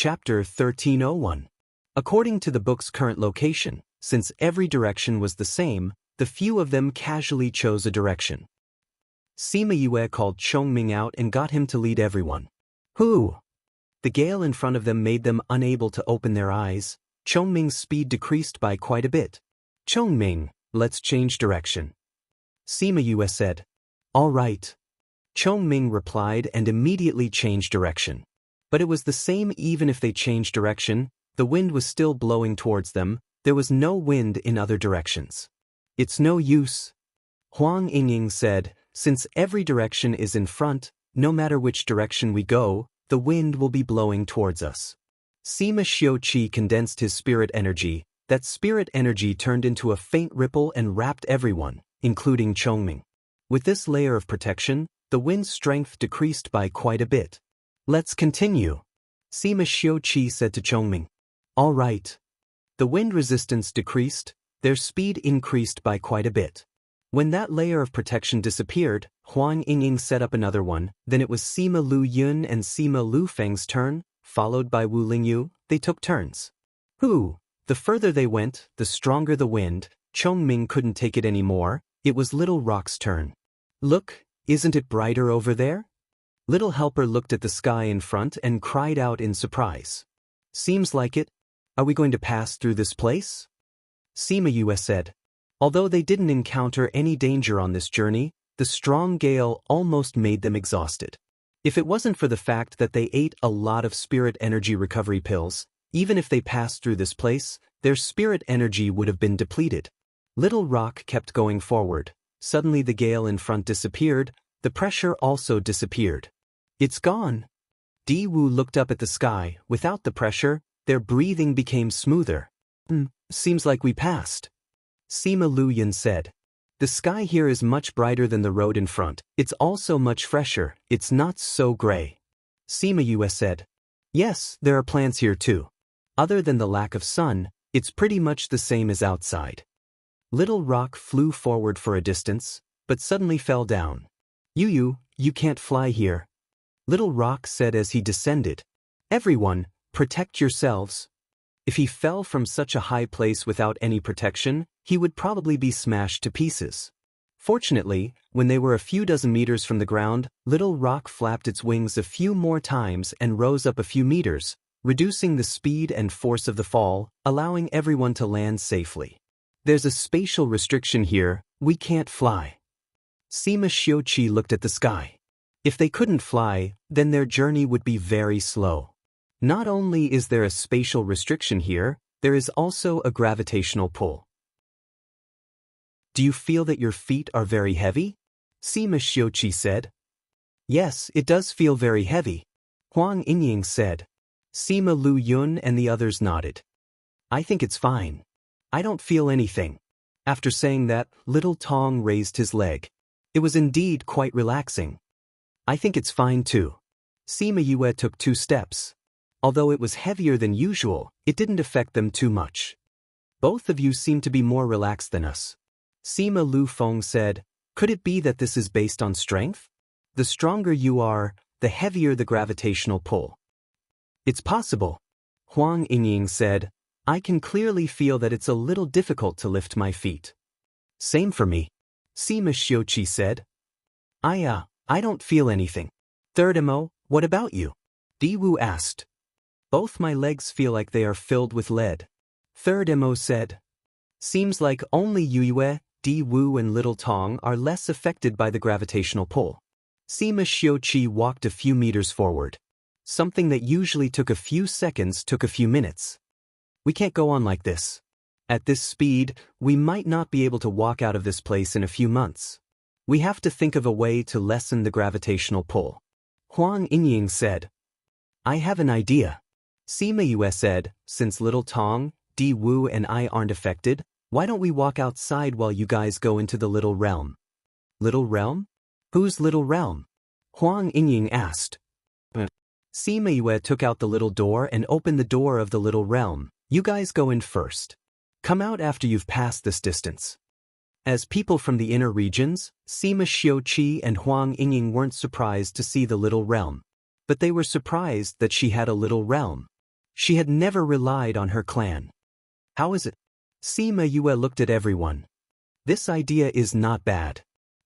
Chapter 1301. According to the book's current location, since every direction was the same, the few of them casually chose a direction. Sima Yue called Chongming out and got him to lead everyone. Who? The gale in front of them made them unable to open their eyes. Chongming's speed decreased by quite a bit. Chongming, let's change direction. Sima Yue said. All right. Chongming replied and immediately changed direction. But it was the same even if they changed direction, the wind was still blowing towards them, there was no wind in other directions. It's no use. Huang Yingying said, since every direction is in front, no matter which direction we go, the wind will be blowing towards us. Sima Xiuqi condensed his spirit energy. That spirit energy turned into a faint ripple and wrapped everyone, including Chongming. With this layer of protection, the wind's strength decreased by quite a bit. Let's continue. Sima Xiuqi said to Chongming. All right. The wind resistance decreased, their speed increased by quite a bit. When that layer of protection disappeared, Huang Yingying set up another one, then it was Sima Lu Yun and Sima Lu Feng's turn, followed by Wu Lingyu. They took turns. The further they went, the stronger the wind. Chongming couldn't take it anymore. It was Little Rock's turn. Look, isn't it brighter over there? Little Helper looked at the sky in front and cried out in surprise. Seems like it. Are we going to pass through this place? Sima Yue said. Although they didn't encounter any danger on this journey, the strong gale almost made them exhausted. If it wasn't for the fact that they ate a lot of spirit energy recovery pills, even if they passed through this place, their spirit energy would have been depleted. Little Rock kept going forward. Suddenly the gale in front disappeared, the pressure also disappeared. It's gone. Di Wu looked up at the sky. Without the pressure, their breathing became smoother. Seems like we passed. Sima Lu Yun said. The sky here is much brighter than the road in front. It's also much fresher. It's not so gray. Sima Yue said. Yes, there are plants here too. Other than the lack of sun, it's pretty much the same as outside. Little Rock flew forward for a distance, but suddenly fell down. You can't fly here. Little Rock said as he descended. Everyone, protect yourselves. If he fell from such a high place without any protection, he would probably be smashed to pieces. Fortunately, when they were a few dozen meters from the ground, Little Rock flapped its wings a few more times and rose up a few meters, reducing the speed and force of the fall, allowing everyone to land safely. There's a spatial restriction here, we can't fly. Sima Xiuqi looked at the sky. If they couldn't fly, then their journey would be very slow. Not only is there a spatial restriction here, there is also a gravitational pull. Do you feel that your feet are very heavy? Sima Xiuqi said. Yes, it does feel very heavy. Huang Yingying said. Sima Lu Yun and the others nodded. I think it's fine. I don't feel anything. After saying that, Little Tong raised his leg. It was indeed quite relaxing. I think it's fine too. Sima Yue took 2 steps. Although it was heavier than usual, it didn't affect them too much. Both of you seem to be more relaxed than us. Sima Lu Feng said, could it be that this is based on strength? The stronger you are, the heavier the gravitational pull. It's possible. Huang Yingying said, I can clearly feel that it's a little difficult to lift my feet. Same for me. Sima Xiuqi said. I don't feel anything. Third Mo, what about you? Di Wu asked. Both my legs feel like they are filled with lead. Third Mo said. Seems like only Yue, Di Wu and Little Tong are less affected by the gravitational pull. Sima Xiuqi walked a few meters forward. Something that usually took a few seconds took a few minutes. We can't go on like this. At this speed, we might not be able to walk out of this place in a few months. We have to think of a way to lessen the gravitational pull. Huang Yingying said. I have an idea. Sima Yue said, since Little Tong, Di Wu and I aren't affected, why don't we walk outside while you guys go into the Little Realm? Little Realm? Whose Little Realm? Huang Yingying asked. Sima Yue took out the little door and opened the door of the Little Realm. You guys go in first. Come out after you've passed this distance. As people from the inner regions, Sima Xiuqi and Huang Yingying weren't surprised to see the Little Realm. But they were surprised that she had a Little Realm. She had never relied on her clan. How is it? Sima Yue looked at everyone. This idea is not bad.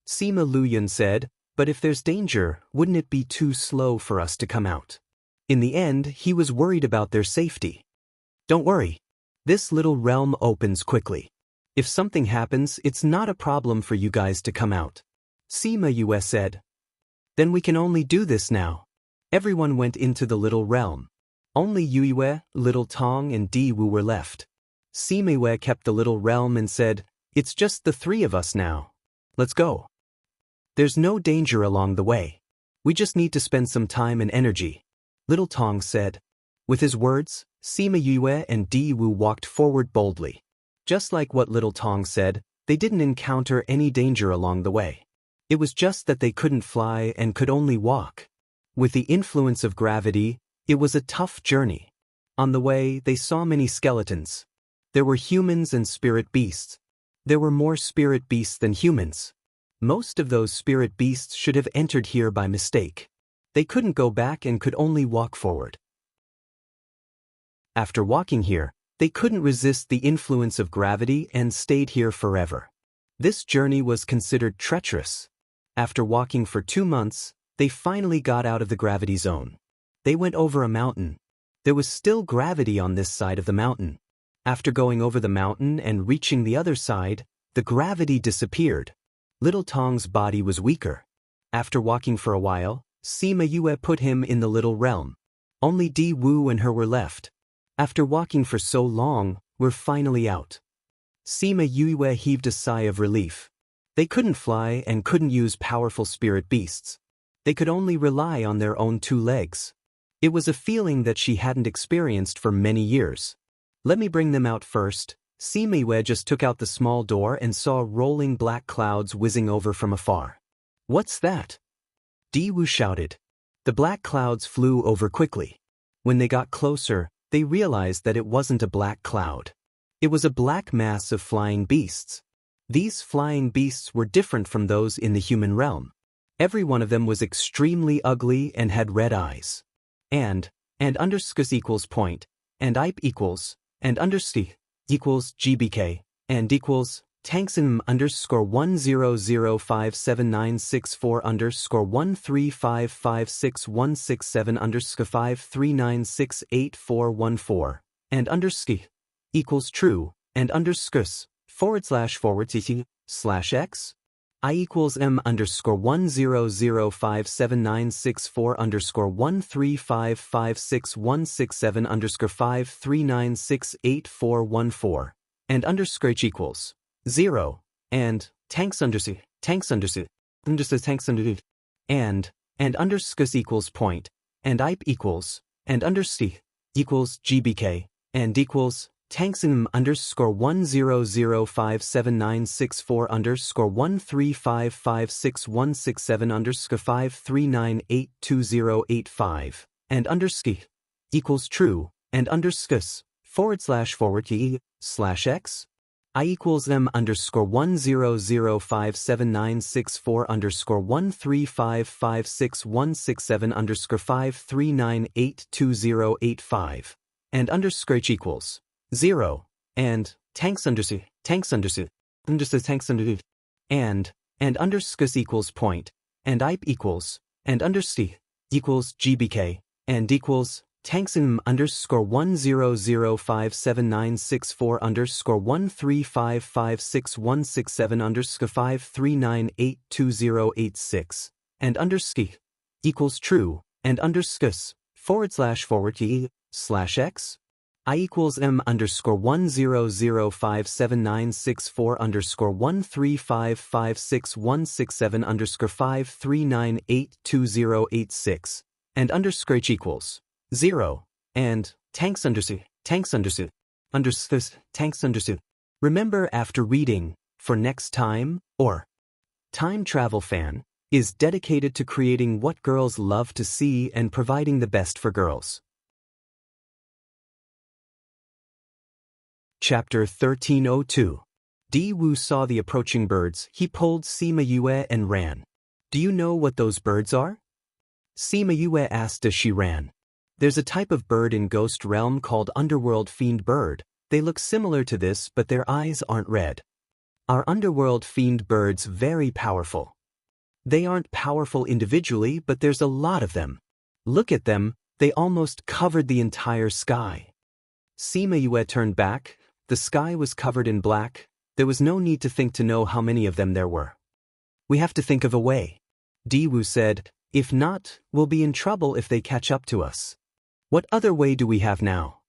Sima Luyan said, but if there's danger, wouldn't it be too slow for us to come out? In the end, he was worried about their safety. Don't worry. This little realm opens quickly. If something happens, it's not a problem for you guys to come out. Sima Yue said. Then we can only do this now. Everyone went into the little realm. Only Yue, Little Tong and Di Wu were left. Sima Yue kept the little realm and said, it's just the three of us now. Let's go. There's no danger along the way. We just need to spend some time and energy, Little Tong said. With his words, Sima Yue and Di Wu walked forward boldly. Just like what Little Tong said, they didn't encounter any danger along the way. It was just that they couldn't fly and could only walk. With the influence of gravity, it was a tough journey. On the way, they saw many skeletons. There were humans and spirit beasts. There were more spirit beasts than humans. Most of those spirit beasts should have entered here by mistake. They couldn't go back and could only walk forward. After walking here, they couldn't resist the influence of gravity and stayed here forever. This journey was considered treacherous. After walking for 2 months, they finally got out of the gravity zone. They went over a mountain. There was still gravity on this side of the mountain. After going over the mountain and reaching the other side, the gravity disappeared. Little Tong's body was weaker. After walking for a while, Sima Yue put him in the little realm. Only Di Wu and her were left. After walking for so long, we're finally out. Sima Yue heaved a sigh of relief. They couldn't fly and couldn't use powerful spirit beasts. They could only rely on their own 2 legs. It was a feeling that she hadn't experienced for many years. Let me bring them out first. Sima Yue just took out the small door and saw rolling black clouds whizzing over from afar. What's that? Di Wu shouted. The black clouds flew over quickly. When they got closer, they realized that it wasn't a black cloud. It was a black mass of flying beasts. These flying beasts were different from those in the human realm. Every one of them was extremely ugly and had red eyes. And underscus equals point, and ip equals, and undersc equals gbk, and equals, tanksim underscore 1005796 underscore 13556 underscore 53968 and undersc equals true, and underscus / x I equals m underscore 1005796 underscore 13556 underscore 53968 and underscore h equals 0 and tanks undersc tanks undersc and underscus equals point and ip equals and undersc equals gbk and equals tanksim underscore 1005796 underscore 13556 underscore 53982 and undersc equals true and underscus / x I equals m underscore 1005796 underscore 13556 underscore 53982 and underscore h equals 0 and tanks undersc and underscus equals point and ip equals and undersc equals gbk and equals tanksim underscore 1005796 underscore 13556 underscore 53982 and undersc equals true and underscus / x I equals m underscore 1005796 underscore 13556 underscore 53982 and underscore h equals 0 and tanks undersc Remember after reading, for next time, or Time Travel Fan, is dedicated to creating what girls love to see and providing the best for girls. Chapter 1302. Di Wu saw the approaching birds. He pulled Sima Yue and ran. Do you know what those birds are? Sima Yue asked as she ran. There's a type of bird in Ghost Realm called Underworld Fiend Bird. They look similar to this, but their eyes aren't red. Are Underworld Fiend birds very powerful? They aren't powerful individually, but there's a lot of them. Look at them, they almost covered the entire sky. Sima Yue turned back. The sky was covered in black. There was no need to think to know how many of them there were. We have to think of a way. Diwu said, if not, we'll be in trouble if they catch up to us. What other way do we have now?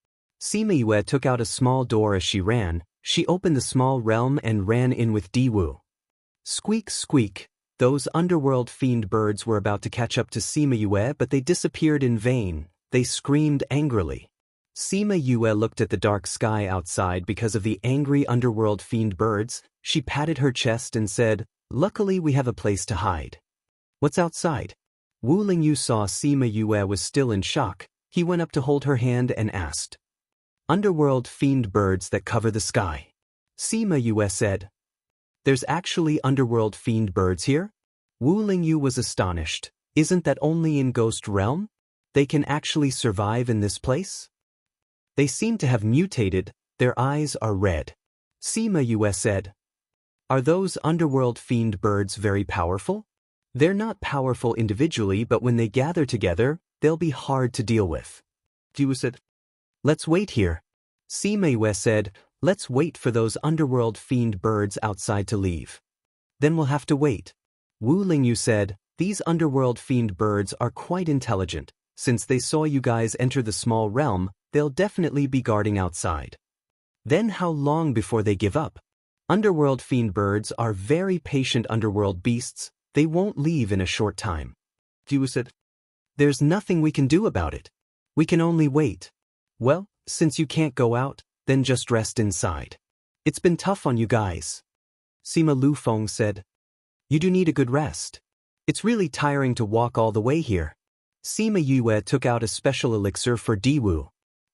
Sima Yue took out a small door as she ran. She opened the small realm and ran in with Diwu. Squeak, squeak. Those underworld fiend birds were about to catch up to Sima Yue, but they disappeared in vain. They screamed angrily. Sima Yue looked at the dark sky outside because of the angry underworld fiend birds. She patted her chest and said, luckily we have a place to hide. What's outside? Wu Lingyu saw Sima Yue was still in shock. He went up to hold her hand and asked. Underworld fiend birds that cover the sky. Sima Yue said. There's actually underworld fiend birds here? Wu Lingyu was astonished. Isn't that only in Ghost Realm? They can actually survive in this place? They seem to have mutated. Their eyes are red. Sima Yue said. Are those underworld fiend birds very powerful? They're not powerful individually, but when they gather together, they'll be hard to deal with. Diwu said. Let's wait here. Sima Yue said, let's wait for those underworld fiend birds outside to leave. Then we'll have to wait. Wu Lingyu said, these underworld fiend birds are quite intelligent. Since they saw you guys enter the small realm, they'll definitely be guarding outside. Then how long before they give up? Underworld fiend birds are very patient underworld beasts. They won't leave in a short time. Diwu said, there's nothing we can do about it. We can only wait. Well, since you can't go out, then just rest inside. It's been tough on you guys. Sima Lufeng said. You do need a good rest. It's really tiring to walk all the way here. Sima Yue took out a special elixir for Diwu.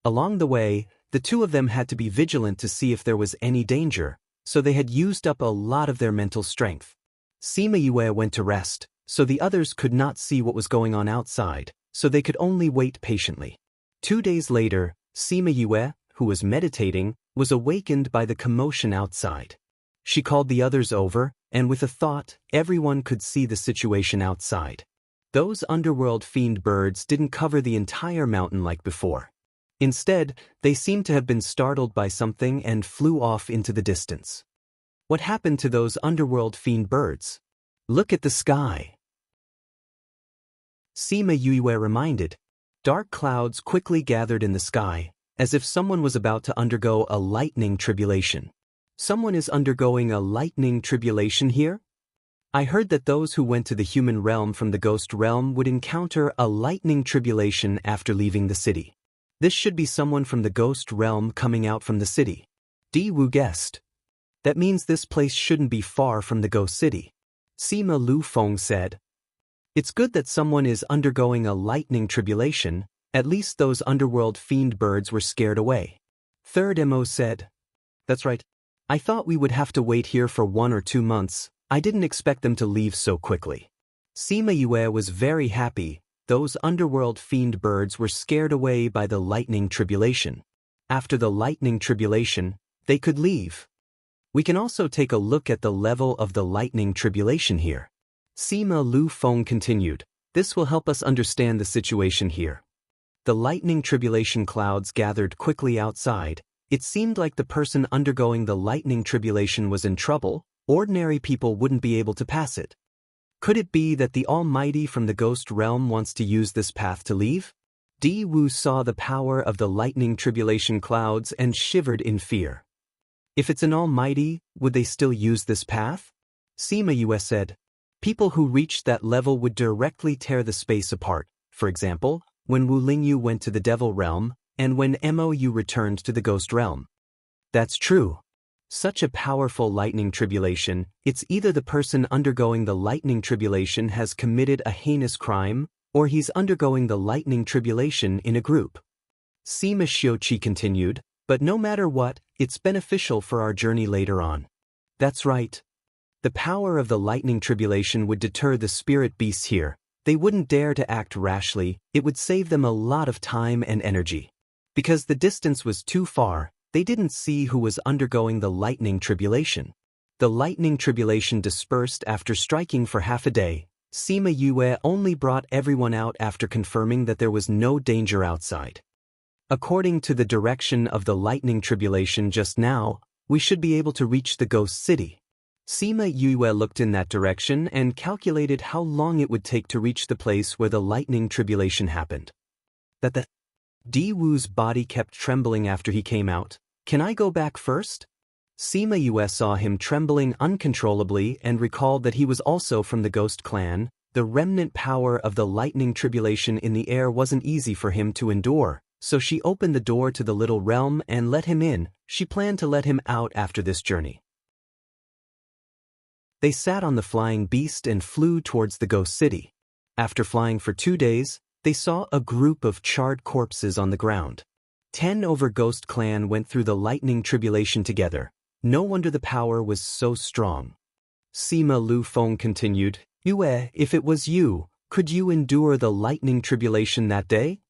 Along the way, the two of them had to be vigilant to see if there was any danger, so they had used up a lot of their mental strength. Sima Yue went to rest, so the others could not see what was going on outside, so they could only wait patiently. 2 days later, Sima Yue, who was meditating, was awakened by the commotion outside. She called the others over, and with a thought, everyone could see the situation outside. Those underworld fiend birds didn't cover the entire mountain like before. Instead, they seemed to have been startled by something and flew off into the distance. What happened to those underworld fiend birds? Look at the sky. Sima Yue reminded. Dark clouds quickly gathered in the sky, as if someone was about to undergo a lightning tribulation. Someone is undergoing a lightning tribulation here? I heard that those who went to the human realm from the ghost realm would encounter a lightning tribulation after leaving the city. This should be someone from the ghost realm coming out from the city. Diwu guessed. That means this place shouldn't be far from the ghost city. Sima Lufeng said. It's good that someone is undergoing a lightning tribulation. At least those underworld fiend birds were scared away. Third Mo said. That's right. I thought we would have to wait here for 1 or 2 months. I didn't expect them to leave so quickly. Sima Yue was very happy. Those underworld fiend birds were scared away by the lightning tribulation. After the lightning tribulation, they could leave. We can also take a look at the level of the lightning tribulation here. Sima Lufeng continued. This will help us understand the situation here. The lightning tribulation clouds gathered quickly outside. It seemed like the person undergoing the lightning tribulation was in trouble. Ordinary people wouldn't be able to pass it. Could it be that the Almighty from the ghost realm wants to use this path to leave? Diwu saw the power of the lightning tribulation clouds and shivered in fear. If it's an Almighty, would they still use this path? Sima Yue said. People who reached that level would directly tear the space apart. For example, when Wu Lingyu went to the devil realm, and when Mou returned to the ghost realm. That's true. Such a powerful lightning tribulation, it's either the person undergoing the lightning tribulation has committed a heinous crime, or he's undergoing the lightning tribulation in a group. Sima Xiuqi continued, but no matter what, it's beneficial for our journey later on. That's right. The power of the lightning tribulation would deter the spirit beasts here, They wouldn't dare to act rashly, it would save them a lot of time and energy. Because the distance was too far, they didn't see who was undergoing the lightning tribulation. The lightning tribulation dispersed after striking for half a day. Sima Yue only brought everyone out after confirming that there was no danger outside. According to the direction of the lightning tribulation just now, we should be able to reach the ghost city. Sima Yue looked in that direction and calculated how long it would take to reach the place where the lightning tribulation happened. That the Di Wu's body kept trembling after he came out. Can I go back first? Sima Yue saw him trembling uncontrollably and recalled that he was also from the ghost clan. The remnant power of the lightning tribulation in the air wasn't easy for him to endure, so she opened the door to the little realm and let him in. She planned to let him out after this journey. They sat on the flying beast and flew towards the ghost city. After flying for 2 days, they saw a group of charred corpses on the ground. 10 over Ghost Clan went through the lightning tribulation together. No wonder the power was so strong. Sima Lu Feng continued, Yue, if it was you, could you endure the lightning tribulation that day?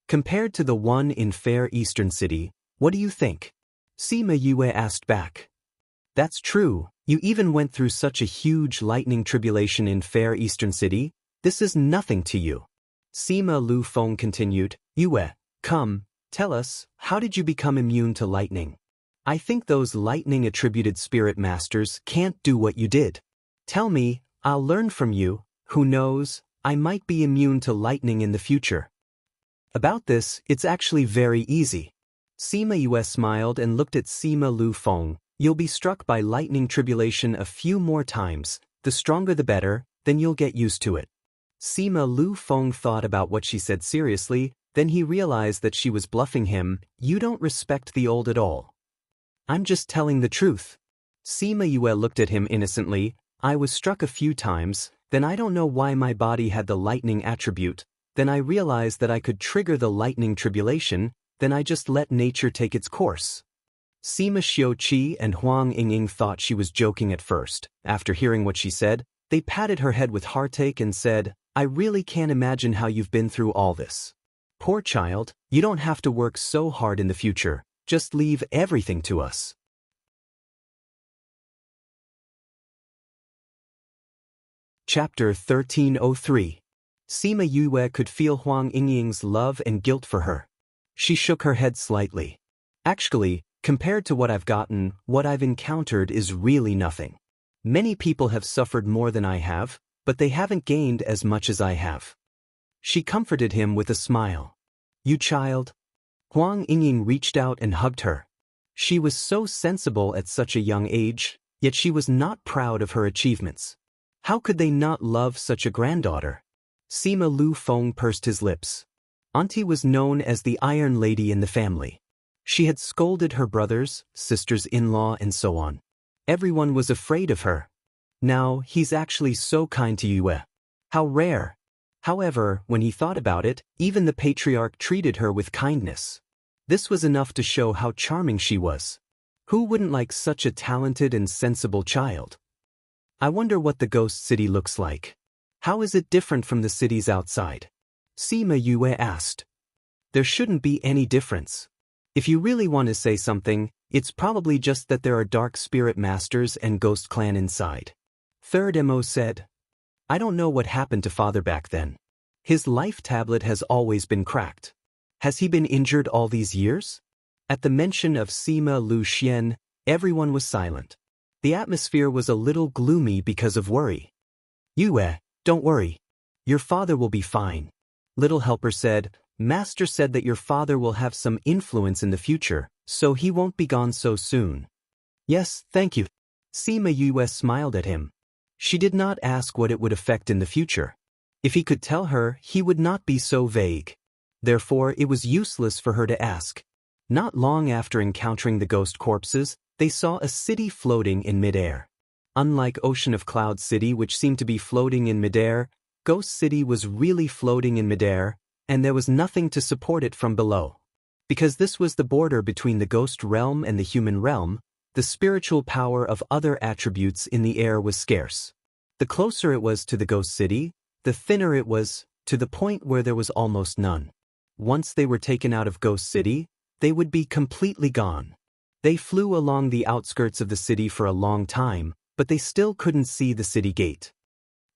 Compared to the one in Fair Eastern City, what do you think? Sima Yue asked back. That's true, you even went through such a huge lightning tribulation in Fair Eastern City. This is nothing to you. Sima Lu Feng continued, Yue, come, tell us, how did you become immune to lightning? I think those lightning-attributed spirit masters can't do what you did. Tell me, I'll learn from you. Who knows, I might be immune to lightning in the future. About this, it's actually very easy. Sima Yue smiled and looked at Sima Lu Feng. You'll be struck by lightning tribulation a few more times. The stronger the better, then you'll get used to it. Sima Lu Feng thought about what she said seriously, then he realized that she was bluffing him. You don't respect the old at all. I'm just telling the truth. Sima Yue looked at him innocently. I was struck a few times, then I don't know why my body had the lightning attribute. Then I realized that I could trigger the lightning tribulation, then I just let nature take its course. Sima Xiuqi and Huang Yingying thought she was joking at first. After hearing what she said, they patted her head with heartache and said, I really can't imagine how you've been through all this. Poor child, you don't have to work so hard in the future, just leave everything to us. Chapter 1303. Sima Yue could feel Huang Yingying's love and guilt for her. She shook her head slightly. Actually, compared to what I've gotten, what I've encountered is really nothing. Many people have suffered more than I have, but they haven't gained as much as I have. She comforted him with a smile. You child. Huang Yingying reached out and hugged her. She was so sensible at such a young age, yet she was not proud of her achievements. How could they not love such a granddaughter? Sima Lu Feng pursed his lips. Auntie was known as the Iron Lady in the family. She had scolded her brothers, sisters-in-law and so on. Everyone was afraid of her. Now, he's actually so kind to Yue. How rare. However, when he thought about it, even the patriarch treated her with kindness. This was enough to show how charming she was. Who wouldn't like such a talented and sensible child? I wonder what the ghost city looks like. How is it different from the cities outside? Sima Yue asked. There shouldn't be any difference. If you really want to say something, it's probably just that there are dark spirit masters and ghost clan inside. Third Mo said. I don't know what happened to father back then. His life tablet has always been cracked. Has he been injured all these years? At the mention of Sima Lu Xian, everyone was silent. The atmosphere was a little gloomy because of worry. Yue, don't worry. Your father will be fine. Little Helper said, Master said that your father will have some influence in the future, so he won't be gone so soon. Yes, thank you. Sima Yue smiled at him. She did not ask what it would affect in the future. If he could tell her, he would not be so vague. Therefore, it was useless for her to ask. Not long after encountering the ghost corpses, they saw a city floating in midair. Unlike Ocean of Cloud City, which seemed to be floating in midair, Ghost City was really floating in midair, and there was nothing to support it from below. Because this was the border between the ghost realm and the human realm, the spiritual power of other attributes in the air was scarce. The closer it was to the ghost city, the thinner it was, to the point where there was almost none. Once they were taken out of Ghost City, they would be completely gone. They flew along the outskirts of the city for a long time, but they still couldn't see the city gate.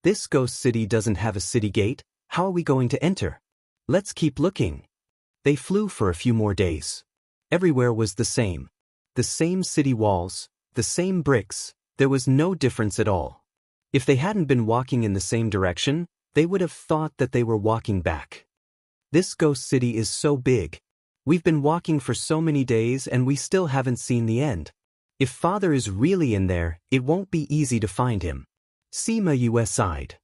This Ghost City doesn't have a city gate. How are we going to enter? Let's keep looking. They flew for a few more days. Everywhere was the same. The same city walls, the same bricks, there was no difference at all. If they hadn't been walking in the same direction, they would have thought that they were walking back. This Ghost City is so big. We've been walking for so many days and we still haven't seen the end. If Father is really in there, it won't be easy to find him. Sima Yue sighed.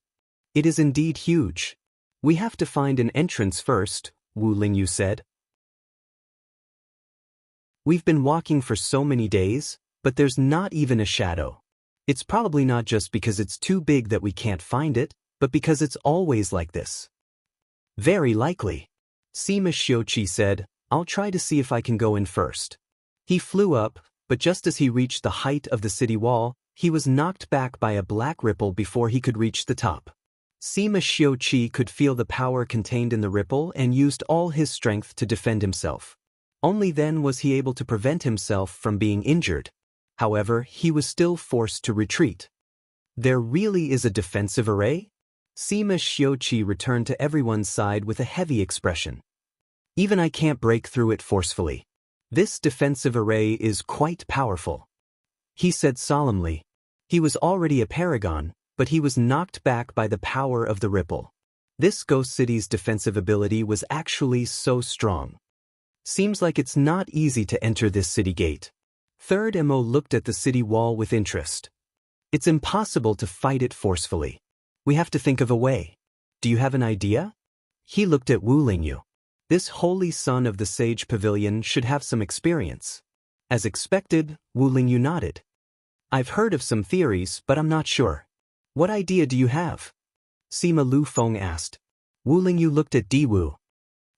It is indeed huge. We have to find an entrance first, Wu Lingyu said. We've been walking for so many days, but there's not even a shadow. It's probably not just because it's too big that we can't find it, but because it's always like this. Very likely. Sima Xiuqi said, I'll try to see if I can go in first. He flew up, but just as he reached the height of the city wall, he was knocked back by a black ripple before he could reach the top. Sima Xiuqi could feel the power contained in the ripple and used all his strength to defend himself. Only then was he able to prevent himself from being injured. However, he was still forced to retreat. There really is a defensive array? Sima Xiuqi returned to everyone's side with a heavy expression. Even I can't break through it forcefully. This defensive array is quite powerful. He said solemnly. He was already a paragon, but he was knocked back by the power of the ripple. This Ghost City's defensive ability was actually so strong. Seems like it's not easy to enter this city gate. Third Mo looked at the city wall with interest. It's impossible to fight it forcefully. We have to think of a way. Do you have an idea? He looked at Wu Lingyu. This holy son of the Sage Pavilion should have some experience. As expected, Wu Lingyu nodded. I've heard of some theories, but I'm not sure. What idea do you have? Sima Lu Feng asked. Wu Lingyu looked at Di Wu.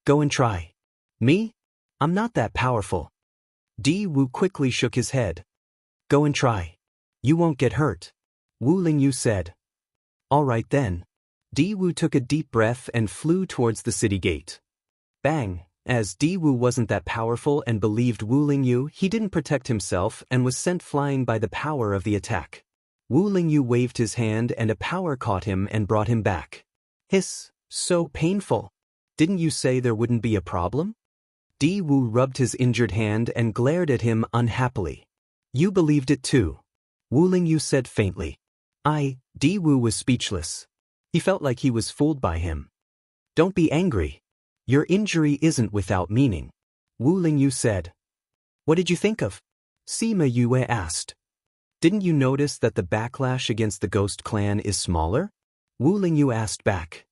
Go and try. Me? I'm not that powerful. Di Wu quickly shook his head. Go and try. You won't get hurt. Wu Lingyu said. All right then. Di Wu took a deep breath and flew towards the city gate. Bang! As Di Wu wasn't that powerful and believed Wu Lingyu, he didn't protect himself and was sent flying by the power of the attack. Wu Lingyu waved his hand and a power caught him and brought him back. Hiss! So painful. Didn't you say there wouldn't be a problem? Di Wu rubbed his injured hand and glared at him unhappily. You believed it too. Wu Lingyu said faintly. Di Wu was speechless. He felt like he was fooled by him. Don't be angry. Your injury isn't without meaning. Wu Lingyu said. What did you think of? Sima Yue asked. Didn't you notice that the backlash against the Ghost Clan is smaller? Wu Lingyu asked back.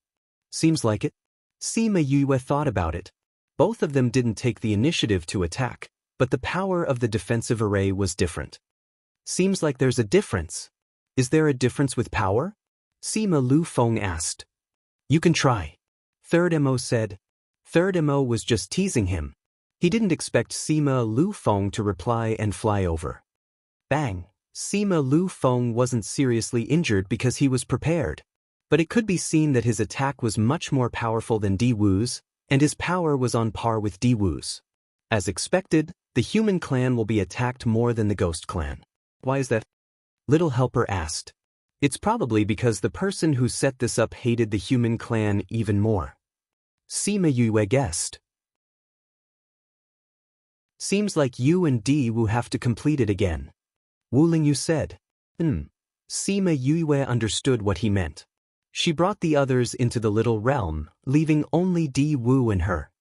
Seems like it. Sima Yue thought about it. Both of them didn't take the initiative to attack, but the power of the defensive array was different. Seems like there's a difference. Is there a difference with power? Sima Lu Feng asked. You can try. Third Mo said. Third Mo was just teasing him. He didn't expect Sima Lu Feng to reply and fly over. Bang! Sima Lu Feng wasn't seriously injured because he was prepared. But it could be seen that his attack was much more powerful than Di Wu's, and his power was on par with Di Wu's. As expected, the human clan will be attacked more than the ghost clan. Why is that? Little Helper asked. It's probably because the person who set this up hated the human clan even more. Sima Yue guessed. Seems like you and Di Wu have to complete it again. Wu Lingyu said. Sima Yue understood what he meant. She brought the others into the little realm, leaving only Di Wu and her.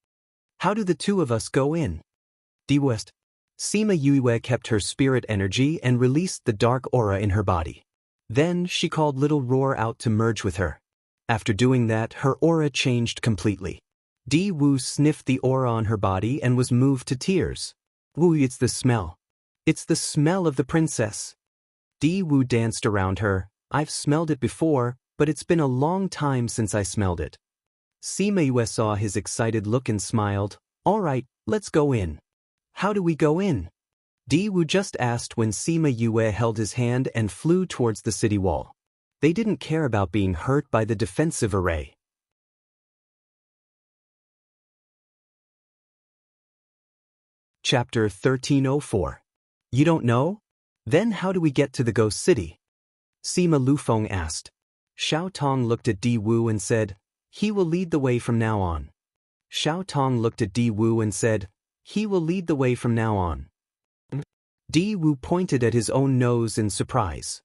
How do the two of us go in? Di Wu asked. Sima Yue kept her spirit energy and released the dark aura in her body. Then she called Little Roar out to merge with her. After doing that, her aura changed completely. Di Wu sniffed the aura on her body and was moved to tears. Wu, it's the smell. It's the smell of the princess. Di Wu danced around her. I've smelled it before, but it's been a long time since I smelled it. Sima Yue saw his excited look and smiled. All right, let's go in. How do we go in? Di Wu just asked when Sima Yue held his hand and flew towards the city wall. They didn't care about being hurt by the defensive array. Chapter 1304. You don't know? Then how do we get to the ghost city? Sima Lufeng asked. Xiao Tong looked at Di Wu and said, he will lead the way from now on. Xiao Tong looked at Di Wu and said, he will lead the way from now on. Di Wu pointed at his own nose in surprise.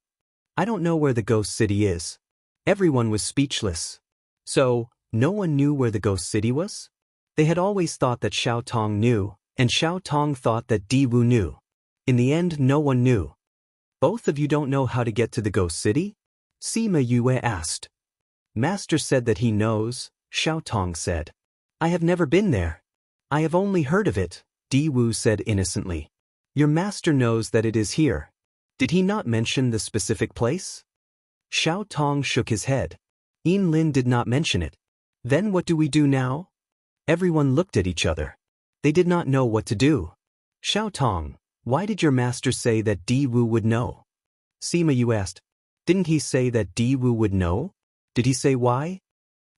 I don't know where the ghost city is. Everyone was speechless. So, no one knew where the ghost city was? They had always thought that Xiao Tong knew, and Xiao Tong thought that Di Wu knew. In the end, no one knew. Both of you don't know how to get to the ghost city? Sima Yue asked. Master said that he knows, Xiao Tong said. I have never been there. I have only heard of it, Di Wu said innocently. Your master knows that it is here. Did he not mention the specific place? Xiao Tong shook his head. Yin Lin did not mention it. Then what do we do now? Everyone looked at each other. They did not know what to do. Xiao Tong, why did your master say that Di Wu would know? Sima Yu asked. Didn't he say that Di Wu would know? Did he say why?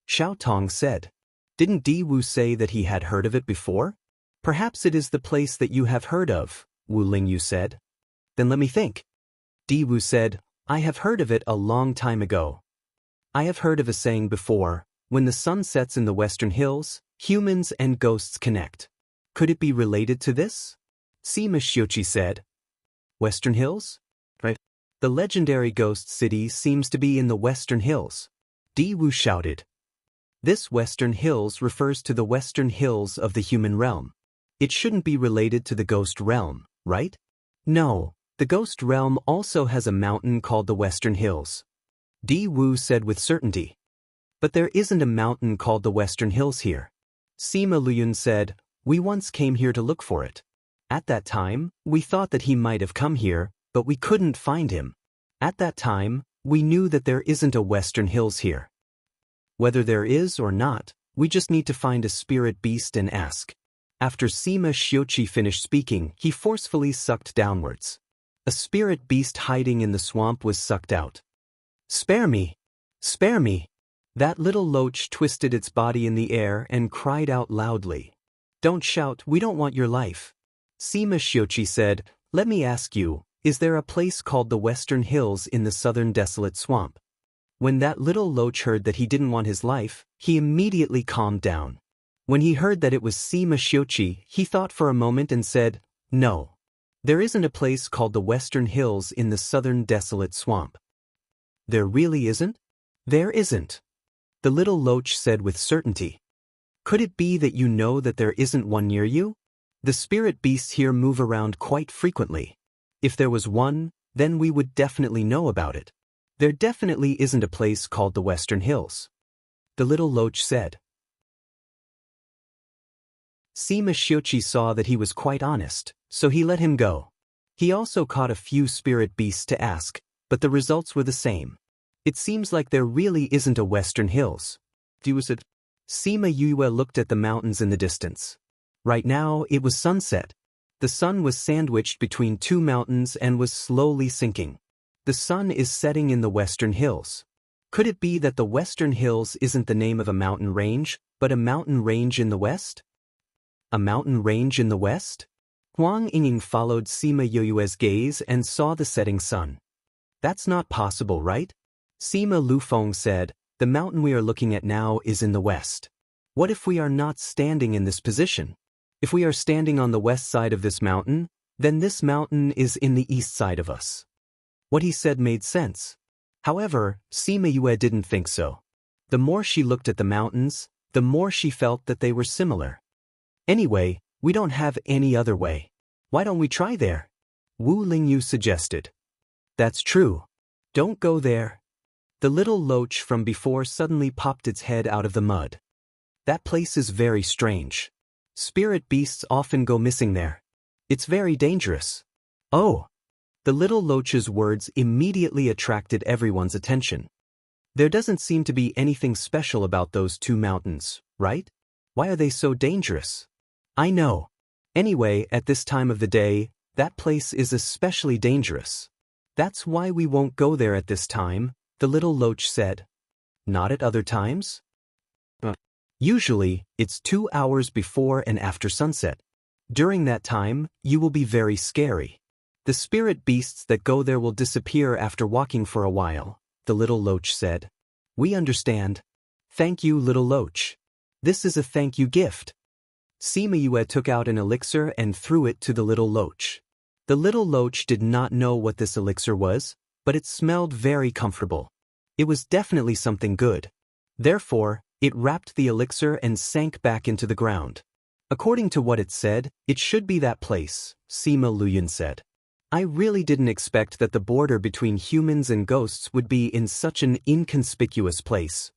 Xiao Tong said. Didn't Di Wu say that he had heard of it before? Perhaps it is the place that you have heard of, Wu Lingyu said. Then let me think. Di Wu said, I have heard of it a long time ago. I have heard of a saying before, when the sun sets in the western hills, humans and ghosts connect. Could it be related to this? Sima Shiochi said. Western hills? Right. The legendary ghost city seems to be in the western hills. Di Wu shouted. This western hills refers to the western hills of the human realm. It shouldn't be related to the ghost realm, right? No, the ghost realm also has a mountain called the Western Hills. Di Wu said with certainty. But there isn't a mountain called the Western Hills here. Sima Luyun said, we once came here to look for it. At that time, we thought that he might have come here, but we couldn't find him. At that time, we knew that there isn't a Western Hills here. Whether there is or not, we just need to find a spirit beast and ask. After Sima Shiochi finished speaking, he forcefully sucked downwards. A spirit beast hiding in the swamp was sucked out. Spare me! Spare me! That little loach twisted its body in the air and cried out loudly. Don't shout, we don't want your life. Sima Shiochi said, let me ask you, is there a place called the Western Hills in the southern desolate swamp? When that little loach heard that he didn't want his life, he immediately calmed down. When he heard that it was Sima Shiochi, he thought for a moment and said, no. There isn't a place called the Western Hills in the southern desolate swamp. There really isn't? There isn't. The little loach said with certainty. Could it be that you know that there isn't one near you? The spirit beasts here move around quite frequently. If there was one, then we would definitely know about it. There definitely isn't a place called the Western Hills. The little loach said. Sima Shiochi saw that he was quite honest, so he let him go. He also caught a few spirit beasts to ask, but the results were the same. It seems like there really isn't a Western Hills. Sima Yue looked at the mountains in the distance. Right now, it was sunset. The sun was sandwiched between two mountains and was slowly sinking. The sun is setting in the Western Hills. Could it be that the Western Hills isn't the name of a mountain range, but a mountain range in the west? A mountain range in the west? Huang Yinging followed Sima Yue's gaze and saw the setting sun. That's not possible, right? Sima Lufeng said, the mountain we are looking at now is in the west. What if we are not standing in this position? If we are standing on the west side of this mountain, then this mountain is in the east side of us. What he said made sense. However, Sima Yue didn't think so. The more she looked at the mountains, the more she felt that they were similar. Anyway, we don't have any other way. Why don't we try there? Wu Lingyu suggested. That's true. Don't go there. The little loach from before suddenly popped its head out of the mud. That place is very strange. Spirit beasts often go missing there. It's very dangerous. Oh! The little loach's words immediately attracted everyone's attention. There doesn't seem to be anything special about those two mountains, right? Why are they so dangerous? I know. Anyway, at this time of the day, that place is especially dangerous. That's why we won't go there at this time. the little loach said. Not at other times? Usually, it's 2 hours before and after sunset. During that time, you will be very scary. The spirit beasts that go there will disappear after walking for a while, the little loach said. We understand. Thank you, little loach. This is a thank you gift. Sima Yue took out an elixir and threw it to the little loach. The little loach did not know what this elixir was, but it smelled very comfortable. It was definitely something good. Therefore, it wrapped the elixir and sank back into the ground. According to what it said, it should be that place, Sima Luyan said. I really didn't expect that the border between humans and ghosts would be in such an inconspicuous place.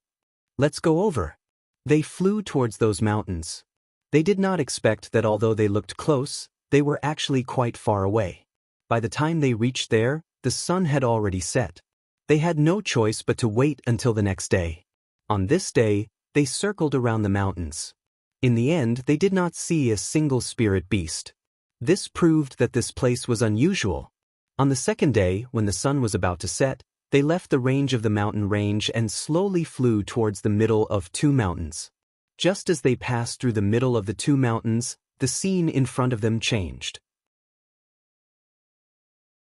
Let's go over. They flew towards those mountains. They did not expect that although they looked close, they were actually quite far away. By the time they reached there, the sun had already set. They had no choice but to wait until the next day. On this day, they circled around the mountains. In the end, they did not see a single spirit beast. This proved that this place was unusual. On the second day, when the sun was about to set, they left the range of the mountain range and slowly flew towards the middle of 2 mountains. Just as they passed through the middle of the 2 mountains, the scene in front of them changed.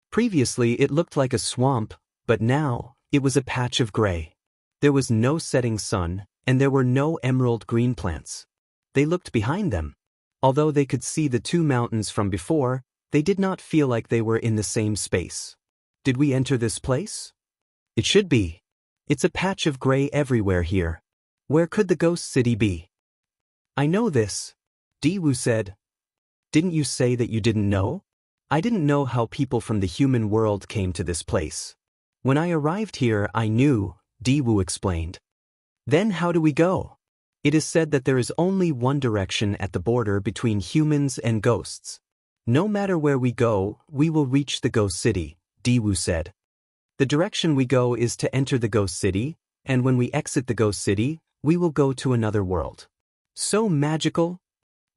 Previously, it looked like a swamp, but now, it was a patch of gray. There was no setting sun, and there were no emerald green plants. They looked behind them. Although they could see the 2 mountains from before, they did not feel like they were in the same space. Did we enter this place? It should be. It's a patch of gray everywhere here. Where could the ghost city be? I know this, Diwu said. Didn't you say that you didn't know? I didn't know how people from the human world came to this place. When I arrived here, I knew, Diwu explained. Then how do we go? It is said that there is only one direction at the border between humans and ghosts. No matter where we go, we will reach the ghost city, Diwu said. The direction we go is to enter the ghost city, and when we exit the ghost city, we will go to another world. So magical?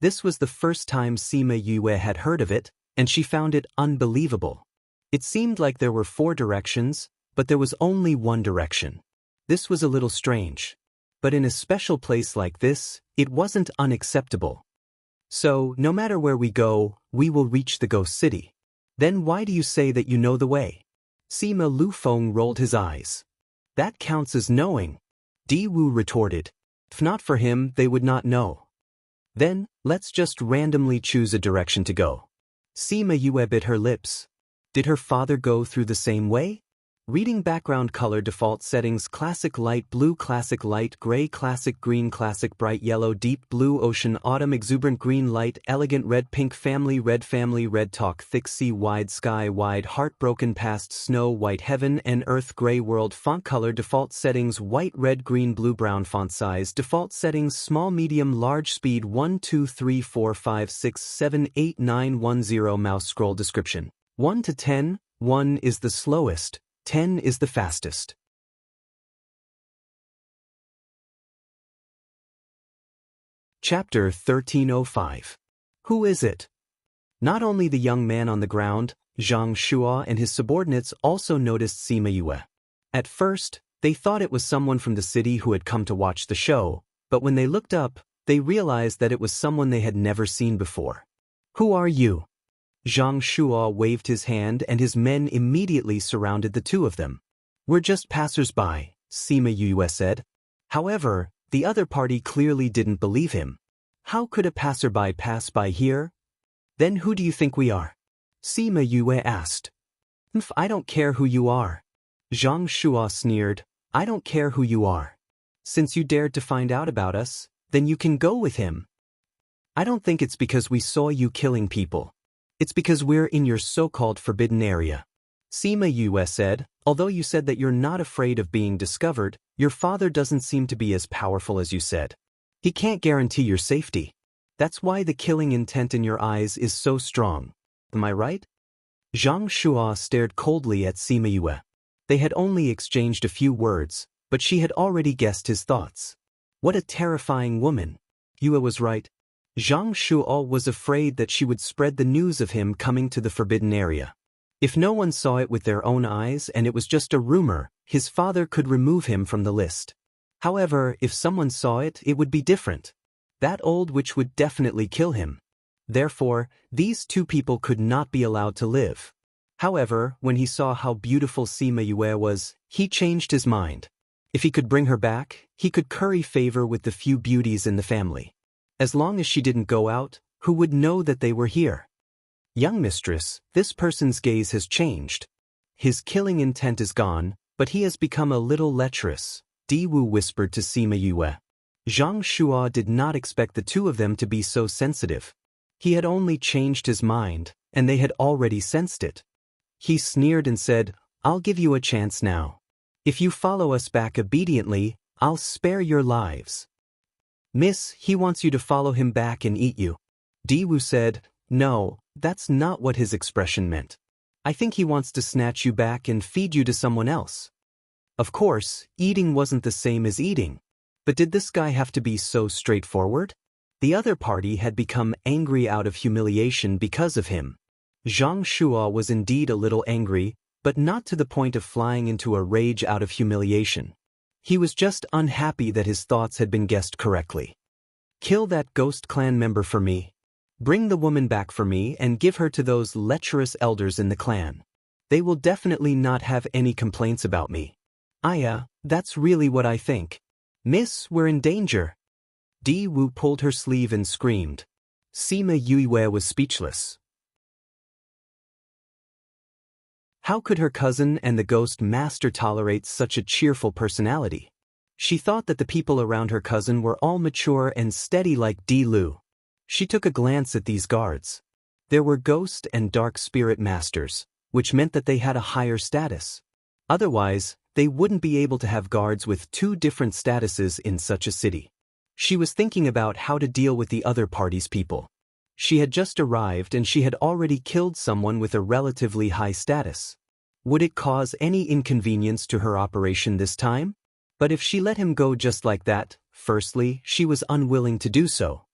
This was the first time Sima Yue had heard of it, and she found it unbelievable. It seemed like there were 4 directions, but there was only one direction. This was a little strange. But in a special place like this, it wasn't unacceptable. So, no matter where we go, we will reach the ghost city. Then why do you say that you know the way? Sima Lufeng rolled his eyes. That counts as knowing, Diwu retorted. If not for him, they would not know. Then, let's just randomly choose a direction to go. Sima Yue bit her lips. Did her father go through the same way? Reading background color default settings: classic light blue, classic light gray, classic green, classic bright yellow, deep blue, ocean, autumn, exuberant green, light, elegant red, pink, family, red talk, thick sea, wide sky, wide, heartbroken, past, snow, white, heaven and earth, gray world. Font color default settings: white, red, green, blue, brown. Font size default settings: small, medium, large. Speed 1 2 3 4 5 6 7 8 9 1 0. Mouse scroll description: 1 to 10, 1 is the slowest, 10 is the fastest. Chapter 1305. Who is it? Not only the young man on the ground, Zhang Shua and his subordinates also noticed Sima Yue. At first, they thought it was someone from the city who had come to watch the show, but when they looked up, they realized that it was someone they had never seen before. Who are you? Zhang Shua waved his hand and his men immediately surrounded the 2 of them. We're just passers-by, Sima Yue said. However, the other party clearly didn't believe him. How could a passerby pass by here? Then who do you think we are? Sima Yue asked. I don't care who you are. Zhang Shua sneered. I don't care who you are. Since you dared to find out about us, then you can go with him. I don't think it's because we saw you killing people. It's because we're in your so-called forbidden area. Sima Yue said, although you said that you're not afraid of being discovered, your father doesn't seem to be as powerful as you said. He can't guarantee your safety. That's why the killing intent in your eyes is so strong. Am I right? Zhang Shua stared coldly at Sima Yue. They had only exchanged a few words, but she had already guessed his thoughts. What a terrifying woman. Yue was right. Zhang Shua was afraid that she would spread the news of him coming to the forbidden area. If no one saw it with their own eyes and it was just a rumor, his father could remove him from the list. However, if someone saw it, it would be different. That old witch would definitely kill him. Therefore, these two people could not be allowed to live. However, when he saw how beautiful Sima Yue was, he changed his mind. If he could bring her back, he could curry favor with the few beauties in the family. As long as she didn't go out, who would know that they were here? Young mistress, this person's gaze has changed. His killing intent is gone, but he has become a little lecherous, Di Wu whispered to Sima Yue. Zhang Shuo did not expect the two of them to be so sensitive. He had only changed his mind, and they had already sensed it. He sneered and said, "I'll give you a chance now. If you follow us back obediently, I'll spare your lives." "Miss, he wants you to follow him back and eat you." Di Wu said, "No, that's not what his expression meant. I think he wants to snatch you back and feed you to someone else." Of course, eating wasn't the same as eating. But did this guy have to be so straightforward? The other party had become angry out of humiliation because of him. Zhang Shuo was indeed a little angry, but not to the point of flying into a rage out of humiliation. He was just unhappy that his thoughts had been guessed correctly. "Kill that ghost clan member for me. Bring the woman back for me and give her to those lecherous elders in the clan. They will definitely not have any complaints about me." That's really what I think. "Miss, we're in danger." Di Wu pulled her sleeve and screamed. Sima Yue was speechless. How could her cousin and the ghost master tolerate such a cheerful personality? She thought that the people around her cousin were all mature and steady like Di Lu. She took a glance at these guards. There were ghost and dark spirit masters, which meant that they had a higher status. Otherwise, they wouldn't be able to have guards with two different statuses in such a city. She was thinking about how to deal with the other party's people. She had just arrived and she had already killed someone with a relatively high status. Would it cause any inconvenience to her operation this time? But if she let him go just like that, firstly, she was unwilling to do so.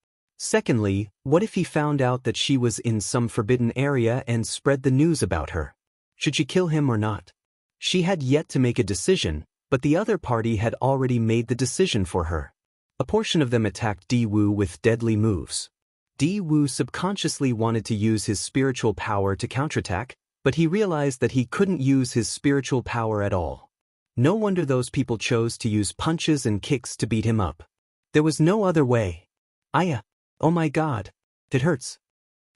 Secondly, what if he found out that she was in some forbidden area and spread the news about her? Should she kill him or not? She had yet to make a decision, but the other party had already made the decision for her. A portion of them attacked Di Wu with deadly moves. Di Wu subconsciously wanted to use his spiritual power to counterattack, but he realized that he couldn't use his spiritual power at all. No wonder those people chose to use punches and kicks to beat him up. There was no other way. Oh my God. It hurts.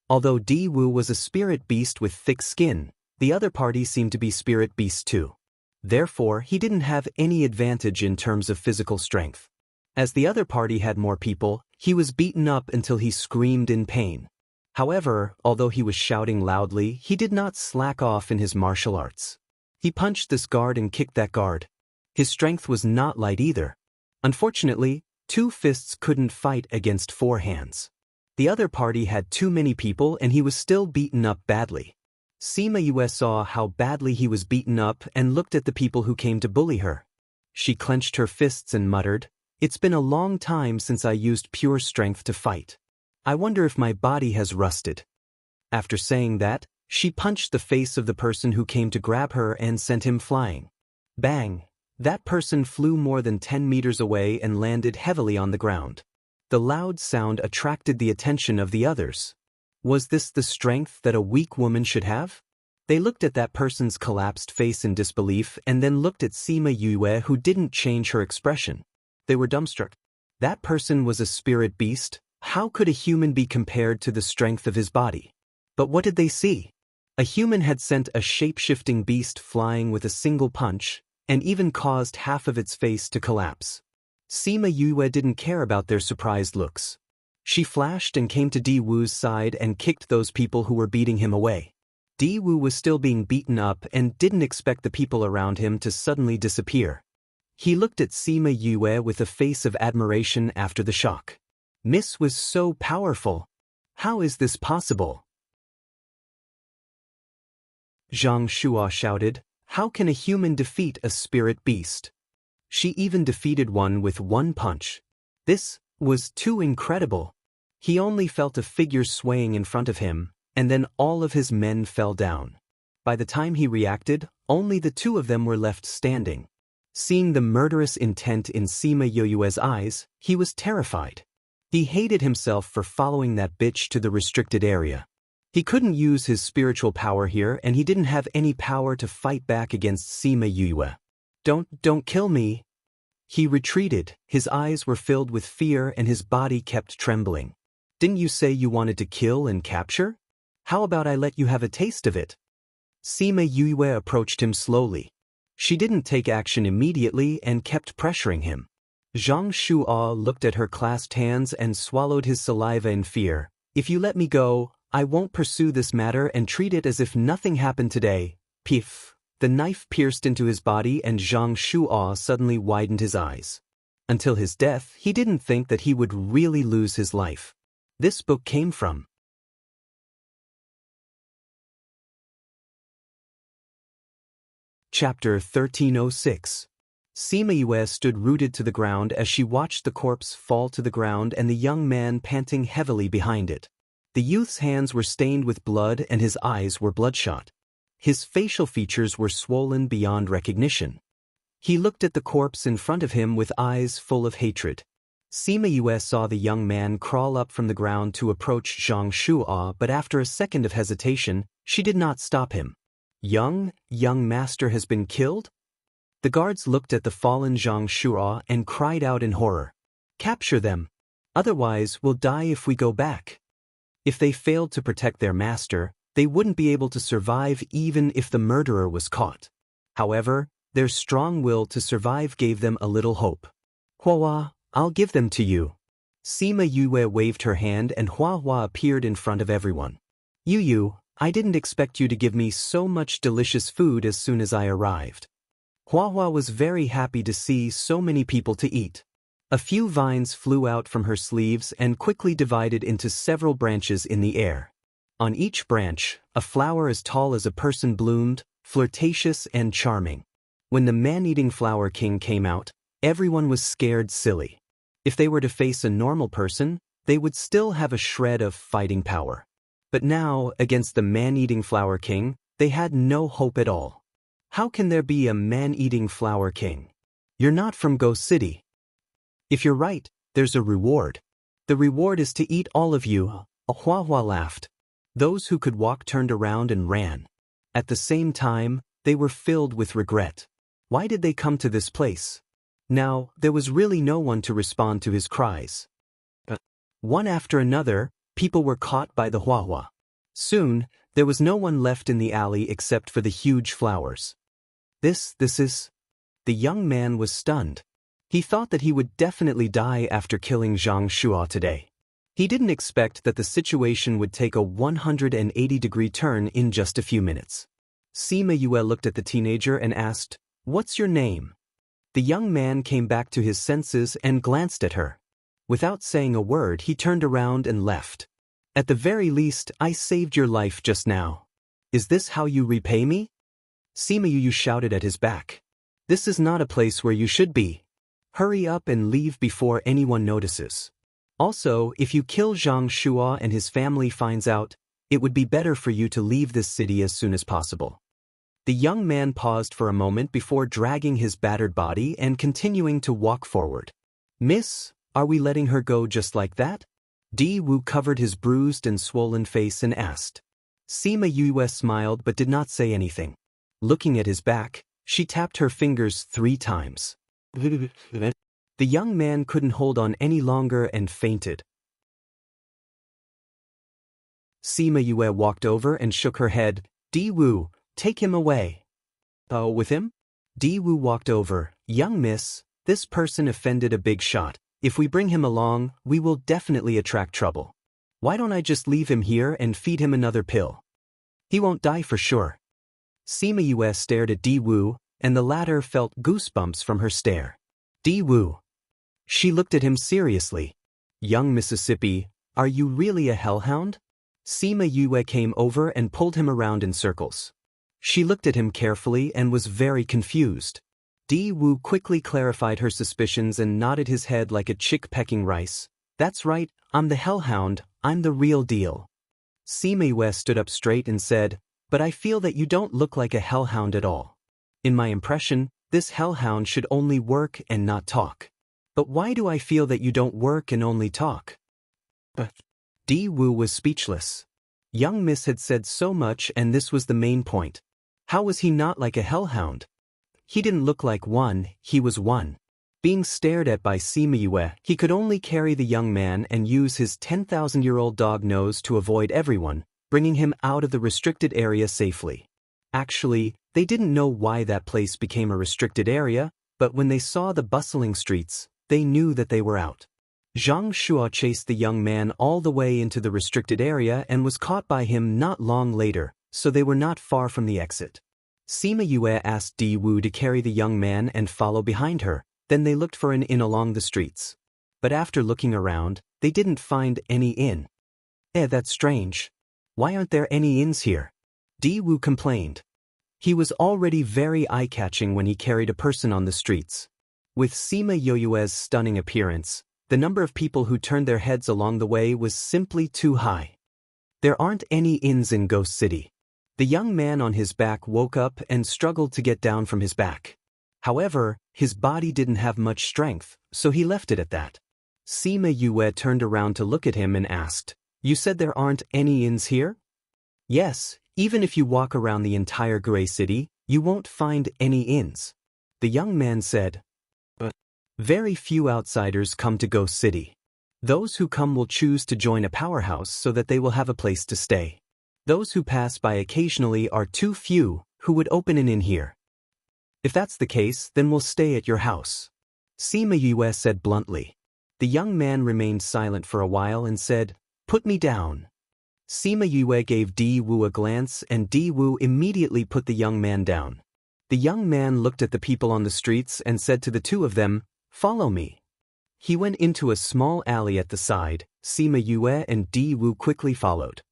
Although Di Wu was a spirit beast with thick skin, the other party seemed to be spirit beasts too. Therefore, he didn't have any advantage in terms of physical strength. As the other party had more people, he was beaten up until he screamed in pain. However, although he was shouting loudly, he did not slack off in his martial arts. He punched this guard and kicked that guard. His strength was not light either. Unfortunately, 2 fists couldn't fight against 4 hands. The other party had too many people and he was still beaten up badly. Sima Yue saw how badly he was beaten up and looked at the people who came to bully her. She clenched her fists and muttered, "It's been a long time since I used pure strength to fight. I wonder if my body has rusted." After saying that, she punched the face of the person who came to grab her and sent him flying. Bang! That person flew more than 10 meters away and landed heavily on the ground. The loud sound attracted the attention of the others. Was this the strength that a weak woman should have? They looked at that person's collapsed face in disbelief and then looked at Sima Yue, who didn't change her expression. They were dumbstruck. That person was a spirit beast. How could a human be compared to the strength of his body? But what did they see? A human had sent a shape-shifting beast flying with a single punch, and even caused half of its face to collapse. Sima Yue didn't care about their surprised looks. She flashed and came to Di Wu's side and kicked those people who were beating him away. Di Wu was still being beaten up and didn't expect the people around him to suddenly disappear. He looked at Sima Yue with a face of admiration after the shock. Miss was so powerful. How is this possible? Zhang Shuo shouted, "How can a human defeat a spirit beast?" She even defeated one with 1 punch. This was too incredible. He only felt a figure swaying in front of him, and then all of his men fell down. By the time he reacted, only the two of them were left standing. Seeing the murderous intent in Sima Yoyue's eyes, he was terrified. He hated himself for following that bitch to the restricted area. He couldn't use his spiritual power here, and he didn't have any power to fight back against Sima Yoyue. Don't kill me. He retreated, his eyes were filled with fear and his body kept trembling. Didn't you say you wanted to kill and capture? How about I let you have a taste of it? Sima Yoyue approached him slowly. She didn't take action immediately and kept pressuring him. Zhang Shuo looked at her clasped hands and swallowed his saliva in fear. If you let me go, I won't pursue this matter and treat it as if nothing happened today. Piff. The knife pierced into his body and Zhang Shuo suddenly widened his eyes. Until his death, he didn't think that he would really lose his life. This book came from Chapter 1306. Sima Yue stood rooted to the ground as she watched the corpse fall to the ground and the young man panting heavily behind it. The youth's hands were stained with blood and his eyes were bloodshot. His facial features were swollen beyond recognition. He looked at the corpse in front of him with eyes full of hatred. Sima Yue saw the young man crawl up from the ground to approach Zhang Shuo, but after a second of hesitation, she did not stop him. Young master has been killed? The guards looked at the fallen Zhang Shuo and cried out in horror. Capture them. Otherwise, we'll die if we go back. If they failed to protect their master, they wouldn't be able to survive even if the murderer was caught. However, their strong will to survive gave them a little hope. Hua, I'll give them to you. Sima Yue waved her hand and Hua appeared in front of everyone. Yu, I didn't expect you to give me so much delicious food as soon as I arrived. Hua was very happy to see so many people to eat. A few vines flew out from her sleeves and quickly divided into several branches in the air. On each branch, a flower as tall as a person bloomed, flirtatious and charming. When the man-eating flower king came out, everyone was scared silly. If they were to face a normal person, they would still have a shred of fighting power. But now, against the man-eating flower king, they had no hope at all. How can there be a man-eating flower king? You're not from Go City. If you're right, there's a reward. The reward is to eat all of you. Hua laughed. Those who could walk turned around and ran. At the same time, they were filled with regret. Why did they come to this place? Now, there was really no one to respond to his cries. One after another, people were caught by the Hua. Soon, there was no one left in the alley except for the huge flowers. This is... The young man was stunned. He thought that he would definitely die after killing Zhang Shuo today. He didn't expect that the situation would take a 180-degree turn in just a few minutes. Sima Yue looked at the teenager and asked, "What's your name?" The young man came back to his senses and glanced at her. Without saying a word, he turned around and left. At the very least, I saved your life just now. Is this how you repay me? Sima Yue shouted at his back. This is not a place where you should be. Hurry up and leave before anyone notices. Also, if you kill Zhang Shuo and his family finds out, it would be better for you to leave this city as soon as possible. The young man paused for a moment before dragging his battered body and continuing to walk forward. Miss, are we letting her go just like that? Di Wu covered his bruised and swollen face and asked. Sima Yue smiled but did not say anything. Looking at his back, she tapped her fingers 3 times. The young man couldn't hold on any longer and fainted. Sima Yue walked over and shook her head. Di Wu, take him away. Oh, with him? Di Wu walked over. Young miss, this person offended a big shot. If we bring him along, we will definitely attract trouble. Why don't I just leave him here and feed him another pill? He won't die for sure. Sima Yue stared at Di Wu, and the latter felt goosebumps from her stare. Di Wu. She looked at him seriously. Young Mississippi, are you really a hellhound? Sima Yue came over and pulled him around in circles. She looked at him carefully and was very confused. Di Wu quickly clarified her suspicions and nodded his head like a chick pecking rice. That's right, I'm the hellhound, I'm the real deal. Sima Yue stood up straight and said, But I feel that you don't look like a hellhound at all. In my impression, this hellhound should only work and not talk. But why do I feel that you don't work and only talk? Di Wu was speechless. Young Miss had said so much and this was the main point. How was he not like a hellhound? He didn't look like one, he was one. Being stared at by Sima Yue, he could only carry the young man and use his 10,000-year-old dog nose to avoid everyone, bringing him out of the restricted area safely. Actually, they didn't know why that place became a restricted area, but when they saw the bustling streets, they knew that they were out. Zhang Shuo chased the young man all the way into the restricted area and was caught by him not long later, so they were not far from the exit. Sima Yue asked Di Wu to carry the young man and follow behind her, then they looked for an inn along the streets. But after looking around, they didn't find any inn. That's strange. Why aren't there any inns here? Di Wu complained. He was already very eye-catching when he carried a person on the streets. With Sima Yue's stunning appearance, the number of people who turned their heads along the way was simply too high. There aren't any inns in Ghost City. The young man on his back woke up and struggled to get down from his back. However, his body didn't have much strength, so he left it at that. Sima Yue turned around to look at him and asked, "You said there aren't any inns here?" "Yes, even if you walk around the entire Gray City, you won't find any inns," the young man said. "But very few outsiders come to Ghost City. Those who come will choose to join a powerhouse so that they will have a place to stay. Those who pass by occasionally are too few who would open an inn here. If that's the case, then we'll stay at your house," Sima Yue said bluntly. The young man remained silent for a while and said, "Put me down." Sima Yue gave Di Wu a glance and Di Wu immediately put the young man down. The young man looked at the people on the streets and said to the two of them, "Follow me." He went into a small alley at the side. Sima Yue and Di Wu quickly followed.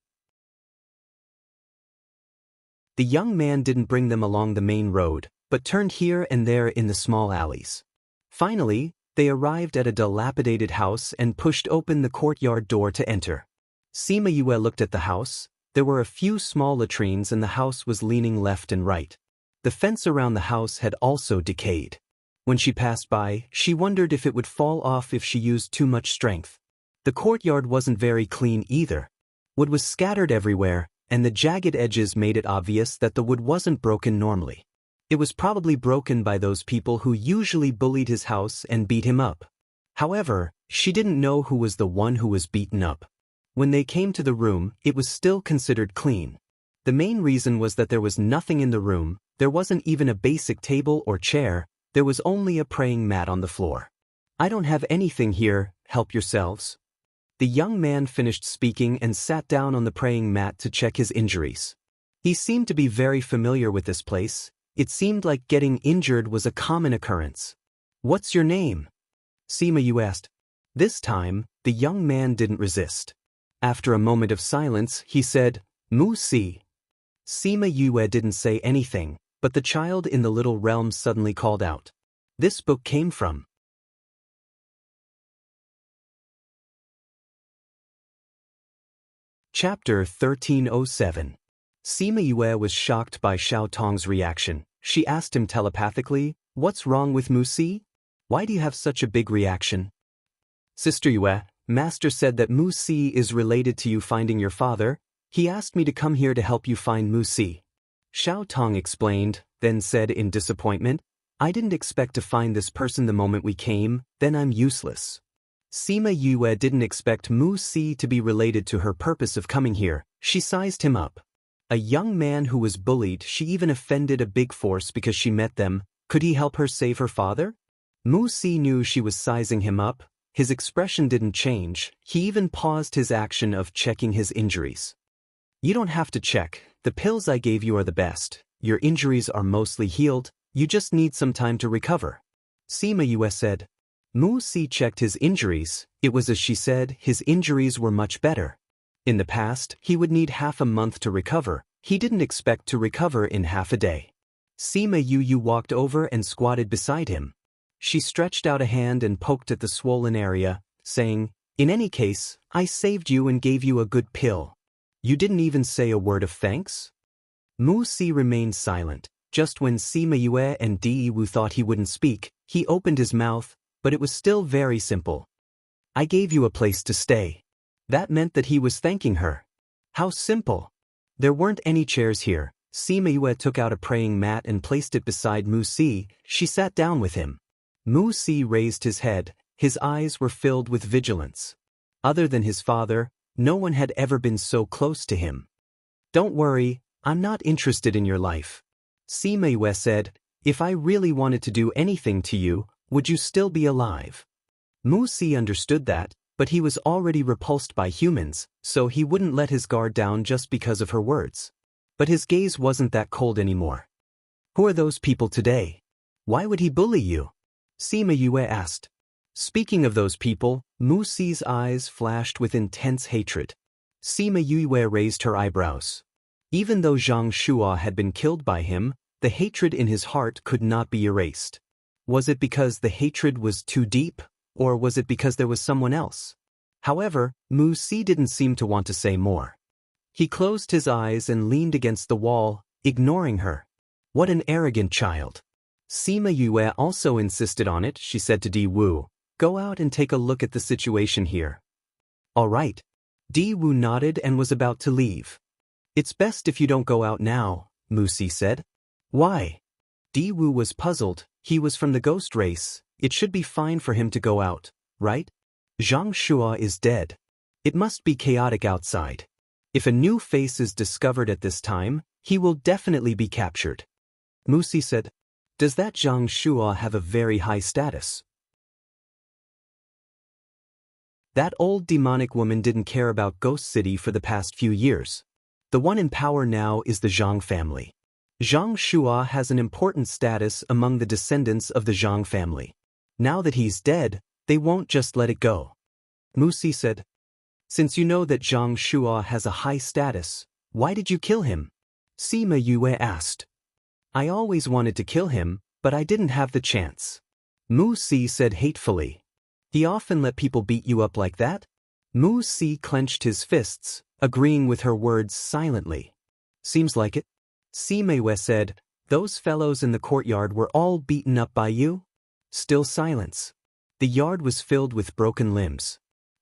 The young man didn't bring them along the main road, but turned here and there in the small alleys. Finally, they arrived at a dilapidated house and pushed open the courtyard door to enter. Sima Yue looked at the house. There were a few small latrines and the house was leaning left and right. The fence around the house had also decayed. When she passed by, she wondered if it would fall off if she used too much strength. The courtyard wasn't very clean either. Wood was scattered everywhere, and the jagged edges made it obvious that the wood wasn't broken normally. It was probably broken by those people who usually bullied his house and beat him up. However, she didn't know who was the one who was beaten up. When they came to the room, it was still considered clean. The main reason was that there was nothing in the room. There wasn't even a basic table or chair. There was only a praying mat on the floor. "I don't have anything here, help yourselves." The young man finished speaking and sat down on the praying mat to check his injuries. He seemed to be very familiar with this place. It seemed like getting injured was a common occurrence. "What's your name?" Sima Yue asked. This time, the young man didn't resist. After a moment of silence, he said, "Mu Si." Sima Yue didn't say anything, but the child in the little realm suddenly called out. This book came from Chapter 1307. Sima Yue was shocked by Xiao Tong's reaction. She asked him telepathically, "What's wrong with Mu Si? Why do you have such a big reaction?" "Sister Yue, Master said that Mu Si is related to you finding your father. He asked me to come here to help you find Mu Si." Xiao Tong explained, then said in disappointment, "I didn't expect to find this person the moment we came, then I'm useless." Sima Yue didn't expect Mu Si to be related to her purpose of coming here. She sized him up. A young man who was bullied, she even offended a big force because she met them. Could he help her save her father? Mu Si knew she was sizing him up. His expression didn't change. He even paused his action of checking his injuries. "You don't have to check. The pills I gave you are the best. Your injuries are mostly healed. You just need some time to recover," Sima Yue said. Mu Si checked his injuries. It was as she said, his injuries were much better. In the past, he would need half a month to recover. He didn't expect to recover in half a day. Sima Yue walked over and squatted beside him. She stretched out a hand and poked at the swollen area, saying, "In any case, I saved you and gave you a good pill. You didn't even say a word of thanks?" Mu Si remained silent. Just when Sima Yue and Di Wu thought he wouldn't speak, he opened his mouth, but it was still very simple. I gave you a place to stay. That meant that he was thanking her. How simple. There weren't any chairs here. Sima Yue took out a praying mat and placed it beside Mu Si. She sat down with him. Mu Si raised his head. His eyes were filled with vigilance. Other than his father, no one had ever been so close to him. Don't worry, I'm not interested in your life. Sima Yue said, if I really wanted to do anything to you, would you still be alive? Mu Si understood that, but he was already repulsed by humans, so he wouldn't let his guard down just because of her words. But his gaze wasn't that cold anymore. Who are those people today? Why would he bully you? Sima Yue asked. Speaking of those people, Mu Si's eyes flashed with intense hatred. Sima Yue raised her eyebrows. Even though Zhang Shua had been killed by him, the hatred in his heart could not be erased. Was it because the hatred was too deep, or was it because there was someone else? However, Mu Si didn't seem to want to say more. He closed his eyes and leaned against the wall, ignoring her. What an arrogant child. Sima Yue also insisted on it. She said to Di Wu, go out and take a look at the situation here. All right. Di Wu nodded and was about to leave. It's best if you don't go out now, Mu Si said. Why? Di Wu was puzzled. He was from the ghost race. It should be fine for him to go out, right? Zhang Shua is dead. It must be chaotic outside. If a new face is discovered at this time, he will definitely be captured. Mu Si said, does that Zhang Shua have a very high status? That old demonic woman didn't care about Ghost City for the past few years. The one in power now is the Zhang family. Zhang Shua has an important status among the descendants of the Zhang family. Now that he's dead, they won't just let it go. Mu Si said, since you know that Zhang Shua has a high status, why did you kill him? Sima Yue asked. I always wanted to kill him, but I didn't have the chance. Mu Si said hatefully. He often let people beat you up like that? Mu Si clenched his fists, agreeing with her words silently. Seems like it. Sima Yue said, those fellows in the courtyard were all beaten up by you? Still silence. The yard was filled with broken limbs.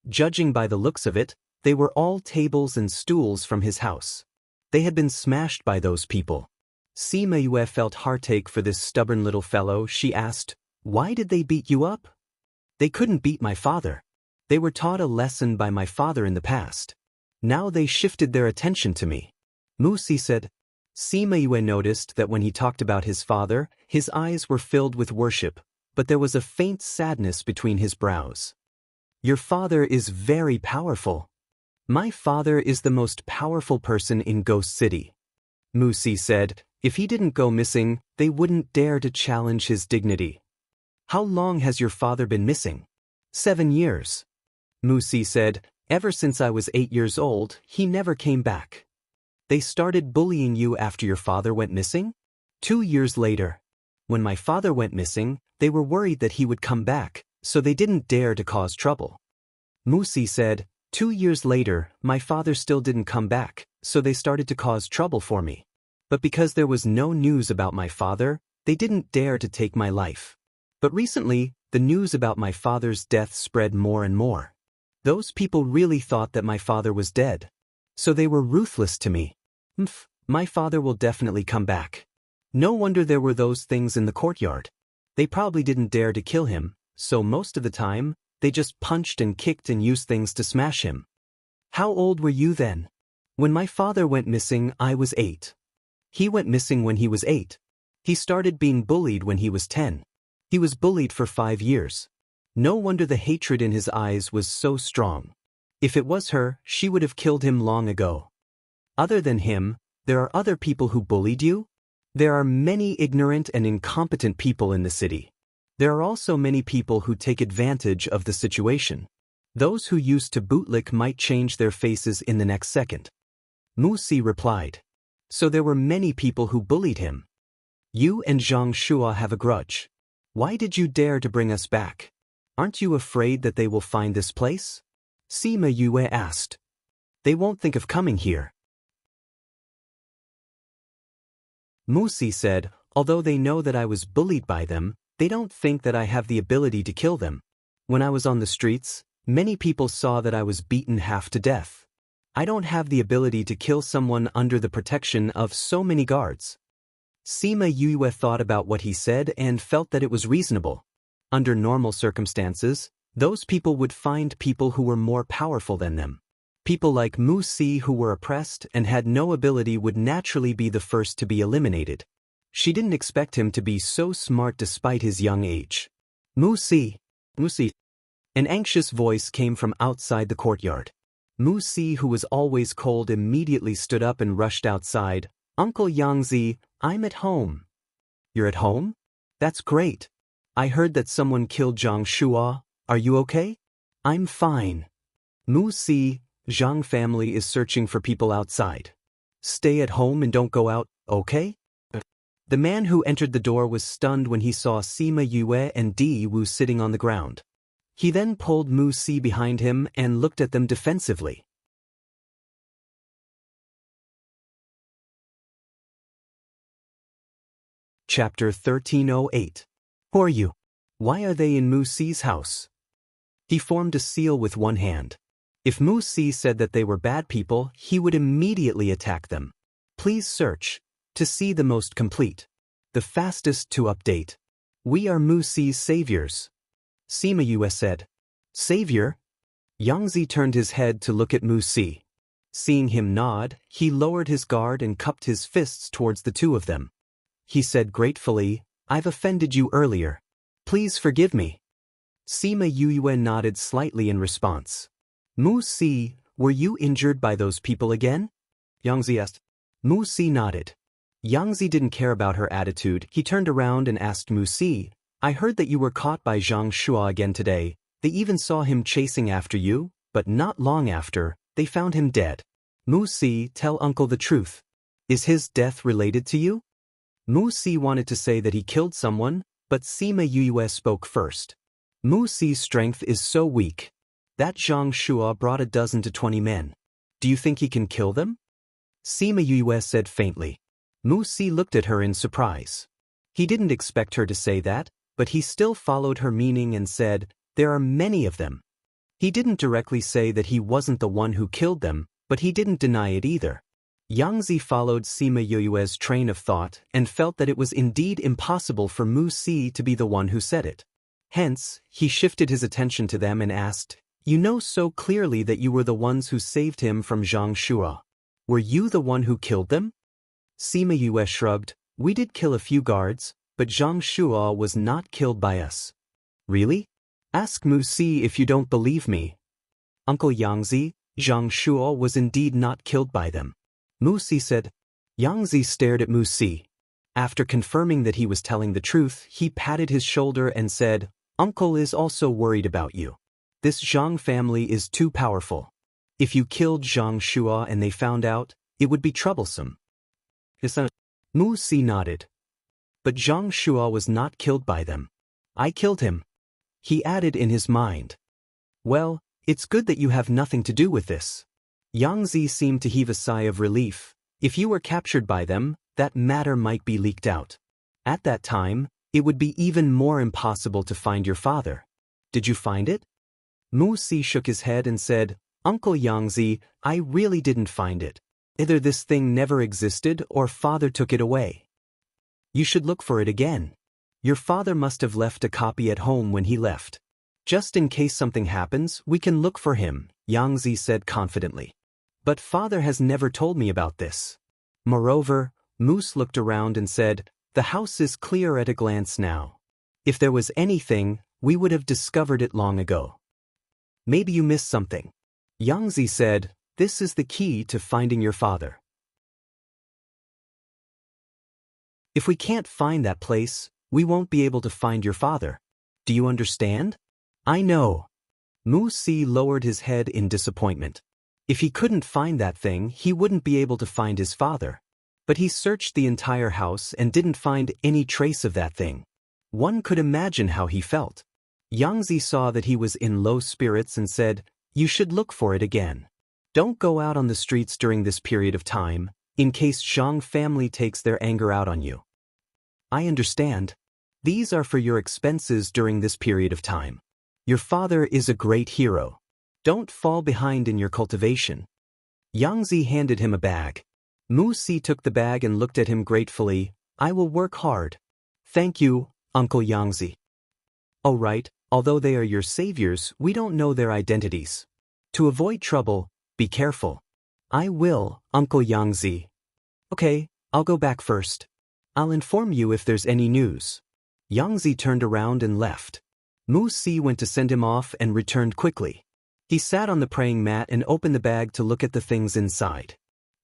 Judging by the looks of it, they were all tables and stools from his house. They had been smashed by those people. Sima Yue felt heartache for this stubborn little fellow. She asked, why did they beat you up? They couldn't beat my father. They were taught a lesson by my father in the past. Now they shifted their attention to me. Mu Si said. Sima Yue noticed that when he talked about his father, his eyes were filled with worship, but there was a faint sadness between his brows. Your father is very powerful. My father is the most powerful person in Ghost City. Mu Si said, if he didn't go missing, they wouldn't dare to challenge his dignity. How long has your father been missing? 7 years. Mu Si said, ever since I was 8 years old, he never came back. They started bullying you after your father went missing? 2 years later. When my father went missing, they were worried that he would come back, so they didn't dare to cause trouble. Mu Si said, 2 years later, my father still didn't come back, so they started to cause trouble for me. But because there was no news about my father, they didn't dare to take my life. But recently, the news about my father's death spread more and more. Those people really thought that my father was dead. So they were ruthless to me. My father will definitely come back. No wonder there were those things in the courtyard. They probably didn't dare to kill him, so most of the time, they just punched and kicked and used things to smash him. How old were you then? When my father went missing, I was 8. He went missing when he was 8. He started being bullied when he was 10. He was bullied for 5 years. No wonder the hatred in his eyes was so strong. If it was her, she would have killed him long ago. Other than him, there are other people who bullied you? There are many ignorant and incompetent people in the city. There are also many people who take advantage of the situation. Those who used to bootlick might change their faces in the next second. Mu Si replied. So there were many people who bullied him. You and Zhang Shua have a grudge. Why did you dare to bring us back? Aren't you afraid that they will find this place? Sima Yue asked. They won't think of coming here. Musi said, although they know that I was bullied by them, they don't think that I have the ability to kill them. When I was on the streets, many people saw that I was beaten half to death. I don't have the ability to kill someone under the protection of so many guards. Sima Yue thought about what he said and felt that it was reasonable. Under normal circumstances, those people would find people who were more powerful than them. People like Mu Si who were oppressed and had no ability would naturally be the first to be eliminated. She didn't expect him to be so smart despite his young age. Mu Si. An anxious voice came from outside the courtyard. Mu Si, who was always cold, immediately stood up and rushed outside. Uncle Yangzi, I'm at home. You're at home? That's great. I heard that someone killed Zhang Shua. Are you okay? I'm fine. Mu Si, Zhang family is searching for people outside. Stay at home and don't go out, okay? The man who entered the door was stunned when he saw Sima Yue and Di Wu sitting on the ground. He then pulled Mu Si behind him and looked at them defensively. Chapter 1308. Who are you? Why are they in Mu Si's house? He formed a seal with one hand. If Mu Si said that they were bad people, he would immediately attack them. Please search to see the most complete, the fastest to update. We are Mu Si's saviors. Sima Yue said. Savior? Yangzi turned his head to look at Mu Si. Seeing him nod, he lowered his guard and cupped his fists towards the two of them. He said gratefully, I've offended you earlier. Please forgive me. Sima Yue nodded slightly in response. Mu Si, were you injured by those people again? Yangzi asked. Mu Si nodded. Yangzi didn't care about her attitude. He turned around and asked Mu Si, I heard that you were caught by Zhang Shua again today. They even saw him chasing after you, but not long after, they found him dead. Mu Si, tell uncle the truth. Is his death related to you? Mu Si wanted to say that he killed someone, but Sima Yue spoke first. Mu Si's strength is so weak. That Zhang Shua brought 12 to 20 men. Do you think he can kill them? Sima Yue said faintly. Mu Si looked at her in surprise. He didn't expect her to say that, but he still followed her meaning and said, there are many of them. He didn't directly say that he wasn't the one who killed them, but he didn't deny it either. Yangzi followed Sima Yue's train of thought and felt that it was indeed impossible for Mu Si to be the one who said it. Hence, he shifted his attention to them and asked, you know so clearly that you were the ones who saved him from Zhang Shua. Were you the one who killed them? Sima Yue shrugged, we did kill a few guards, but Zhang Shua was not killed by us. Really? Ask Mu Si if you don't believe me. Uncle Yangzi, Zhang Shua was indeed not killed by them. Mu Si said. Yangzi stared at Mu Si. After confirming that he was telling the truth, he patted his shoulder and said, Uncle is also worried about you. This Zhang family is too powerful. If you killed Zhang Shua and they found out, it would be troublesome. Mu Si nodded. But Zhang Shua was not killed by them. I killed him. He added in his mind. Well, it's good that you have nothing to do with this. Yangzi seemed to heave a sigh of relief. If you were captured by them, that matter might be leaked out. At that time, it would be even more impossible to find your father. Did you find it? Mu Si shook his head and said, Uncle Yangzi, I really didn't find it. Either this thing never existed or father took it away. You should look for it again. Your father must have left a copy at home when he left. Just in case something happens, we can look for him, Yangzi said confidently. But father has never told me about this. Moreover, Moose looked around and said, the house is clear at a glance now. If there was anything, we would have discovered it long ago. Maybe you missed something. Yangzi said, this is the key to finding your father. If we can't find that place, we won't be able to find your father. Do you understand? I know. Mu Si lowered his head in disappointment. If he couldn't find that thing, he wouldn't be able to find his father. But he searched the entire house and didn't find any trace of that thing. One could imagine how he felt. Yangzi saw that he was in low spirits and said, you should look for it again. Don't go out on the streets during this period of time. in case Zhang family takes their anger out on you. I understand. These are for your expenses during this period of time. Your father is a great hero. Don't fall behind in your cultivation. Yangzi handed him a bag. Mu Si took the bag and looked at him gratefully. I will work hard. Thank you, Uncle Yangzi. Oh right, although they are your saviors, we don't know their identities. To avoid trouble, be careful. I will, Uncle Yangzi. Okay, I'll go back first. I'll inform you if there's any news. Yangzi turned around and left. Mu Si went to send him off and returned quickly. He sat on the praying mat and opened the bag to look at the things inside.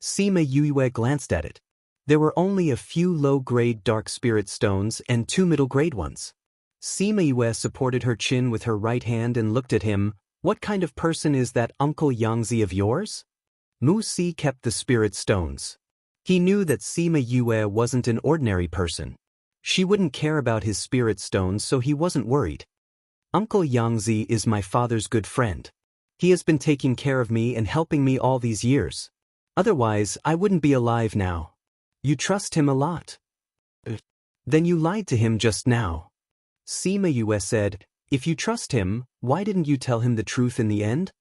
Sima Yue glanced at it. There were only a few low-grade dark spirit stones and 2 middle-grade ones. Sima Yue supported her chin with her right hand and looked at him. What kind of person is that Uncle Yangzi of yours? Mu Si kept the spirit stones. He knew that Sima Yue wasn't an ordinary person. She wouldn't care about his spirit stones, so he wasn't worried. Uncle Yangzi is my father's good friend. He has been taking care of me and helping me all these years. Otherwise, I wouldn't be alive now. You trust him a lot. Then you lied to him just now. Sima Yue said, if you trust him, why didn't you tell him the truth in the end?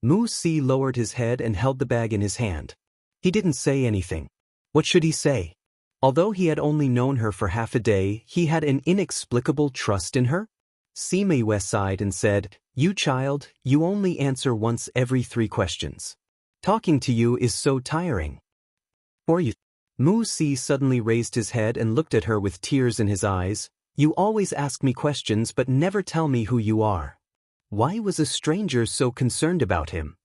Mu Si lowered his head and held the bag in his hand. He didn't say anything. What should he say? Although he had only known her for half a day, he had an inexplicable trust in her. Sima Yue sighed and said, you child, you only answer once every 3 questions. Talking to you is so tiring. For you. Mu Si suddenly raised his head and looked at her with tears in his eyes. You always ask me questions but never tell me who you are. Why was a stranger so concerned about him?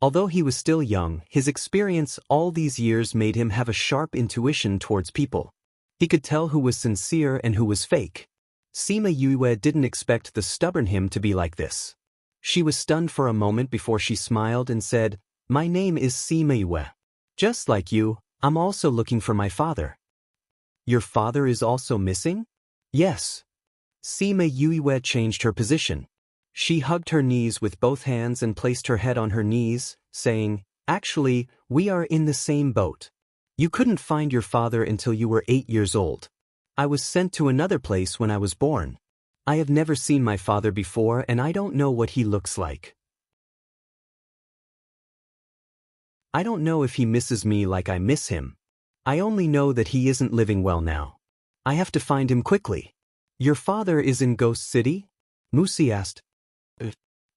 Although he was still young, his experience all these years made him have a sharp intuition towards people. He could tell who was sincere and who was fake. Sima Yue didn't expect the stubborn him to be like this. She was stunned for a moment before she smiled and said, my name is Sima Yue. Just like you, I'm also looking for my father. Your father is also missing? Yes. Sima Yue changed her position. She hugged her knees with both hands and placed her head on her knees, saying, actually, we are in the same boat. You couldn't find your father until you were 8 years old. I was sent to another place when I was born. I have never seen my father before and I don't know what he looks like. I don't know if he misses me like I miss him. I only know that he isn't living well now. I have to find him quickly. Your father is in Ghost City? Mu Si asked.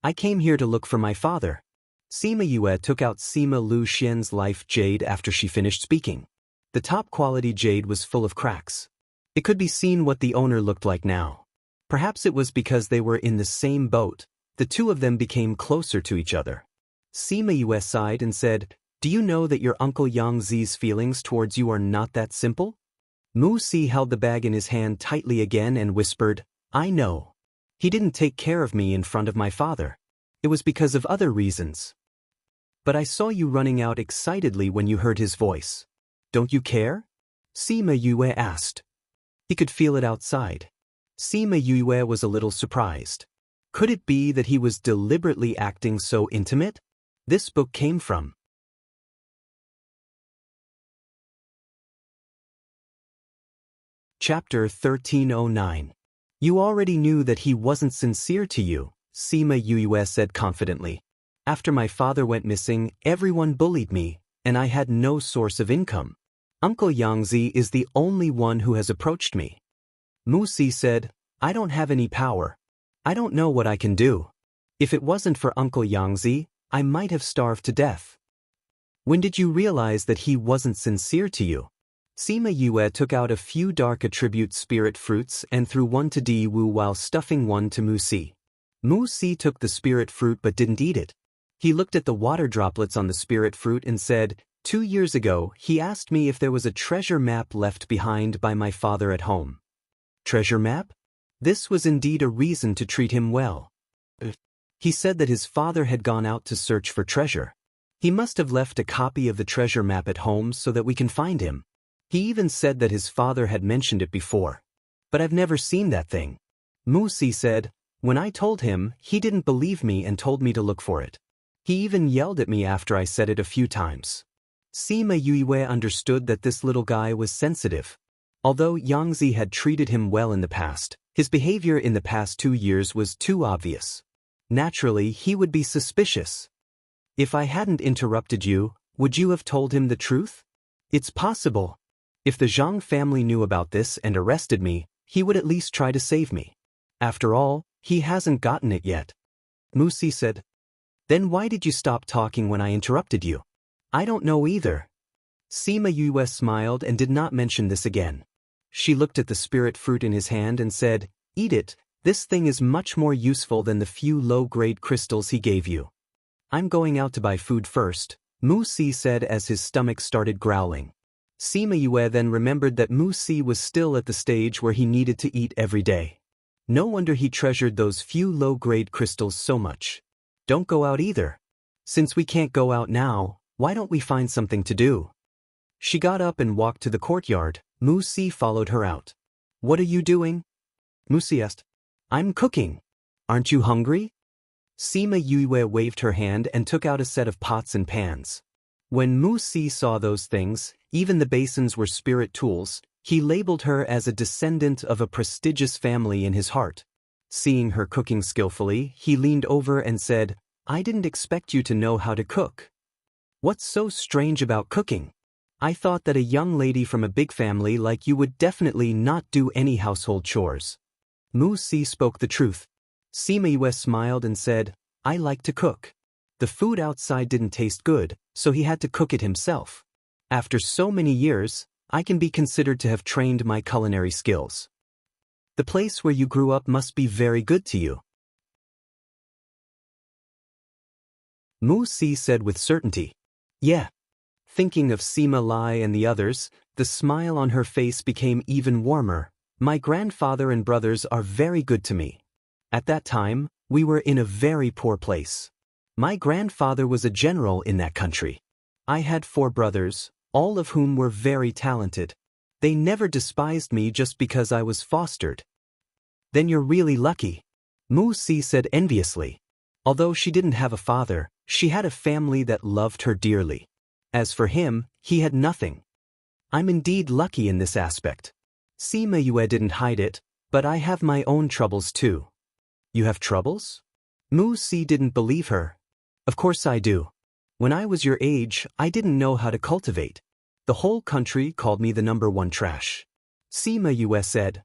I came here to look for my father. Sima Yue took out Sima Lu Xian's life jade after she finished speaking. The top-quality jade was full of cracks. It could be seen what the owner looked like now. Perhaps it was because they were in the same boat. The two of them became closer to each other. Sima Yue sighed and said, do you know that your Uncle Yangzi's feelings towards you are not that simple? Mu Si held the bag in his hand tightly again and whispered, I know. He didn't take care of me in front of my father. It was because of other reasons. But I saw you running out excitedly when you heard his voice. Don't you care? Sima Yue asked. He could feel it outside. Sima Yue was a little surprised. Could it be that he was deliberately acting so intimate? This book came from. Chapter 1309. You already knew that he wasn't sincere to you, Sima Yue said confidently. After my father went missing, everyone bullied me, and I had no source of income. Uncle Yangzi is the only one who has approached me. Mu Si said, I don't have any power. I don't know what I can do. If it wasn't for Uncle Yangzi, I might have starved to death. When did you realize that he wasn't sincere to you? Sima Yue took out a few dark attribute spirit fruits and threw one to Di Wu while stuffing one to Mu Si. Mu Si took the spirit fruit but didn't eat it. He looked at the water droplets on the spirit fruit and said, 2 years ago, he asked me if there was a treasure map left behind by my father at home. Treasure map? This was indeed a reason to treat him well. He said that his father had gone out to search for treasure. He must have left a copy of the treasure map at home so that we can find him. He even said that his father had mentioned it before. But I've never seen that thing. Mu Si said, when I told him, he didn't believe me and told me to look for it. He even yelled at me after I said it a few times. Sima Yue understood that this little guy was sensitive. Although Yangzi had treated him well in the past, his behavior in the past 2 years was too obvious. Naturally, he would be suspicious. If I hadn't interrupted you, would you have told him the truth? It's possible. If the Zhang family knew about this and arrested me, he would at least try to save me. After all, he hasn't gotten it yet. Mu Si said. Then why did you stop talking when I interrupted you? I don't know either. Sima Yue smiled and did not mention this again. She looked at the spirit fruit in his hand and said, Eat it, this thing is much more useful than the few low-grade crystals he gave you. I'm going out to buy food first, Mu Si said as his stomach started growling. Sima Yue then remembered that Mu Si was still at the stage where he needed to eat every day. No wonder he treasured those few low-grade crystals so much. Don't go out either. Since we can't go out now, why don't we find something to do? She got up and walked to the courtyard. Mu Si followed her out. What are you doing? Mu Si asked. I'm cooking. Aren't you hungry? Sima Yue waved her hand and took out a set of pots and pans. When Mu Si saw those things, even the basins were spirit tools, he labeled her as a descendant of a prestigious family in his heart. Seeing her cooking skillfully, he leaned over and said, I didn't expect you to know how to cook. What's so strange about cooking? I thought that a young lady from a big family like you would definitely not do any household chores. Mu Si spoke the truth. Sima Yue smiled and said, I like to cook. The food outside didn't taste good, so he had to cook it himself. After so many years, I can be considered to have trained my culinary skills. The place where you grew up must be very good to you. Mu Si said with certainty. Yeah. Thinking of Sima Lai and the others, the smile on her face became even warmer. My grandfather and brothers are very good to me. At that time, we were in a very poor place. My grandfather was a general in that country. I had 4 brothers, all of whom were very talented. They never despised me just because I was fostered. Then you're really lucky, Mu Si said enviously. Although she didn't have a father, she had a family that loved her dearly. As for him, he had nothing. I'm indeed lucky in this aspect. Sima Yue didn't hide it, but I have my own troubles too. You have troubles? Mu Si didn't believe her. Of course I do. When I was your age, I didn't know how to cultivate. The whole country called me the #1 trash. Sima Yue said.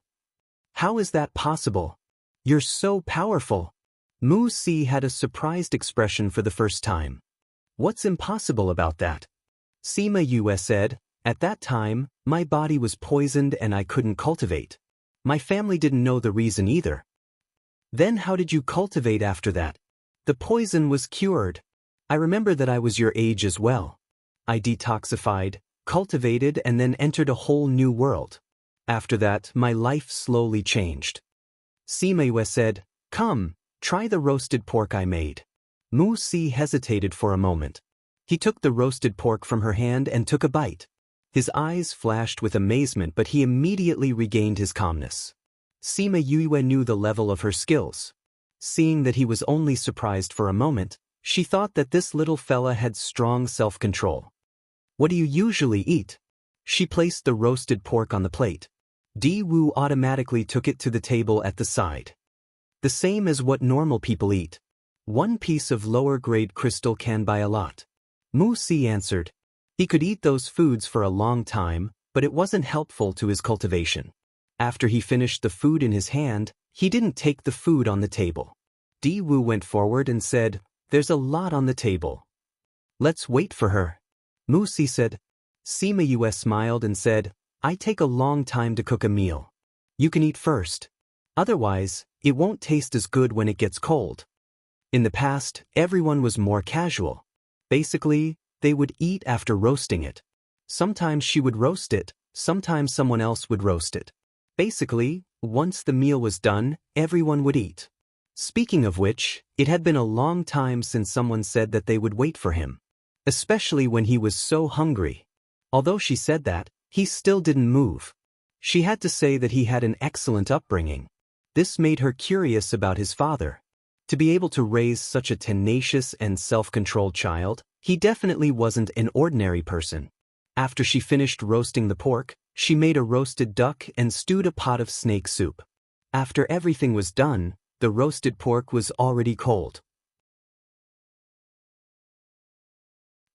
How is that possible? You're so powerful. Mu Si had a surprised expression for the first time. What's impossible about that? Sima Yue said, at that time, my body was poisoned and I couldn't cultivate. My family didn't know the reason either. Then how did you cultivate after that? The poison was cured. I remember that I was your age as well. I detoxified, cultivated and then entered a whole new world. After that, my life slowly changed. Sima Yue said, come, try the roasted pork I made. Mu Si hesitated for a moment. He took the roasted pork from her hand and took a bite. His eyes flashed with amazement, but he immediately regained his calmness. Sima Yue knew the level of her skills. Seeing that he was only surprised for a moment, she thought that this little fella had strong self-control. What do you usually eat? She placed the roasted pork on the plate. Di Wu automatically took it to the table at the side. The same as what normal people eat. 1 piece of lower-grade crystal can buy a lot. Mu Si answered. He could eat those foods for a long time, but it wasn't helpful to his cultivation. After he finished the food in his hand, he didn't take the food on the table. Di Wu went forward and said, there's a lot on the table. Let's wait for her. Mu Si said. Sima Yue smiled and said, I take a long time to cook a meal. You can eat first. Otherwise, it won't taste as good when it gets cold. In the past, everyone was more casual. Basically, they would eat after roasting it. Sometimes she would roast it, sometimes someone else would roast it. Basically, once the meal was done, everyone would eat. Speaking of which, it had been a long time since someone said that they would wait for him. Especially when he was so hungry. Although she said that, he still didn't move. She had to say that he had an excellent upbringing. This made her curious about his father. To be able to raise such a tenacious and self-controlled child, He definitely wasn't an ordinary person. After she finished roasting the pork, she made a roasted duck and stewed a pot of snake soup. After everything was done, the roasted pork was already cold.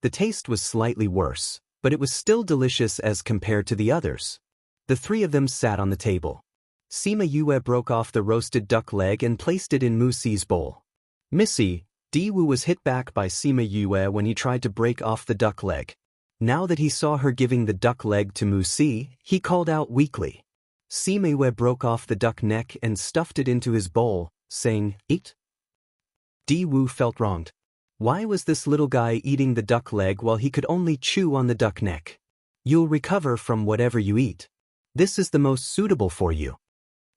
The taste was slightly worse, but it was still delicious as compared to the others. The three of them sat on the table. Sima Yue broke off the roasted duck leg and placed it in Mu Si's bowl. Missy, Di Wu was hit back by Sima Yue when he tried to break off the duck leg. Now that he saw her giving the duck leg to Mu Si, he called out weakly. Sima Yue broke off the duck neck and stuffed it into his bowl, saying, "Eat." Di Wu felt wronged. Why was this little guy eating the duck leg while he could only chew on the duck neck? You'll recover from whatever you eat. This is the most suitable for you.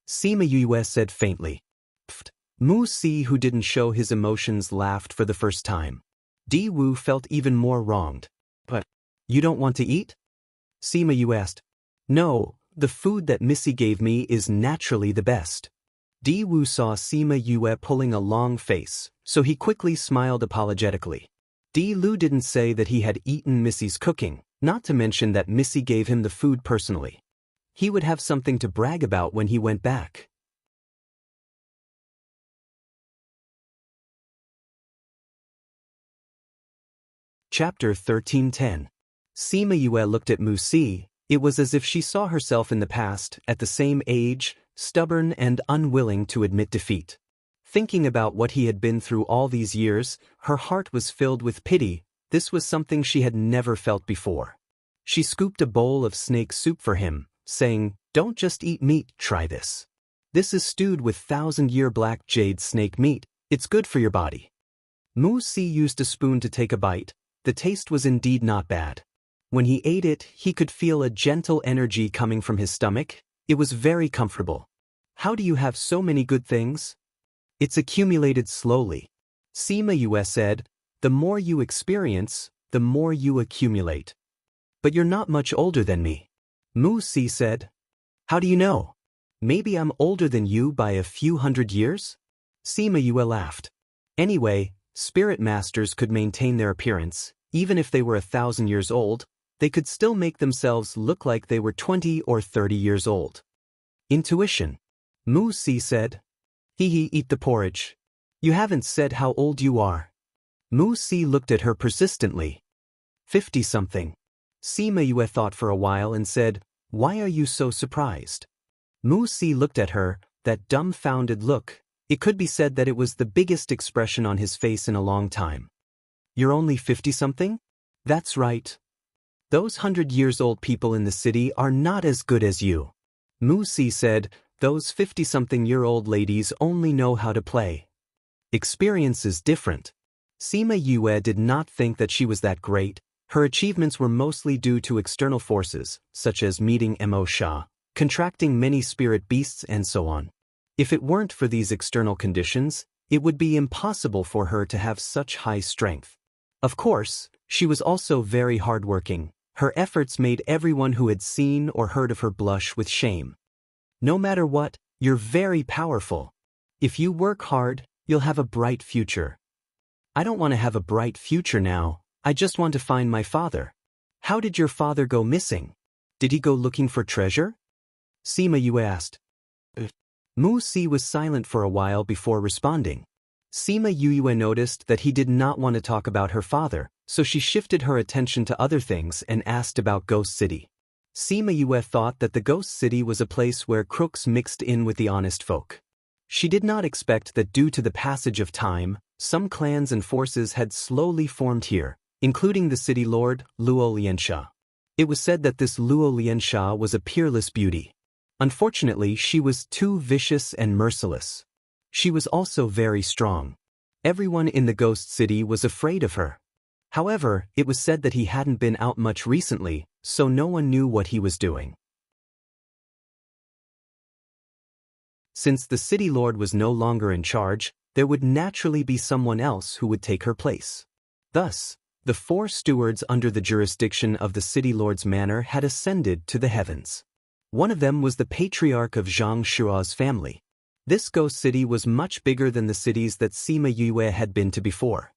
Sima Yue said faintly. Pfft. Mu Si, who didn't show his emotions, laughed for the first time. Di Wu felt even more wronged. But, you don't want to eat? Sima Yue asked. No, the food that Missy gave me is naturally the best. Di Wu saw Sima Yue pulling a long face, so he quickly smiled apologetically. Di Lu didn't say that he had eaten Missy's cooking, not to mention that Missy gave him the food personally. He would have something to brag about when he went back. Chapter 13:10. Sima Yue looked at Mu Si. It was as if she saw herself in the past, at the same age, stubborn and unwilling to admit defeat. Thinking about what he had been through all these years, her heart was filled with pity. This was something she had never felt before. She scooped a bowl of snake soup for him, saying, "Don't just eat meat, try this. This is stewed with 1,000-year black jade snake meat. It's good for your body." Mu Si used a spoon to take a bite. The taste was indeed not bad. When he ate it, he could feel a gentle energy coming from his stomach. It was very comfortable. How do you have so many good things? It's accumulated slowly. Sima Yue said, the more you experience, the more you accumulate. But you're not much older than me. Mu Si said. How do you know? Maybe I'm older than you by a few hundred years? Sima Yue laughed. Anyway, spirit masters could maintain their appearance. Even if they were 1,000 years old, they could still make themselves look like they were 20 or 30 years old. Intuition. Mu Si said. Hee, eat the porridge. You haven't said how old you are. Mu Si looked at her persistently. 50-something. Sima Yue thought for a while and said, Why are you so surprised? Mu Si looked at her, that dumbfounded look. It could be said that it was the biggest expression on his face in a long time. You're only 50-something? That's right. Those 100-years-old people in the city are not as good as you. Mu Si said, those 50-something-year-old ladies only know how to play. Experience is different. Sima Yue did not think that she was that great. Her achievements were mostly due to external forces, such as meeting Mo Sha, contracting many spirit beasts and so on. If it weren't for these external conditions, it would be impossible for her to have such high strength. Of course, she was also very hardworking. Her efforts made everyone who had seen or heard of her blush with shame. No matter what, you're very powerful. If you work hard, you'll have a bright future. I don't want to have a bright future now. I just want to find my father. How did your father go missing? Did he go looking for treasure? Sima Yue asked. Mu Si was silent for a while before responding. Sima Yue noticed that he did not want to talk about her father, so she shifted her attention to other things and asked about Ghost City. Sima Yue thought that the Ghost City was a place where crooks mixed in with the honest folk. She did not expect that due to the passage of time, some clans and forces had slowly formed here, including the city lord, Luo Liansha. It was said that this Luo Liansha was a peerless beauty. Unfortunately, she was too vicious and merciless. She was also very strong. Everyone in the Ghost City was afraid of her. However, it was said that he hadn't been out much recently, so no one knew what he was doing. Since the city lord was no longer in charge, there would naturally be someone else who would take her place. Thus, the 4 stewards under the jurisdiction of the city lord's manor had ascended to the heavens. One of them was the patriarch of Zhang Shua's family. This ghost city was much bigger than the cities that Sima Yue had been to before.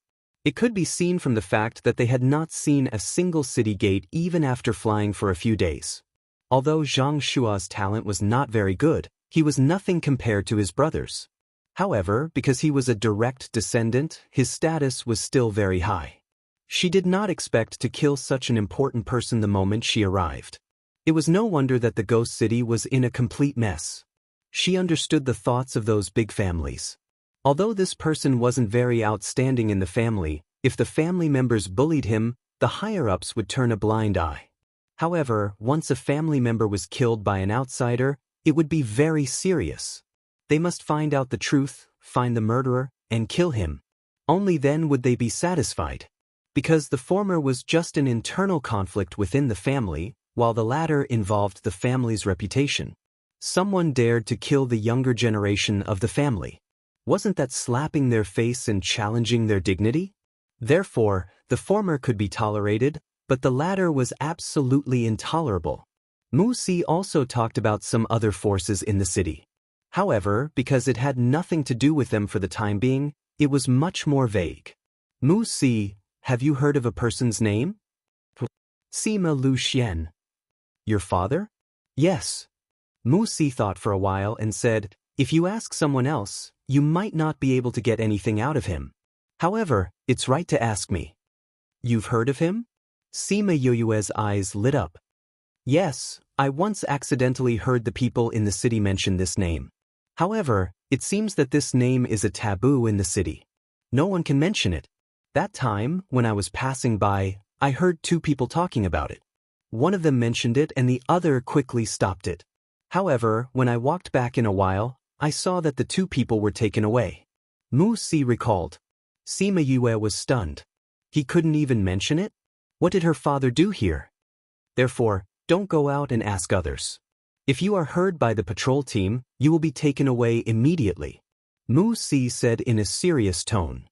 It could be seen from the fact that they had not seen a single city gate even after flying for a few days. Although Zhang Shua's talent was not very good, he was nothing compared to his brothers. However, because he was a direct descendant, his status was still very high. She did not expect to kill such an important person the moment she arrived. It was no wonder that the ghost city was in a complete mess. She understood the thoughts of those big families. Although this person wasn't very outstanding in the family, if the family members bullied him, the higher-ups would turn a blind eye. However, once a family member was killed by an outsider, it would be very serious. They must find out the truth, find the murderer, and kill him. Only then would they be satisfied. Because the former was just an internal conflict within the family, while the latter involved the family's reputation. Someone dared to kill the younger generation of the family. Wasn't that slapping their face and challenging their dignity? Therefore, the former could be tolerated, but the latter was absolutely intolerable. Mu Si also talked about some other forces in the city. However, because it had nothing to do with them for the time being, it was much more vague. Mu Si, have you heard of a person's name? Sima Lu Xian. Your father? Yes. Mu Si thought for a while and said, if you ask someone else, you might not be able to get anything out of him. However, it's right to ask me. You've heard of him? Sima Yoyue's eyes lit up. Yes, I once accidentally heard the people in the city mention this name. However, it seems that this name is a taboo in the city. No one can mention it. That time, when I was passing by, I heard two people talking about it. One of them mentioned it and the other quickly stopped it. However, when I walked back in a while, I saw that the two people were taken away. Mu Si recalled. Sima Yue was stunned. He couldn't even mention it? What did her father do here? Therefore, don't go out and ask others. If you are heard by the patrol team, you will be taken away immediately. Mu Si said in a serious tone.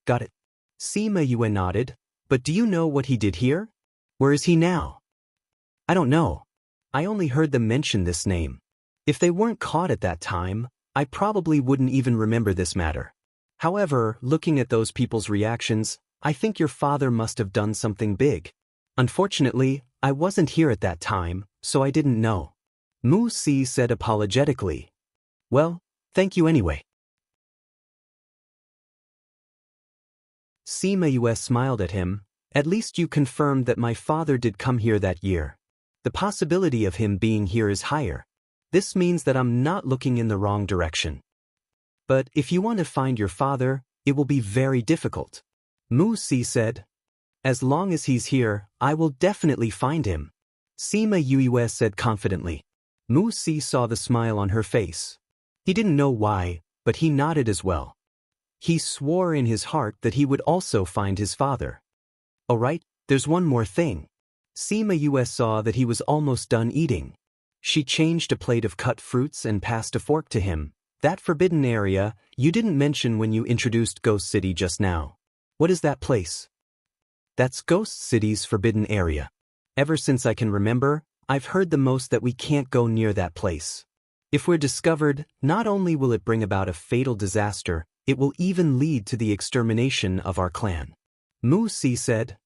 Got it. Sima Yue nodded, but do you know what he did here? Where is he now? I don't know. I only heard them mention this name. If they weren't caught at that time, I probably wouldn't even remember this matter. However, looking at those people's reactions, I think your father must have done something big. Unfortunately, I wasn't here at that time, so I didn't know. Mu Si said apologetically. Well, thank you anyway. Sima Yue smiled at him. At least you confirmed that my father did come here that year. The possibility of him being here is higher. This means that I'm not looking in the wrong direction. But if you want to find your father, it will be very difficult. Mu Si said. As long as he's here, I will definitely find him. Sima Yue said confidently. Mu Si saw the smile on her face. He didn't know why, but he nodded as well. He swore in his heart that he would also find his father. All right, there's one more thing. Sima Yue saw that he was almost done eating. She changed a plate of cut fruits and passed a fork to him. That forbidden area, you didn't mention when you introduced Ghost City just now. What is that place? That's Ghost City's forbidden area. Ever since I can remember, I've heard the most that we can't go near that place. If we're discovered, not only will it bring about a fatal disaster, it will even lead to the extermination of our clan. Mu Si said.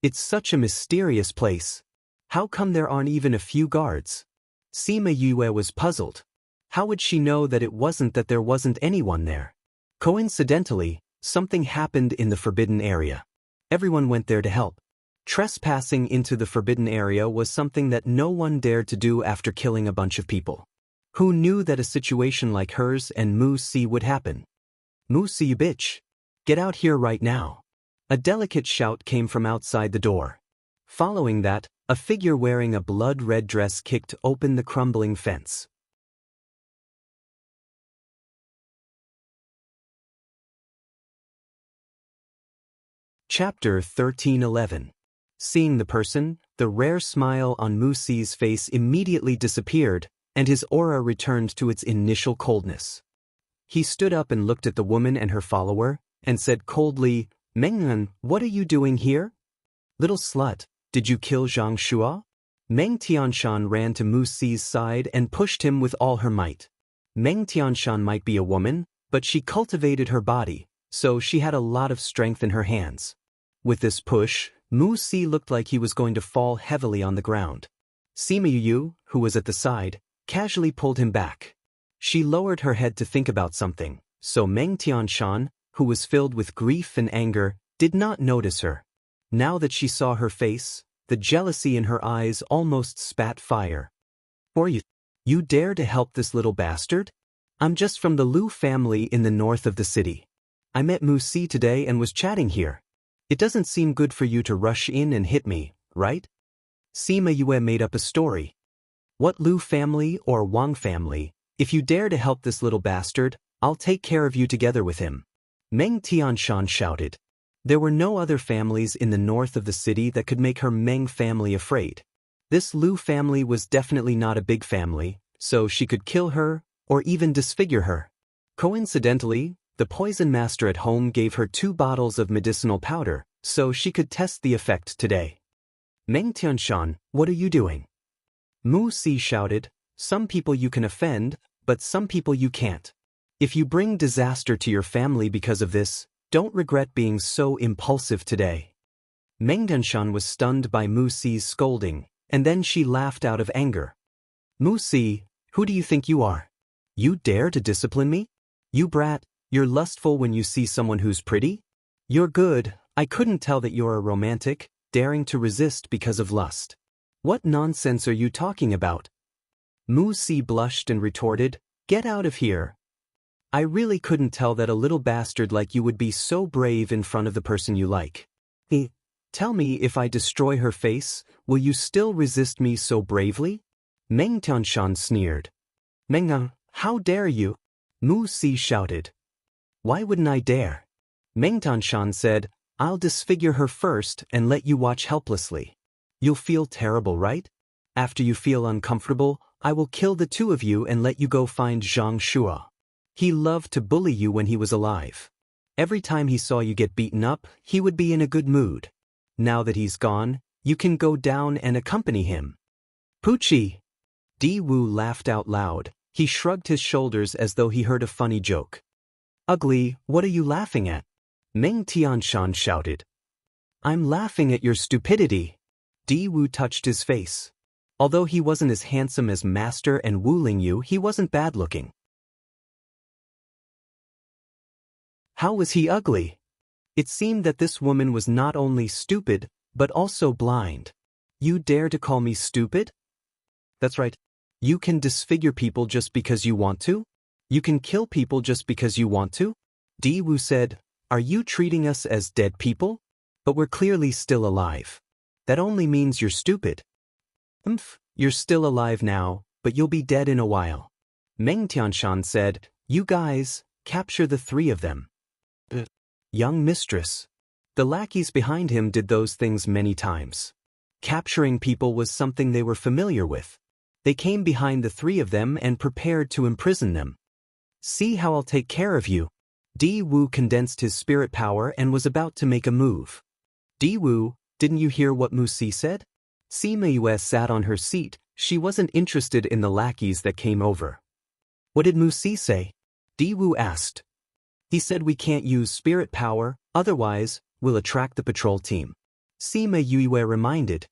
It's such a mysterious place. How come there aren't even a few guards? Sima Yue was puzzled. How would she know that it wasn't that there wasn't anyone there? Coincidentally, something happened in the forbidden area. Everyone went there to help. Trespassing into the forbidden area was something that no one dared to do after killing a bunch of people. Who knew that a situation like hers and Mu Si would happen? Mu Si, you bitch. Get out here right now. A delicate shout came from outside the door. Following that, a figure wearing a blood-red dress kicked open the crumbling fence. Chapter 13:11. Seeing the person, the rare smile on Mu Si's face immediately disappeared, and his aura returned to its initial coldness. He stood up and looked at the woman and her follower, and said coldly, Meng'an, what are you doing here? Little slut, did you kill Zhang Shua? Meng Tianshan ran to Mu Si's side and pushed him with all her might. Meng Tianshan might be a woman, but she cultivated her body, so she had a lot of strength in her hands. With this push, Mu Si looked like he was going to fall heavily on the ground. Sima Yu, who was at the side, casually pulled him back. She lowered her head to think about something, so Meng Tianshan, who was filled with grief and anger, did not notice her. Now that she saw her face, the jealousy in her eyes almost spat fire. "Or you dare to help this little bastard? I'm just from the Lu family in the north of the city. I met Mu Si today and was chatting here. It doesn't seem good for you to rush in and hit me, right?" Sima Yue made up a story. "What Lu family or Wang family? If you dare to help this little bastard, I'll take care of you together with him." Meng Tianshan shouted. There were no other families in the north of the city that could make her Meng family afraid. This Lu family was definitely not a big family, so she could kill her, or even disfigure her. Coincidentally, the poison master at home gave her 2 bottles of medicinal powder, so she could test the effect today. "Meng Tianshan, what are you doing?" Mu Si shouted, "Some people you can offend, but some people you can't. If you bring disaster to your family because of this, don't regret being so impulsive today." Meng Tianshan was stunned by Mu Si's scolding, and then she laughed out of anger. "Mu Si, who do you think you are? You dare to discipline me? You brat, you're lustful when you see someone who's pretty? You're good, I couldn't tell that you're a romantic, daring to resist because of lust. What nonsense are you talking about?" Mu Si blushed and retorted, "Get out of here. I really couldn't tell that a little bastard like you would be so brave in front of the person you like. Tell me, if I destroy her face, will you still resist me so bravely?" Meng Tianshan sneered. "Meng, how dare you?" Mu Si shouted. "Why wouldn't I dare?" Meng Tianshan said, "I'll disfigure her first and let you watch helplessly. You'll feel terrible, right? After you feel uncomfortable, I will kill the 2 of you and let you go find Zhang Shua. He loved to bully you when he was alive. Every time he saw you get beaten up, he would be in a good mood. Now that he's gone, you can go down and accompany him." "Poochie!" Di Wu laughed out loud. He shrugged his shoulders as though he heard a funny joke. "Ugly, what are you laughing at?" Meng Tianshan shouted. "I'm laughing at your stupidity." Di Wu touched his face. Although he wasn't as handsome as Master and Wu Lingyu, he wasn't bad-looking. How was he ugly? It seemed that this woman was not only stupid, but also blind. "You dare to call me stupid? That's right. You can disfigure people just because you want to? You can kill people just because you want to?" Di Wu said, "Are you treating us as dead people? But we're clearly still alive. That only means you're stupid." You're still alive now, but you'll be dead in a while." Meng Tianshan said, "You guys, capture the 3 of them." Young mistress. The lackeys behind him did those things many times. Capturing people was something they were familiar with. They came behind the 3 of them and prepared to imprison them. "See how I'll take care of you." Di Wu condensed his spirit power and was about to make a move. "Di Wu, didn't you hear what Mu Si said?" Sima Yue sat on her seat. She wasn't interested in the lackeys that came over. "What did Mu Si say?" Di Wu asked. "He said we can't use spirit power, otherwise, we'll attract the patrol team." Sima Yue reminded.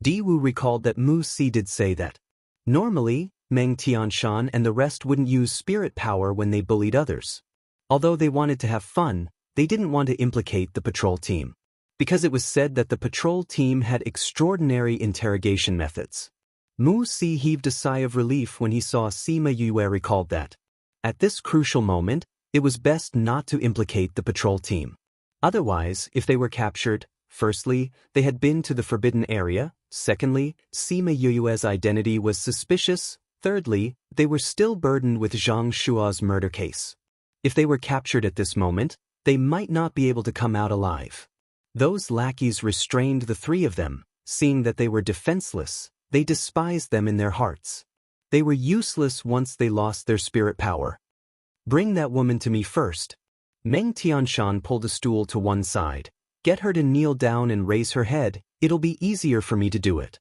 Di Wu recalled that Mu Si did say that. Normally, Meng Tianshan and the rest wouldn't use spirit power when they bullied others. Although they wanted to have fun, they didn't want to implicate the patrol team. Because it was said that the patrol team had extraordinary interrogation methods. Mu Si heaved a sigh of relief when he saw Sima Yue recalled that. At this crucial moment, it was best not to implicate the patrol team. Otherwise, if they were captured, firstly, they had been to the forbidden area, secondly, Sima Yue's identity was suspicious, thirdly, they were still burdened with Zhang Shua's murder case. If they were captured at this moment, they might not be able to come out alive. Those lackeys restrained the 3 of them, seeing that they were defenseless. They despised them in their hearts. They were useless once they lost their spirit power. "Bring that woman to me first." Meng Tianshan pulled a stool to one side. "Get her to kneel down and raise her head, it'll be easier for me to do it."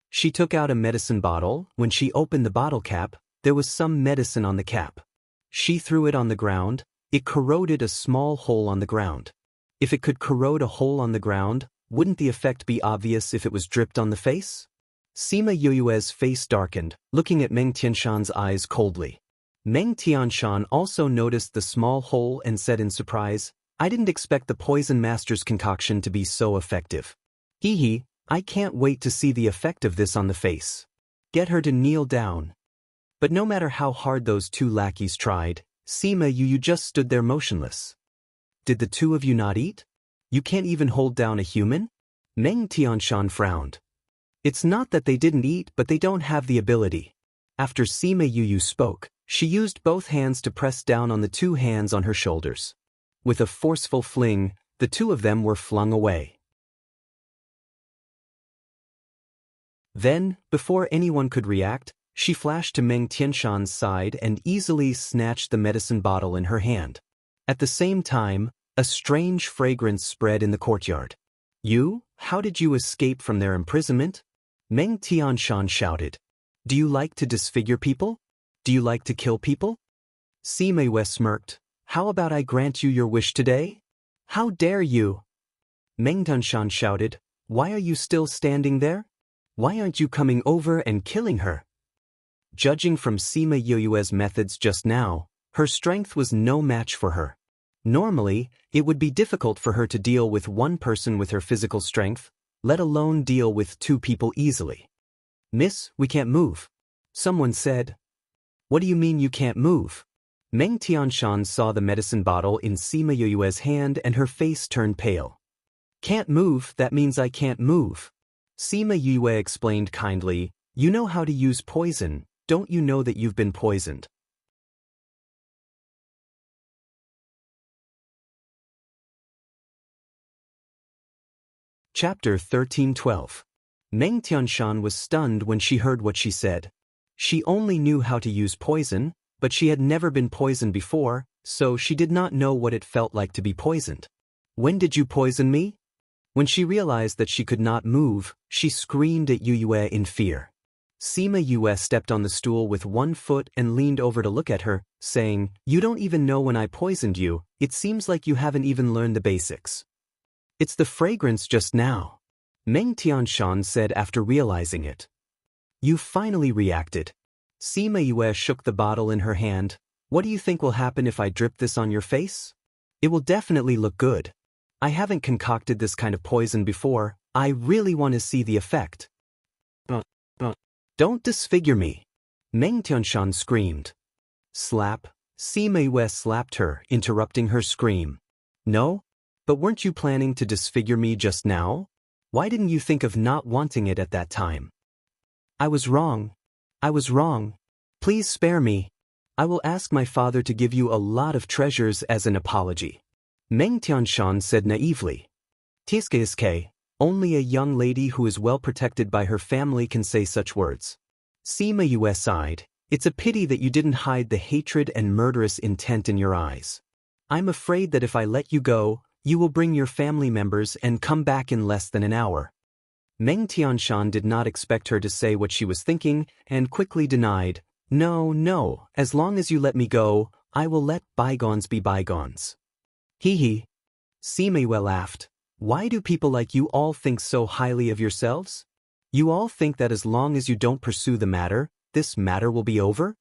She took out a medicine bottle. When she opened the bottle cap, there was some medicine on the cap. She threw it on the ground. It corroded a small hole on the ground. If it could corrode a hole on the ground, wouldn't the effect be obvious if it was dripped on the face? Sima Yue's face darkened, looking at Meng Tianshan's eyes coldly. Meng Tianshan also noticed the small hole and said in surprise, I didn't expect the poison master's concoction to be so effective. Hee, I can't wait to see the effect of this on the face. Get her to kneel down. But no matter how hard those two lackeys tried, Sima Yu just stood there motionless. Did the two of you not eat? You can't even hold down a human? Meng Tianshan frowned. It's not that they didn't eat, but they don't have the ability. After Sima Yu spoke, she used both hands to press down on the two hands on her shoulders. With a forceful fling, the two of them were flung away. Then, before anyone could react, she flashed to Meng Tianshan's side and easily snatched the medicine bottle in her hand. At the same time, a strange fragrance spread in the courtyard. You, how did you escape from their imprisonment? Meng Tianshan shouted. Do you like to disfigure people? Do you like to kill people? Sima Yue smirked. How about I grant you your wish today? How dare you? Meng Tianshan shouted. Why are you still standing there? Why aren't you coming over and killing her? Judging from Sima Yue's methods just now, her strength was no match for her. Normally, it would be difficult for her to deal with one person with her physical strength, let alone deal with two people easily. Miss, we can't move. Someone said. What do you mean you can't move? Meng Tianshan saw the medicine bottle in Sima Yue's hand and her face turned pale. Can't move, that means I can't move. Sima Yue explained kindly, you know how to use poison, don't you know that you've been poisoned? Chapter 13:12. Meng Tianshan was stunned when she heard what she said. She only knew how to use poison, but she had never been poisoned before, so she did not know what it felt like to be poisoned. When did you poison me? When she realized that she could not move, she screamed at Yue in fear. Sima Yue stepped on the stool with one foot and leaned over to look at her, saying, You don't even know when I poisoned you, it seems like you haven't even learned the basics. It's the fragrance just now. Meng Tianshan said after realizing it. You finally reacted. Sima Yue shook the bottle in her hand. What do you think will happen if I drip this on your face? It will definitely look good. I haven't concocted this kind of poison before, I really want to see the effect. Don't disfigure me. Meng Tianshan screamed. Slap. Sima Yue slapped her, interrupting her scream. No? But weren't you planning to disfigure me just now? Why didn't you think of not wanting it at that time? I was wrong. I was wrong. Please spare me. I will ask my father to give you a lot of treasures as an apology. Meng Tianshan said naively. Tiske, only a young lady who is well protected by her family can say such words. Sima Yue sighed. It's a pity that you didn't hide the hatred and murderous intent in your eyes. I'm afraid that if I let you go, you will bring your family members and come back in less than an hour. Meng Tianshan did not expect her to say what she was thinking and quickly denied, No, as long as you let me go, I will let bygones be bygones. Hee. Sima Yue laughed. Why do people like you all think so highly of yourselves? You all think that as long as you don't pursue the matter, this matter will be over?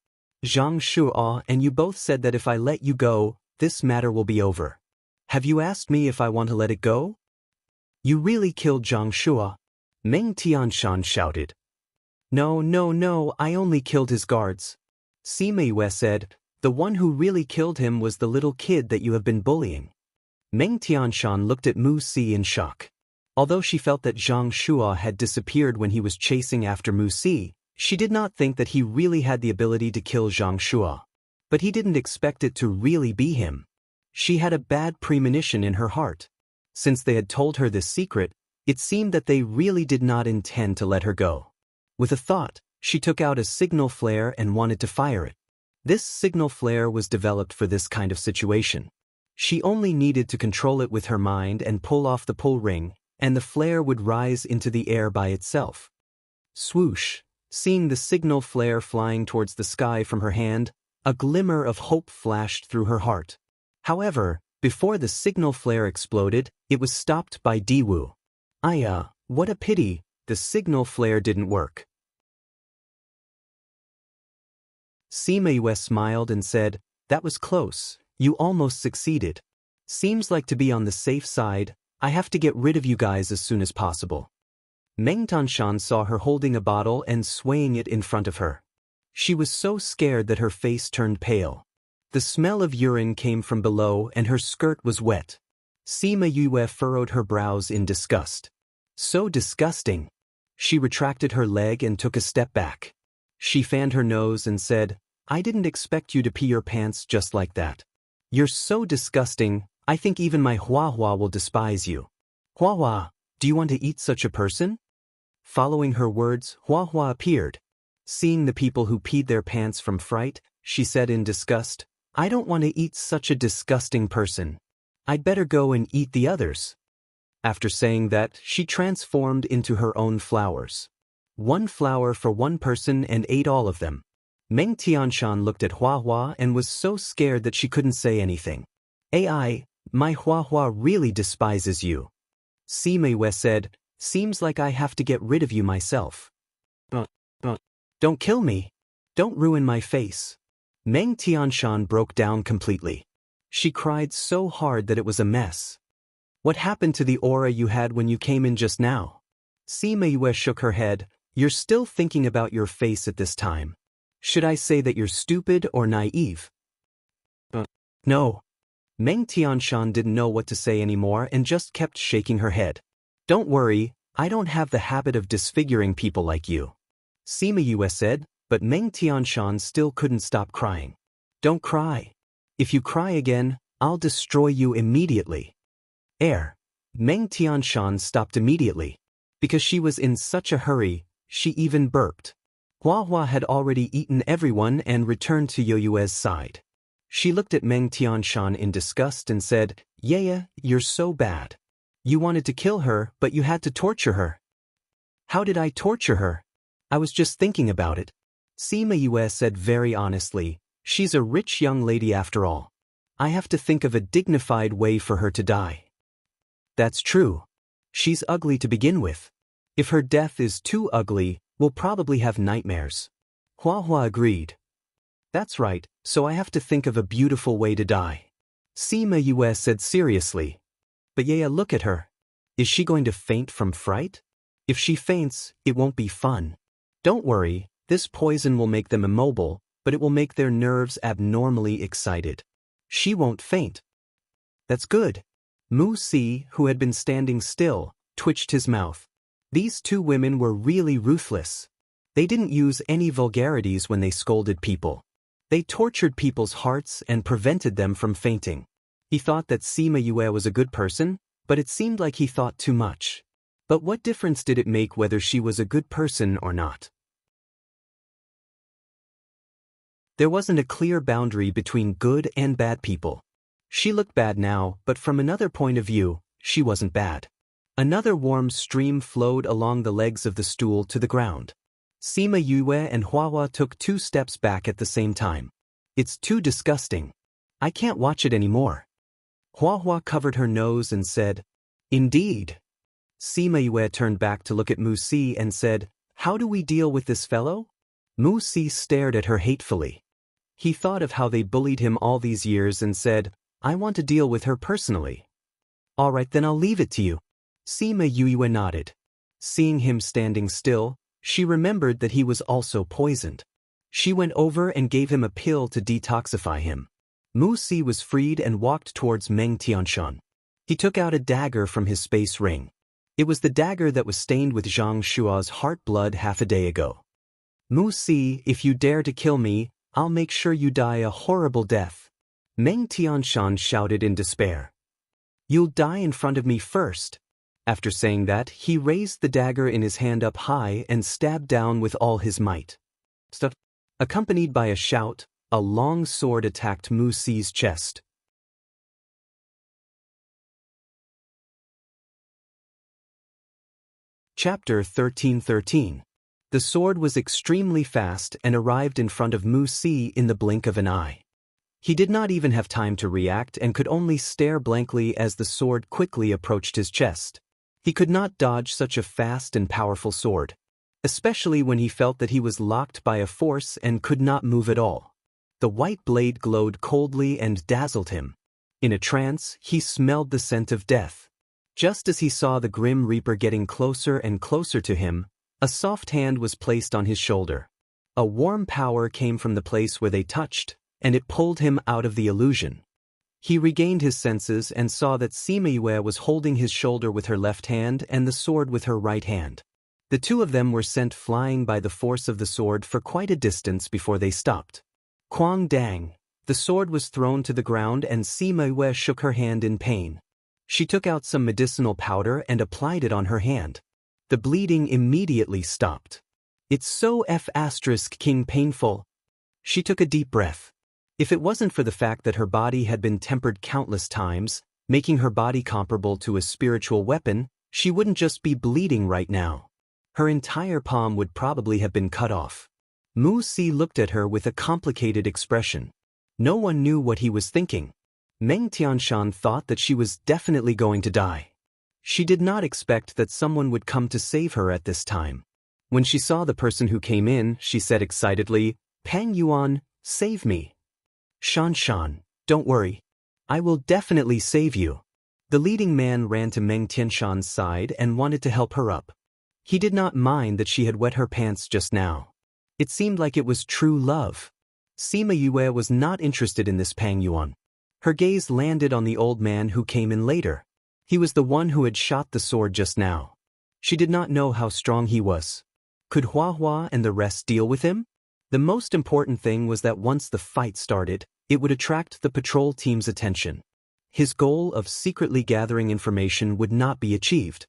Zhang Shuo and you both said that if I let you go, this matter will be over. Have you asked me if I want to let it go? You really killed Zhang Shuo? Meng Tianshan shouted. No, I only killed his guards. Sima Yue said, the one who really killed him was the little kid that you have been bullying. Meng Tianshan looked at Mu Si in shock. Although she felt that Zhang Shuo had disappeared when he was chasing after Mu Si, she did not think that he really had the ability to kill Zhang Shuo. But he didn't expect it to really be him. She had a bad premonition in her heart. Since they had told her this secret, it seemed that they really did not intend to let her go. With a thought, she took out a signal flare and wanted to fire it. This signal flare was developed for this kind of situation. She only needed to control it with her mind and pull off the pull ring, and the flare would rise into the air by itself. Swoosh! Seeing the signal flare flying towards the sky from her hand, a glimmer of hope flashed through her heart. However, before the signal flare exploded, it was stopped by Diwu. What a pity, the signal flare didn't work. Sima smiled and said, "That was close, you almost succeeded. Seems like to be on the safe side, I have to get rid of you guys as soon as possible." Meng Tianshan saw her holding a bottle and swaying it in front of her. She was so scared that her face turned pale. The smell of urine came from below and her skirt was wet. Sima Yue furrowed her brows in disgust. So disgusting. She retracted her leg and took a step back. She fanned her nose and said, "I didn't expect you to pee your pants just like that. You're so disgusting, I think even my Hua will despise you." "Hua, do you want to eat such a person?" Following her words, Hua appeared. Seeing the people who peed their pants from fright, she said in disgust, "I don't want to eat such a disgusting person. I'd better go and eat the others." After saying that, she transformed into her own flowers. One flower for one person and ate all of them. Meng Tianshan looked at Hua and was so scared that she couldn't say anything. My Hua really despises you." Sima Yue said, "Seems like I have to get rid of you myself." But, don't kill me. Don't ruin my face." Meng Tianshan broke down completely. She cried so hard that it was a mess. "What happened to the aura you had when you came in just now?" Sima Yue shook her head. "You're still thinking about your face at this time. Should I say that you're stupid or naive?" No. Meng Tianshan didn't know what to say anymore and just kept shaking her head. "Don't worry, I don't have the habit of disfiguring people like you," Sima Yue said, but Meng Tianshan still couldn't stop crying. "Don't cry. If you cry again, I'll destroy you immediately." Meng Tianshan stopped immediately. Because she was in such a hurry, she even burped. Hua had already eaten everyone and returned to Yoyue's side. She looked at Meng Tianshan in disgust and said, "Yaya, you're so bad. You wanted to kill her, but you had to torture her." "How did I torture her? I was just thinking about it." Sima Yue said very honestly, "She's a rich young lady after all. I have to think of a dignified way for her to die." "That's true. She's ugly to begin with. If her death is too ugly, we'll probably have nightmares." Hua agreed. "That's right, so I have to think of a beautiful way to die." Sima Yue said seriously. "But Yaya, look at her. Is she going to faint from fright? If she faints, it won't be fun. Don't worry, this poison will make them immobile, but it will make their nerves abnormally excited. She won't faint." "That's good." Mu Si, who had been standing still, twitched his mouth. These two women were really ruthless. They didn't use any vulgarities when they scolded people. They tortured people's hearts and prevented them from fainting. He thought that Sima Yue was a good person, but it seemed like he thought too much. But what difference did it make whether she was a good person or not? There wasn't a clear boundary between good and bad people. She looked bad now, but from another point of view, she wasn't bad. Another warm stream flowed along the legs of the stool to the ground. Sima Yue and Hua took 2 steps back at the same time. "It's too disgusting. I can't watch it anymore." Hua covered her nose and said, "Indeed." Sima Yue turned back to look at Mu Si and said, "How do we deal with this fellow?" Mu Si stared at her hatefully. He thought of how they bullied him all these years and said, "I want to deal with her personally." "All right, then I'll leave it to you." Sima Yue nodded. Seeing him standing still, she remembered that he was also poisoned. She went over and gave him a pill to detoxify him. Mu Si was freed and walked towards Meng Tianshan. He took out a dagger from his space ring. It was the dagger that was stained with Zhang Shua's heart blood half a day ago. "Mu Si, if you dare to kill me, I'll make sure you die a horrible death." Meng Tianshan shouted in despair. "You'll die in front of me first." After saying that, he raised the dagger in his hand up high and stabbed down with all his might. Accompanied by a shout, a long sword attacked Mu Si's chest. Chapter 13:13. The sword was extremely fast and arrived in front of Mu Si in the blink of an eye. He did not even have time to react and could only stare blankly as the sword quickly approached his chest. He could not dodge such a fast and powerful sword, especially when he felt that he was locked by a force and could not move at all. The white blade glowed coldly and dazzled him. In a trance, he smelled the scent of death. Just as he saw the Grim Reaper getting closer and closer to him, a soft hand was placed on his shoulder. A warm power came from the place where they touched, and it pulled him out of the illusion. He regained his senses and saw that Sima Yue was holding his shoulder with her left hand and the sword with her right hand. The two of them were sent flying by the force of the sword for quite a distance before they stopped. Quang dang! The sword was thrown to the ground and Sima Yue shook her hand in pain. She took out some medicinal powder and applied it on her hand. The bleeding immediately stopped. It's so King painful. She took a deep breath. If it wasn't for the fact that her body had been tempered countless times, making her body comparable to a spiritual weapon, she wouldn't just be bleeding right now. Her entire palm would probably have been cut off. Mu Si looked at her with a complicated expression. No one knew what he was thinking. Meng Tianshan thought that she was definitely going to die. She did not expect that someone would come to save her at this time. When she saw the person who came in, she said excitedly, "Pang Yuan, save me." Shan, don't worry. I will definitely save you." The leading man ran to Meng Tianshan's side and wanted to help her up. He did not mind that she had wet her pants just now. It seemed like it was true love. Sima Yue was not interested in this Pang Yuan. Her gaze landed on the old man who came in later. He was the one who had shot the sword just now. She did not know how strong he was. Could Hua Hua and the rest deal with him? The most important thing was that once the fight started, it would attract the patrol team's attention. His goal of secretly gathering information would not be achieved.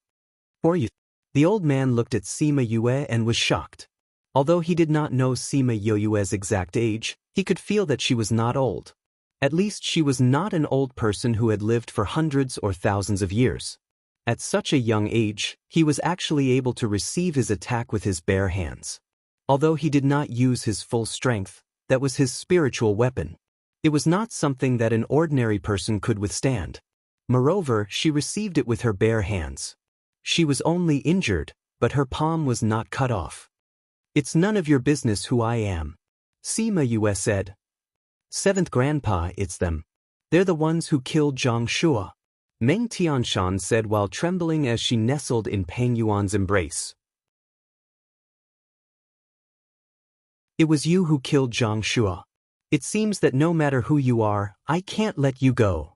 Or you. The old man looked at Sima Yue and was shocked. Although he did not know Sima Yue's exact age, he could feel that she was not old. At least she was not an old person who had lived for hundreds or thousands of years. At such a young age, he was actually able to receive his attack with his bare hands. Although he did not use his full strength, that was his spiritual weapon. It was not something that an ordinary person could withstand. Moreover, she received it with her bare hands. She was only injured, but her palm was not cut off. "It's none of your business who I am," Sima Yue said. "Seventh grandpa, it's them. They're the ones who killed Zhang Shua," Meng Tianshan said while trembling as she nestled in Pang Yuan's embrace. "It was you who killed Zhang Shua. It seems that no matter who you are, I can't let you go."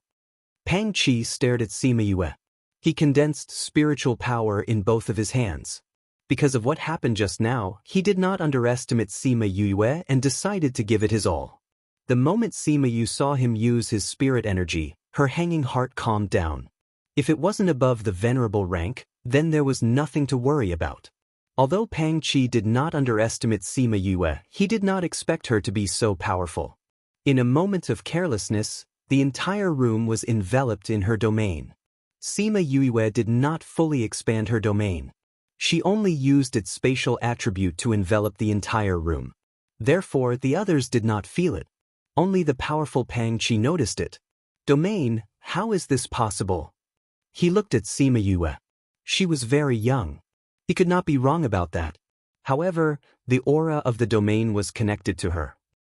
Pang Qi stared at Sima Yue. He condensed spiritual power in both of his hands. Because of what happened just now, he did not underestimate Sima Yue and decided to give it his all. The moment Sima Yue saw him use his spirit energy, her hanging heart calmed down. If it wasn't above the venerable rank, then there was nothing to worry about. Although Pang Qi did not underestimate Sima Yue, he did not expect her to be so powerful. In a moment of carelessness, the entire room was enveloped in her domain. Sima Yue did not fully expand her domain. She only used its spatial attribute to envelop the entire room. Therefore, the others did not feel it. Only the powerful Pang Qi noticed it. "Domain, how is this possible?" He looked at Sima Yue. She was very young. He could not be wrong about that. However, the aura of the domain was connected to her.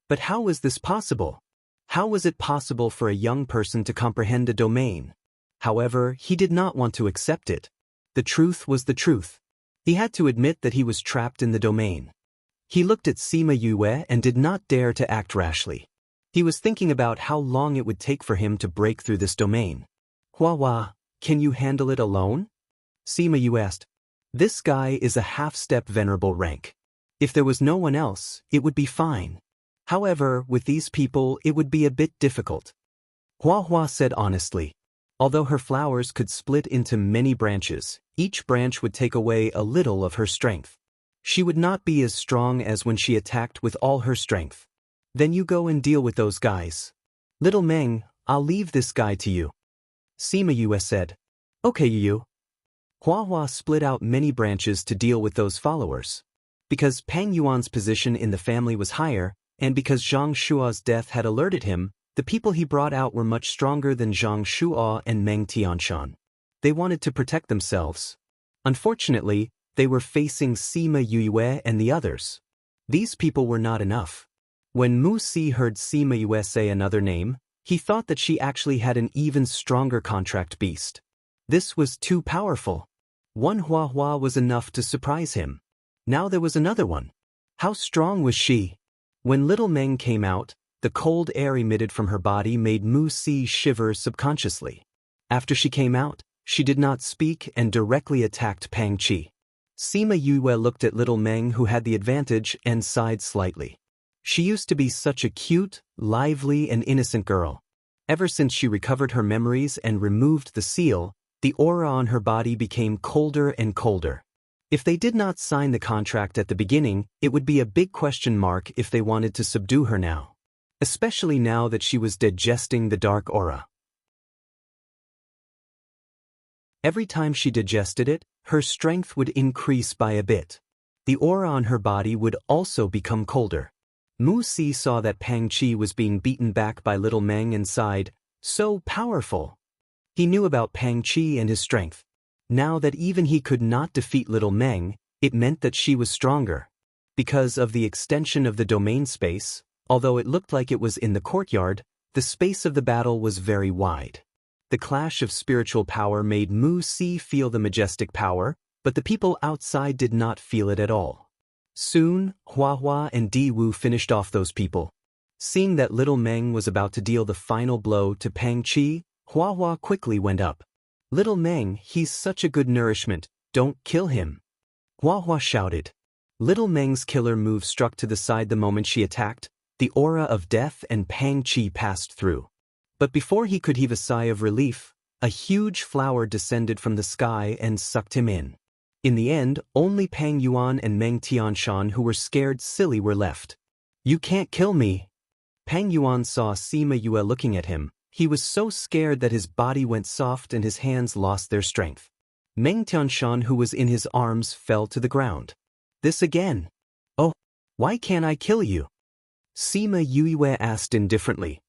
But how was this possible? How was it possible for a young person to comprehend a domain? However, he did not want to accept it. The truth was the truth. He had to admit that he was trapped in the domain. He looked at Sima Yue and did not dare to act rashly. He was thinking about how long it would take for him to break through this domain. "Hua Hua, can you handle it alone?" Sima Yue asked. "This guy is a half-step venerable rank. If there was no one else, it would be fine. However, with these people, it would be a bit difficult." Hua Hua said honestly. Although her flowers could split into many branches, each branch would take away a little of her strength. She would not be as strong as when she attacked with all her strength. "Then you go and deal with those guys. Little Meng, I'll leave this guy to you," Sima Yue said. "Okay, you." Hua Hua split out many branches to deal with those followers. Because Pang Yuan's position in the family was higher, and because Zhang Shua's death had alerted him, The people he brought out were much stronger than Zhang Shuo and Meng Tianshan. They wanted to protect themselves. Unfortunately, they were facing Sima Yue and the others. These people were not enough. When Mu Si heard Sima Yue say another name, he thought that she actually had an even stronger contract beast. This was too powerful. One Hua Hua was enough to surprise him. Now there was another one. How strong was she? When little Meng came out, the cold air emitted from her body made Mu Si shiver subconsciously. After she came out, she did not speak and directly attacked Pang Qi. Sima Yue looked at little Meng, who had the advantage, and sighed slightly. She used to be such a cute, lively and innocent girl. Ever since she recovered her memories and removed the seal, the aura on her body became colder and colder. If they did not sign the contract at the beginning, it would be a big question mark if they wanted to subdue her now. Especially now that she was digesting the dark aura. Every time she digested it, her strength would increase by a bit. The aura on her body would also become colder. Mu Si saw that Pang Qi was being beaten back by little Meng and sighed, "So powerful." He knew about Pang Qi and his strength. Now that even he could not defeat little Meng, it meant that she was stronger. Because of the extension of the domain space, although it looked like it was in the courtyard, the space of the battle was very wide. The clash of spiritual power made Mu Si feel the majestic power, but the people outside did not feel it at all. Soon, Hua Hua and Di Wu finished off those people. Seeing that little Meng was about to deal the final blow to Pang Qi, Hua Hua quickly went up. "Little Meng, he's such a good nourishment, don't kill him," Hua Hua shouted. Little Meng's killer move struck to the side the moment she attacked. The aura of death and Pang Qi passed through. But before he could heave a sigh of relief, a huge flower descended from the sky and sucked him in. In the end, only Pang Yuan and Meng Tianshan, who were scared silly, were left. "You can't kill me." Pang Yuan saw Sima Yue looking at him. He was so scared that his body went soft and his hands lost their strength. Meng Tianshan, who was in his arms, fell to the ground. "This again? Oh, why can't I kill you?" Sima Yue asked indifferently.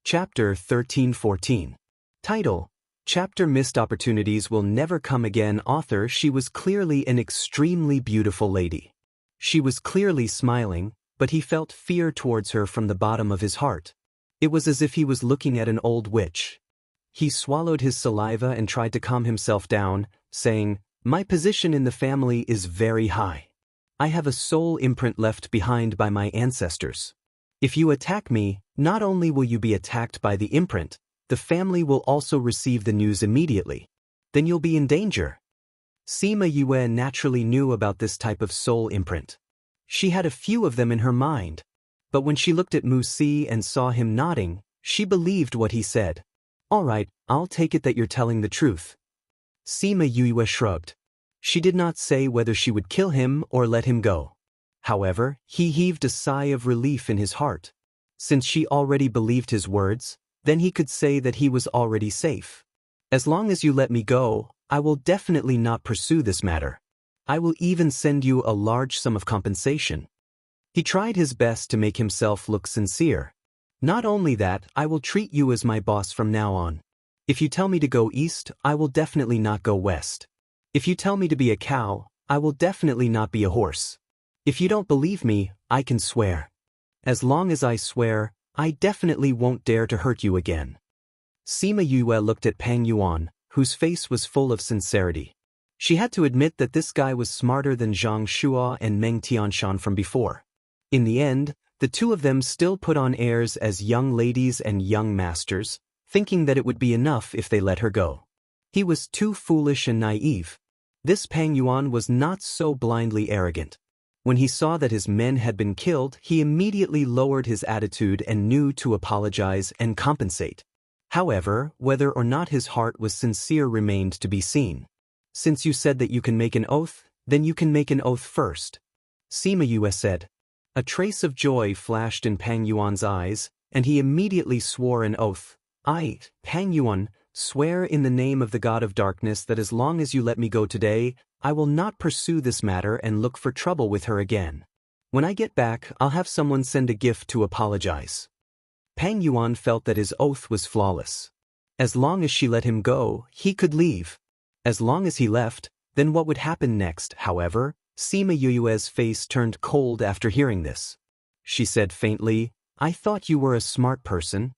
Chapter 13-14. Title: Chapter Missed Opportunities Will Never Come Again. Author: She was clearly an extremely beautiful lady. She was clearly smiling, but he felt fear towards her from the bottom of his heart. It was as if he was looking at an old witch. He swallowed his saliva and tried to calm himself down, saying, "My position in the family is very high. I have a soul imprint left behind by my ancestors. If you attack me, not only will you be attacked by the imprint, the family will also receive the news immediately. Then you'll be in danger." Sima Yue naturally knew about this type of soul imprint. She had a few of them in her mind. But when she looked at Mu Si and saw him nodding, she believed what he said. "All right, I'll take it that you're telling the truth." Sima Yue shrugged. She did not say whether she would kill him or let him go. However, he heaved a sigh of relief in his heart. Since she already believed his words, then he could say that he was already safe. "As long as you let me go, I will definitely not pursue this matter. I will even send you a large sum of compensation." He tried his best to make himself look sincere. "Not only that, I will treat you as my boss from now on. If you tell me to go east, I will definitely not go west. If you tell me to be a cow, I will definitely not be a horse. If you don't believe me, I can swear. As long as I swear, I definitely won't dare to hurt you again." Sima Yue looked at Pang Yuan, whose face was full of sincerity. She had to admit that this guy was smarter than Zhang Shuo and Meng Tianshan from before. In the end, the two of them still put on airs as young ladies and young masters, thinking that it would be enough if they let her go. He was too foolish and naive. This Pang Yuan was not so blindly arrogant. When he saw that his men had been killed, he immediately lowered his attitude and knew to apologize and compensate. However, whether or not his heart was sincere remained to be seen. "Since you said that you can make an oath, then you can make an oath first," Sima Yue said. A trace of joy flashed in Pang Yuan's eyes, and he immediately swore an oath. "I, Pang Yuan, swear in the name of the god of darkness that as long as you let me go today, I will not pursue this matter and look for trouble with her again. When I get back, I'll have someone send a gift to apologize. Pang Yuan felt that his oath was flawless. As long as she let him go, he could leave. As long as he left, then what would happen next, however? Sima Yue's face turned cold after hearing this. She said faintly, I thought you were a smart person.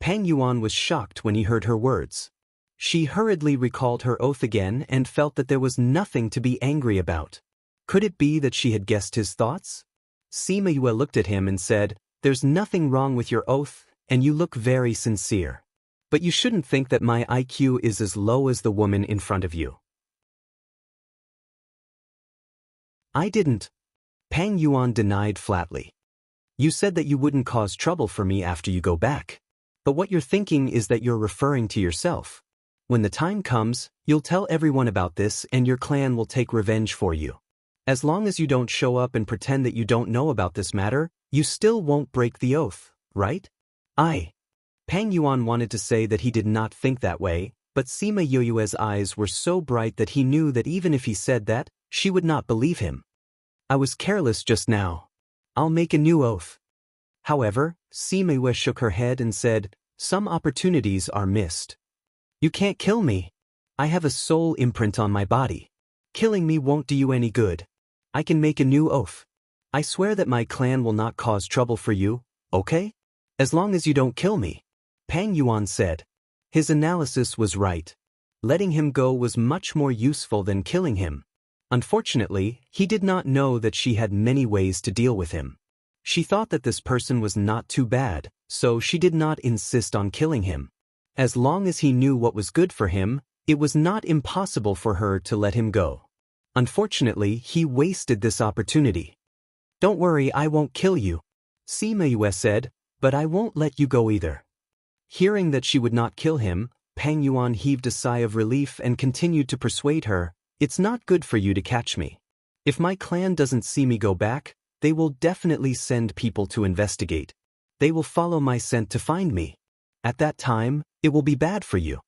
Pang Yuan was shocked when he heard her words. She hurriedly recalled her oath again and felt that there was nothing to be angry about. Could it be that she had guessed his thoughts? Sima Yue looked at him and said, There's nothing wrong with your oath, and you look very sincere. But you shouldn't think that my IQ is as low as the woman in front of you. I didn't. Pang Yuan denied flatly. You said that you wouldn't cause trouble for me after you go back. But what you're thinking is that you're referring to yourself. When the time comes, you'll tell everyone about this and your clan will take revenge for you. As long as you don't show up and pretend that you don't know about this matter, you still won't break the oath, right? Pang Yuan wanted to say that he did not think that way, but Sima Yue's eyes were so bright that he knew that even if he said that, she would not believe him. I was careless just now. I'll make a new oath. However, Sima Yue shook her head and said, Some opportunities are missed. You can't kill me. I have a soul imprint on my body. Killing me won't do you any good. I can make a new oath. I swear that my clan will not cause trouble for you, okay? As long as you don't kill me. Pang Yuan said. His analysis was right. Letting him go was much more useful than killing him. Unfortunately, he did not know that she had many ways to deal with him. She thought that this person was not too bad, so she did not insist on killing him. As long as he knew what was good for him, it was not impossible for her to let him go. Unfortunately, he wasted this opportunity. Don't worry, I won't kill you. Sima Yue said, but I won't let you go either. Hearing that she would not kill him, Pang Yuan heaved a sigh of relief and continued to persuade her, It's not good for you to catch me. If my clan doesn't see me go back, they will definitely send people to investigate. They will follow my scent to find me. At that time, it will be bad for you.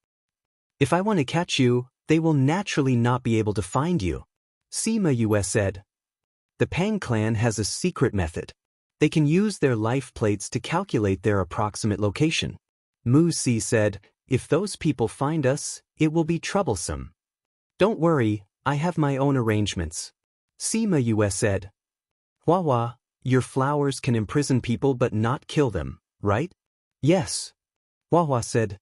If I want to catch you, they will naturally not be able to find you. Sima Yue said. The Pang clan has a secret method. They can use their life plates to calculate their approximate location. Mu Si said, If those people find us, it will be troublesome. Don't worry, I have my own arrangements. Sima Yue said. Hua, your flowers can imprison people but not kill them, right? Yes. Hua said.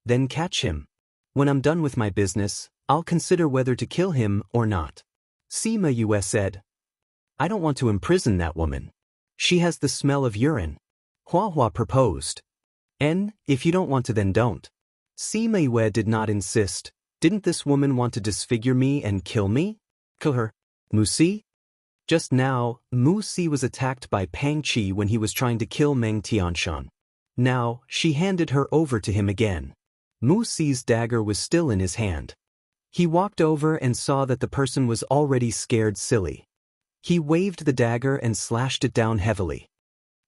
Then catch him. When I'm done with my business, I'll consider whether to kill him or not. Sima Yue said. I don't want to imprison that woman. She has the smell of urine. Hua proposed. If you don't want to, then don't. Sima Yue did not insist. Didn't this woman want to disfigure me and kill me? Kill her. Mu Si? Just now, Mu Si was attacked by Pang Qi when he was trying to kill Meng Tianshan. Now, she handed her over to him again. Mu Si's dagger was still in his hand. He walked over and saw that the person was already scared silly. He waved the dagger and slashed it down heavily.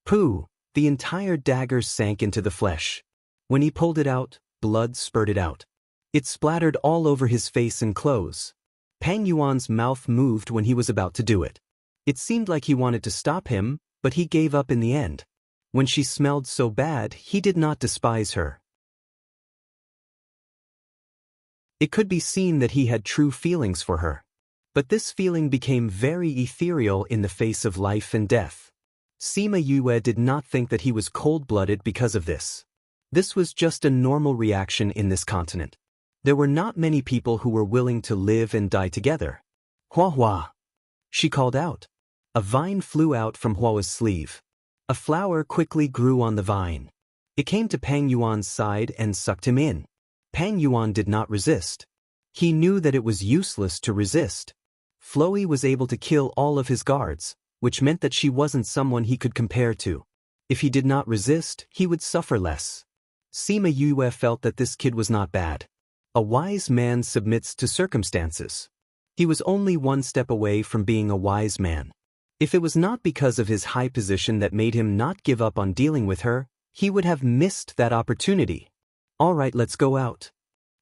Pooh! The entire dagger sank into the flesh. When he pulled it out, blood spurted out. It splattered all over his face and clothes. Pang Yuan's mouth moved when he was about to do it. It seemed like he wanted to stop him, but he gave up in the end. When she smelled so bad, he did not despise her. It could be seen that he had true feelings for her. But this feeling became very ethereal in the face of life and death. Sima Yue did not think that he was cold-blooded because of this. This was just a normal reaction in this continent. There were not many people who were willing to live and die together. Hua! She called out. A vine flew out from Hua's sleeve. A flower quickly grew on the vine. It came to Pang Yuan's side and sucked him in. Pang Yuan did not resist. He knew that it was useless to resist. Floey was able to kill all of his guards, which meant that she wasn't someone he could compare to. If he did not resist, he would suffer less. Sima Yue felt that this kid was not bad. A wise man submits to circumstances. He was only one step away from being a wise man. If it was not because of his high position that made him not give up on dealing with her, he would have missed that opportunity. Alright, let's go out.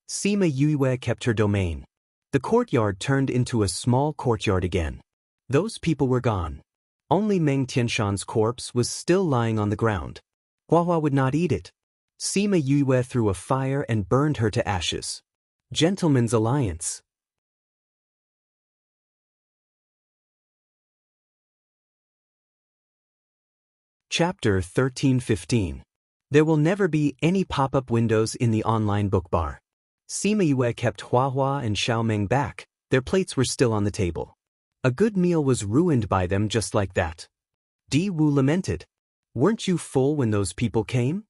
Sima Yue kept her domain. The courtyard turned into a small courtyard again. Those people were gone. Only Meng Tianshan's corpse was still lying on the ground. Huahua would not eat it. Sima Yue threw a fire and burned her to ashes. Gentleman's alliance. Chapter 13-15. There will never be any pop-up windows in the online book bar. Sima Yue kept Huahua and Xiaomeng back. Their plates were still on the table. A good meal was ruined by them just like that. Di Wu lamented. Weren't you full when those people came?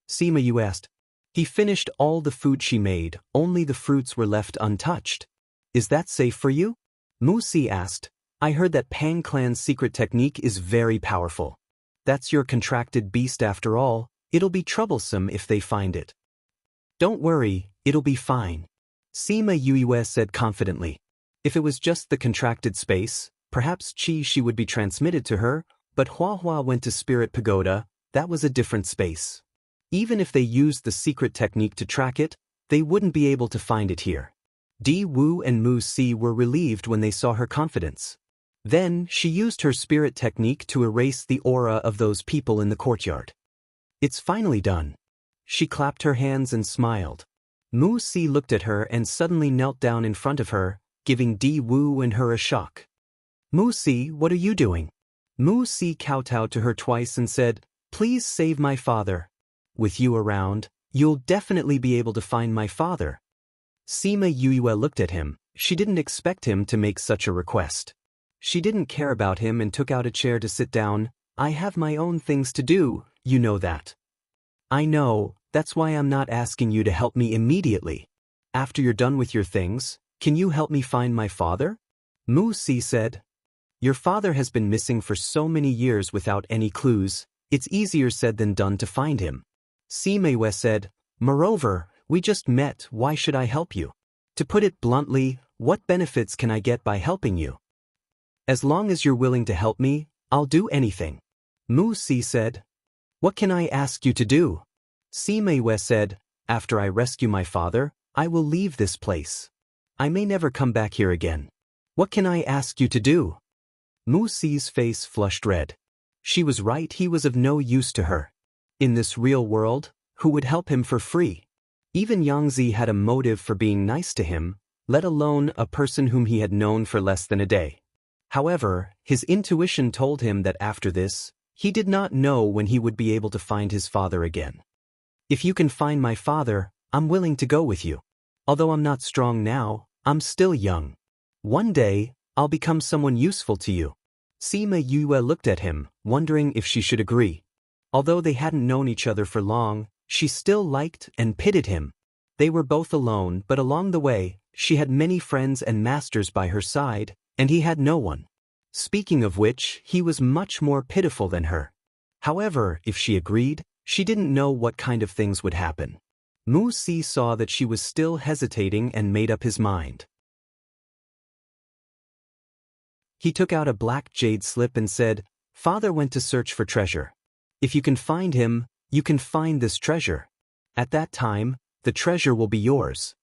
Sima Yue asked. He finished all the food she made, only the fruits were left untouched. Is that safe for you? Mu Si asked. I heard that Pang Clan's secret technique is very powerful. That's your contracted beast after all, it'll be troublesome if they find it. Don't worry, it'll be fine. Sima Yue said confidently. If it was just the contracted space, perhaps she would be transmitted to her, but Huahua went to Spirit Pagoda, that was a different space. Even if they used the secret technique to track it, they wouldn't be able to find it here. Di Wu and Mu Si were relieved when they saw her confidence. Then, she used her spirit technique to erase the aura of those people in the courtyard. It's finally done. She clapped her hands and smiled. Mu Si looked at her and suddenly knelt down in front of her, giving Di Wu and her a shock. Mu Si, what are you doing? Mu Si kowtowed to her twice and said, Please save my father. With you around, you'll definitely be able to find my father. Sima Yue looked at him. She didn't expect him to make such a request. She didn't care about him and took out a chair to sit down. I have my own things to do, you know that. I know, that's why I'm not asking you to help me immediately. After you're done with your things, can you help me find my father? Mu Si said. Your father has been missing for so many years without any clues, it's easier said than done to find him. Sima Yue said, Moreover, we just met, why should I help you? To put it bluntly, what benefits can I get by helping you? As long as you're willing to help me, I'll do anything. Mu Si said. What can I ask you to do? Sima Yue said, After I rescue my father, I will leave this place. I may never come back here again. What can I ask you to do? Mu Si's face flushed red. She was right, he was of no use to her. In this real world, who would help him for free? Even Yangzi had a motive for being nice to him, let alone a person whom he had known for less than a day. However, his intuition told him that after this, he did not know when he would be able to find his father again. If you can find my father, I'm willing to go with you. Although I'm not strong now, I'm still young. One day, I'll become someone useful to you. Sima Yue looked at him, wondering if she should agree. Although they hadn't known each other for long, she still liked and pitied him. They were both alone, but along the way, she had many friends and masters by her side, and he had no one. Speaking of which, he was much more pitiful than her. However, if she agreed, she didn't know what kind of things would happen. Mu Si saw that she was still hesitating and made up his mind. He took out a black jade slip and said, Father went to search for treasure. If you can find him, you can find this treasure. At that time, the treasure will be yours.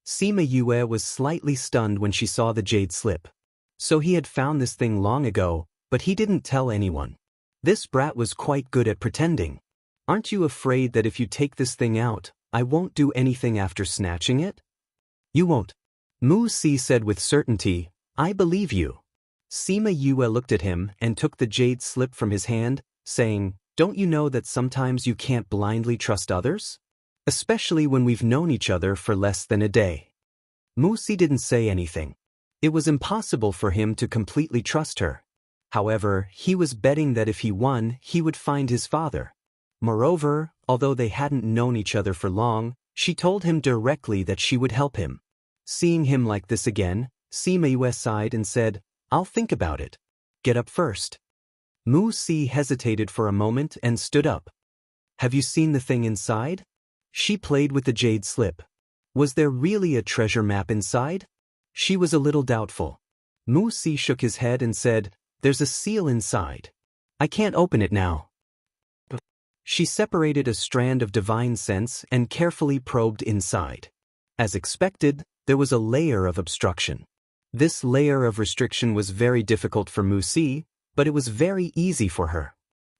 Sima Yue was slightly stunned when she saw the jade slip. So he had found this thing long ago, but he didn't tell anyone. This brat was quite good at pretending. Aren't you afraid that if you take this thing out, I won't do anything after snatching it? You won't. Mu Si said with certainty, I believe you. Sima Yue looked at him and took the jade slip from his hand, saying, Don't you know that sometimes you can't blindly trust others? Especially when we've known each other for less than a day. Mu Si didn't say anything. It was impossible for him to completely trust her. However, he was betting that if he won, he would find his father. Moreover, although they hadn't known each other for long, she told him directly that she would help him. Seeing him like this again, Sima Yue sighed and said, I'll think about it. Get up first. Mu Si hesitated for a moment and stood up. Have you seen the thing inside? She played with the jade slip. Was there really a treasure map inside? She was a little doubtful. Mu Si shook his head and said, There's a seal inside. I can't open it now. She separated a strand of divine sense and carefully probed inside. As expected, there was a layer of obstruction. This layer of restriction was very difficult for Musi, but it was very easy for her.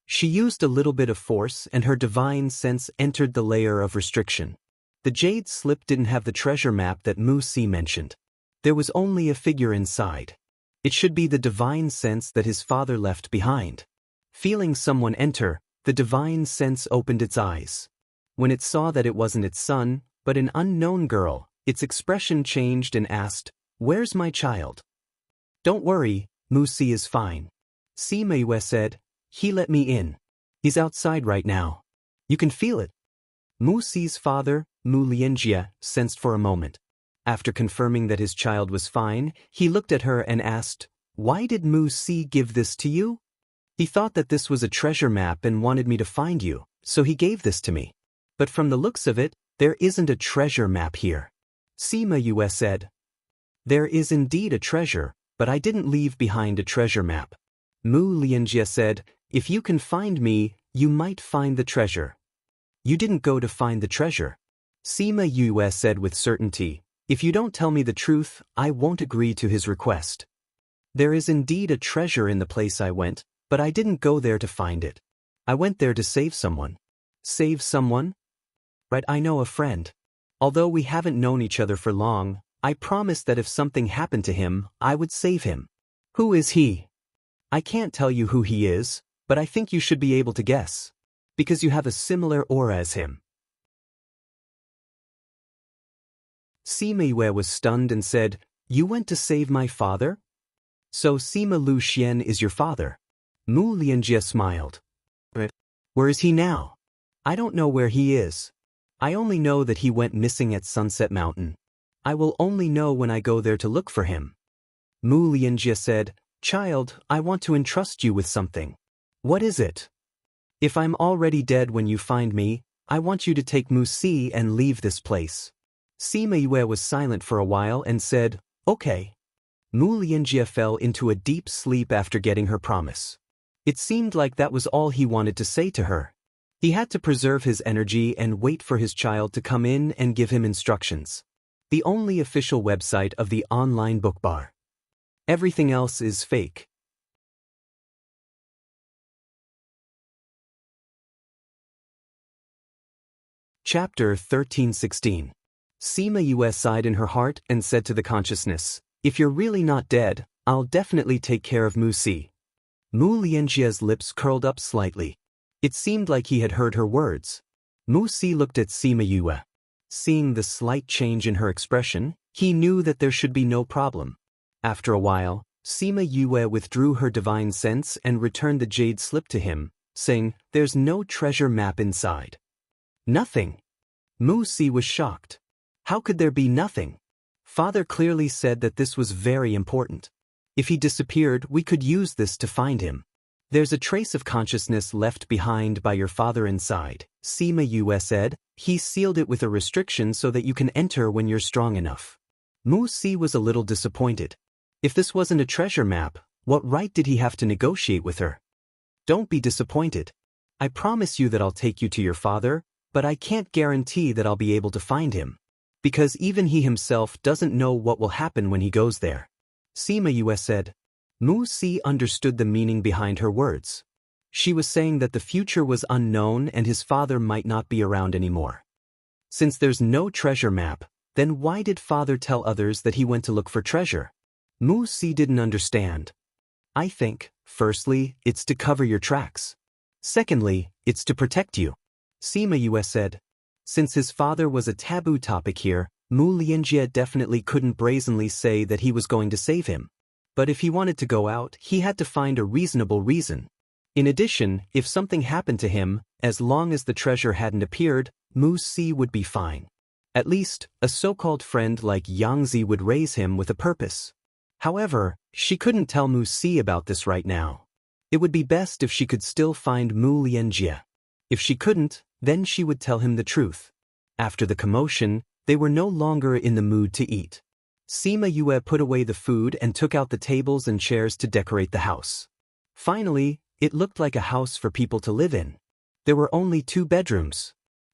She used a little bit of force and her divine sense entered the layer of restriction. The jade slip didn't have the treasure map that Musi mentioned. There was only a figure inside. It should be the divine sense that his father left behind. Feeling someone enter, the divine sense opened its eyes. When it saw that it wasn't its son, but an unknown girl, its expression changed and asked, "Where's my child?" "Don't worry, Musi is fine." Sima Yue said, "He let me in. He's outside right now. You can feel it." Musi's father, Mu Lianjie, sensed for a moment. After confirming that his child was fine, he looked at her and asked, "Why did Musi give this to you?" "He thought that this was a treasure map and wanted me to find you, so he gave this to me. But from the looks of it, there isn't a treasure map here." Sima Yue said, "There is indeed a treasure, but I didn't leave behind a treasure map." Mu Lianjie said, "If you can find me, you might find the treasure." "You didn't go to find the treasure." Sima Yue said with certainty, "If you don't tell me the truth, I won't agree to his request. There is indeed a treasure in the place I went, but I didn't go there to find it. I went there to save someone." "Save someone?" "Right, I know a friend. Although we haven't known each other for long, I promised that if something happened to him, I would save him." "Who is he?" "I can't tell you who he is, but I think you should be able to guess. Because you have a similar aura as him." Sima Yue was stunned and said, "You went to save my father? So Sima Lu Xian is your father?" Mu Lianjie smiled. "But where is he now?" "I don't know where he is. I only know that he went missing at Sunset Mountain. I will only know when I go there to look for him." Mu Lianjie said, "Child, I want to entrust you with something." "What is it?" "If I'm already dead when you find me, I want you to take Musi and leave this place." Sima Yue was silent for a while and said, "Okay." Mu Lianjie fell into a deep sleep after getting her promise. It seemed like that was all he wanted to say to her. He had to preserve his energy and wait for his child to come in and give him instructions. The only official website of the online book bar. Everything else is fake. Chapter 13:16. Sima Yue sighed in her heart and said to the consciousness, "If you're really not dead, I'll definitely take care of Musi." Mu Lianjie's lips curled up slightly. It seemed like he had heard her words. Musi looked at Sima Yue. Seeing the slight change in her expression, he knew that there should be no problem. After a while, Sima Yue withdrew her divine sense and returned the jade slip to him, saying, "There's no treasure map inside." "Nothing?" Musi was shocked. How could there be nothing? Father clearly said that this was very important. If he disappeared, we could use this to find him. "There's a trace of consciousness left behind by your father inside," Sima Yue said. "He sealed it with a restriction so that you can enter when you're strong enough." Musi was a little disappointed. If this wasn't a treasure map, what right did he have to negotiate with her? "Don't be disappointed. I promise you that I'll take you to your father, but I can't guarantee that I'll be able to find him. Because even he himself doesn't know what will happen when he goes there." Sima Yue said. Musi understood the meaning behind her words. She was saying that the future was unknown and his father might not be around anymore. Since there's no treasure map, then why did father tell others that he went to look for treasure? Musi didn't understand. "I think, firstly, it's to cover your tracks. Secondly, it's to protect you," Sima Yue said. Since his father was a taboo topic here, Mu Lianjie definitely couldn't brazenly say that he was going to save him. But if he wanted to go out, he had to find a reasonable reason. In addition, if something happened to him, as long as the treasure hadn't appeared, Musi would be fine. At least, a so-called friend like Yangzi would raise him with a purpose. However, she couldn't tell Musi about this right now. It would be best if she could still find Mu Lianjie. If she couldn't, then she would tell him the truth. After the commotion, they were no longer in the mood to eat. Sima Yue put away the food and took out the tables and chairs to decorate the house. Finally, it looked like a house for people to live in. There were only 2 bedrooms.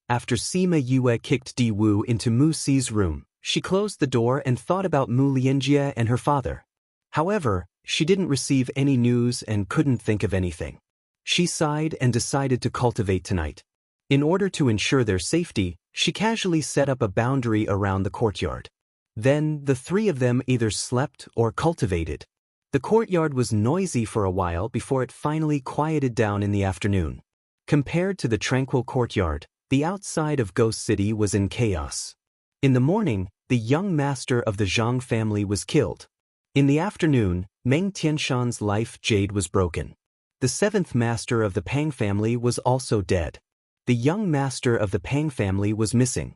After Sima Yue kicked Di Wu into Mu Si's room, she closed the door and thought about Mu Lianjie and her father. However, she didn't receive any news and couldn't think of anything. She sighed and decided to cultivate tonight. In order to ensure their safety, she casually set up a boundary around the courtyard. Then, the 3 of them either slept or cultivated. The courtyard was noisy for a while before it finally quieted down in the afternoon. Compared to the tranquil courtyard, the outside of Ghost City was in chaos. In the morning, the young master of the Zhang family was killed. In the afternoon, Meng Tianshan's life jade was broken. The 7th master of the Pang family was also dead. The young master of the Pang family was missing.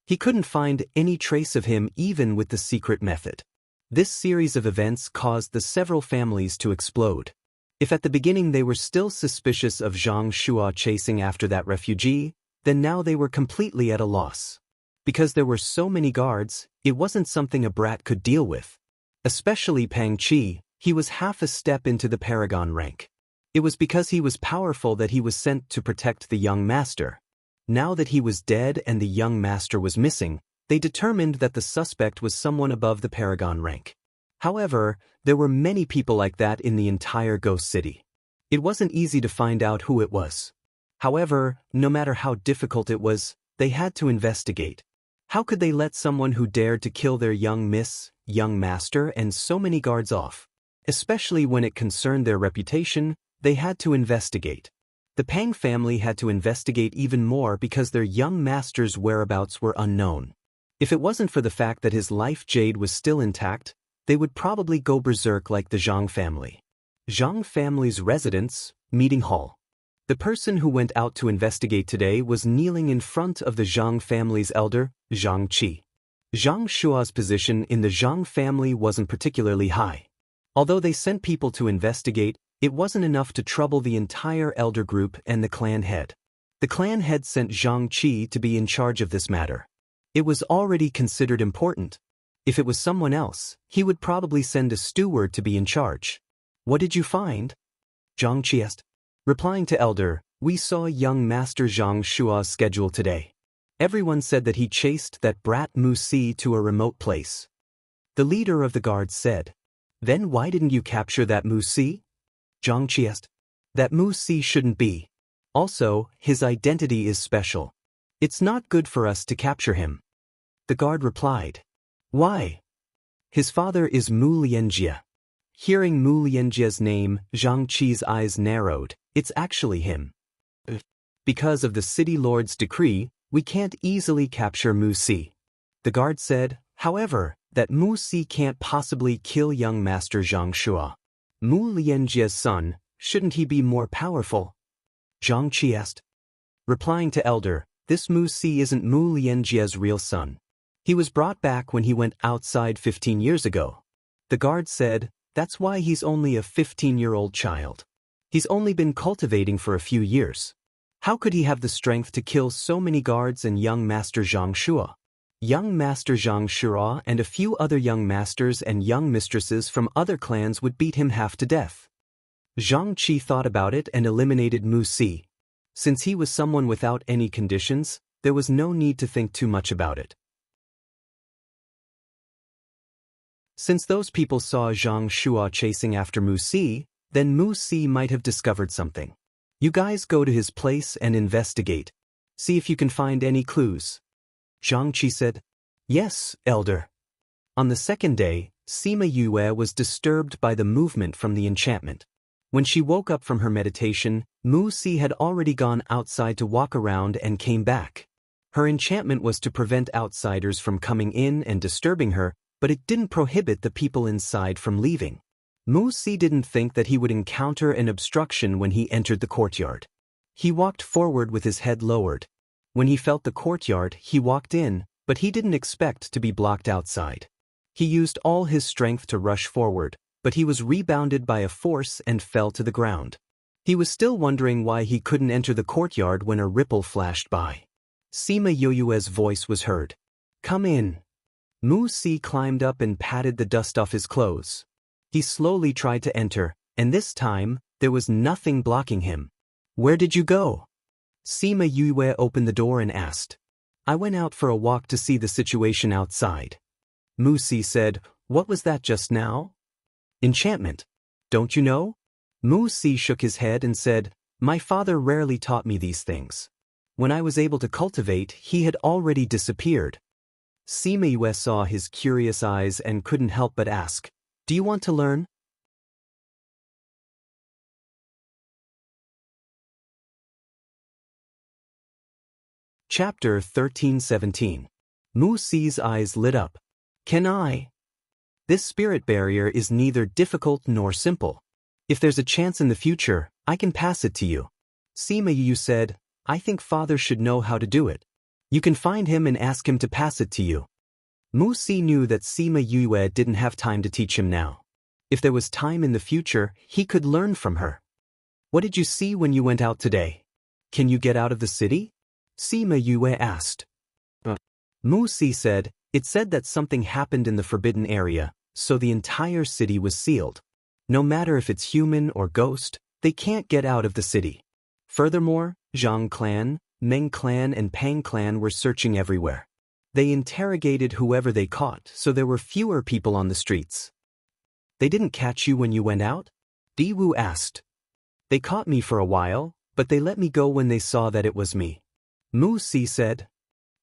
He couldn't find any trace of him even with the secret method. This series of events caused the several families to explode. If at the beginning they were still suspicious of Zhang Shua chasing after that refugee, then now they were completely at a loss. Because there were so many guards, it wasn't something a brat could deal with. Especially Pang Qi, he was half a step into the paragon rank. It was because he was powerful that he was sent to protect the young master. Now that he was dead and the young master was missing, they determined that the suspect was someone above the paragon rank. However, there were many people like that in the entire Ghost City. It wasn't easy to find out who it was. However, no matter how difficult it was, they had to investigate. How could they let someone who dared to kill their young master and so many guards off? Especially when it concerned their reputation, they had to investigate. The Pang family had to investigate even more because their young master's whereabouts were unknown. If it wasn't for the fact that his life jade was still intact, they would probably go berserk like the Zhang family. Zhang family's residence, meeting hall. The person who went out to investigate today was kneeling in front of the Zhang family's elder, Zhang Qi. Zhang Shua's position in the Zhang family wasn't particularly high. Although they sent people to investigate, it wasn't enough to trouble the entire elder group and the clan head. The clan head sent Zhang Qi to be in charge of this matter. It was already considered important. If it was someone else, he would probably send a steward to be in charge. What did you find? Zhang Qi asked. Replying to elder, we saw young master Zhang Shua's schedule today. Everyone said that he chased that brat Mu Si to a remote place. The leader of the guards said, then why didn't you capture that Mu Si? Zhang Qi asked. That Mu Si shouldn't be. Also, his identity is special. It's not good for us to capture him. The guard replied. Why? His father is Mu Lianjie. Hearing Mu Lianjie's name, Zhang Qi's eyes narrowed. It's actually him. Because of the city lord's decree, we can't easily capture Mu Si. The guard said, however, that Mu Si can't possibly kill young master Zhang Shua. Mu Lianjie's son, shouldn't he be more powerful? Zhang Qi asked. Replying to elder, this Mu Si isn't Mu Lianjie's real son. He was brought back when he went outside 15 years ago. The guard said, that's why he's only a 15-year-old child. He's only been cultivating for a few years. How could he have the strength to kill so many guards and young master Zhang Shua? Young master Zhang Shua and a few other young masters and young mistresses from other clans would beat him half to death. Zhang Qi thought about it and eliminated Mu Si. Since he was someone without any conditions, there was no need to think too much about it. Since those people saw Zhang Shua chasing after Mu Si, then Mu Si might have discovered something. You guys go to his place and investigate. See if you can find any clues. Zhang Qi said, yes, elder. On the second day, Sima Yue was disturbed by the movement from the enchantment. When she woke up from her meditation, Mu Si had already gone outside to walk around and came back. Her enchantment was to prevent outsiders from coming in and disturbing her, but it didn't prohibit the people inside from leaving. Mu Si didn't think that he would encounter an obstruction when he entered the courtyard. He walked forward with his head lowered. When he felt the courtyard, he walked in, but he didn't expect to be blocked outside. He used all his strength to rush forward, but he was rebounded by a force and fell to the ground. He was still wondering why he couldn't enter the courtyard when a ripple flashed by. Sima Yue's voice was heard. Come in. Mu Si climbed up and patted the dust off his clothes. He slowly tried to enter, and this time, There was nothing blocking him. Where did you go? Sima Yue opened the door and asked. I went out for a walk to see the situation outside. Mu Si said, what was that just now? Enchantment. Don't you know? Mu Si shook his head and said, my father rarely taught me these things. When I was able to cultivate, he had already disappeared. Sima Yue saw his curious eyes and couldn't help but ask, do you want to learn? Chapter 13-17. Mu Si's eyes lit up. Can I? This spirit barrier is neither difficult nor simple. If there's a chance in the future, I can pass it to you. Sima Yu said, I think father should know how to do it. You can find him and ask him to pass it to you. Mu Si knew that Sima Yue didn't have time to teach him now. If there was time in the future, he could learn from her. What did you see when you went out today? Can you get out of the city? Sima Yue asked. Mu Si said, it said that something happened in the forbidden area, so the entire city was sealed. No matter if it's human or ghost, they can't get out of the city. Furthermore, Zhang clan, Meng clan and Pang clan were searching everywhere. They interrogated whoever they caught, so there were fewer people on the streets. They didn't catch you when you went out? Di Wu asked. They caught me for a while, but they let me go when they saw that it was me. Mu Si said,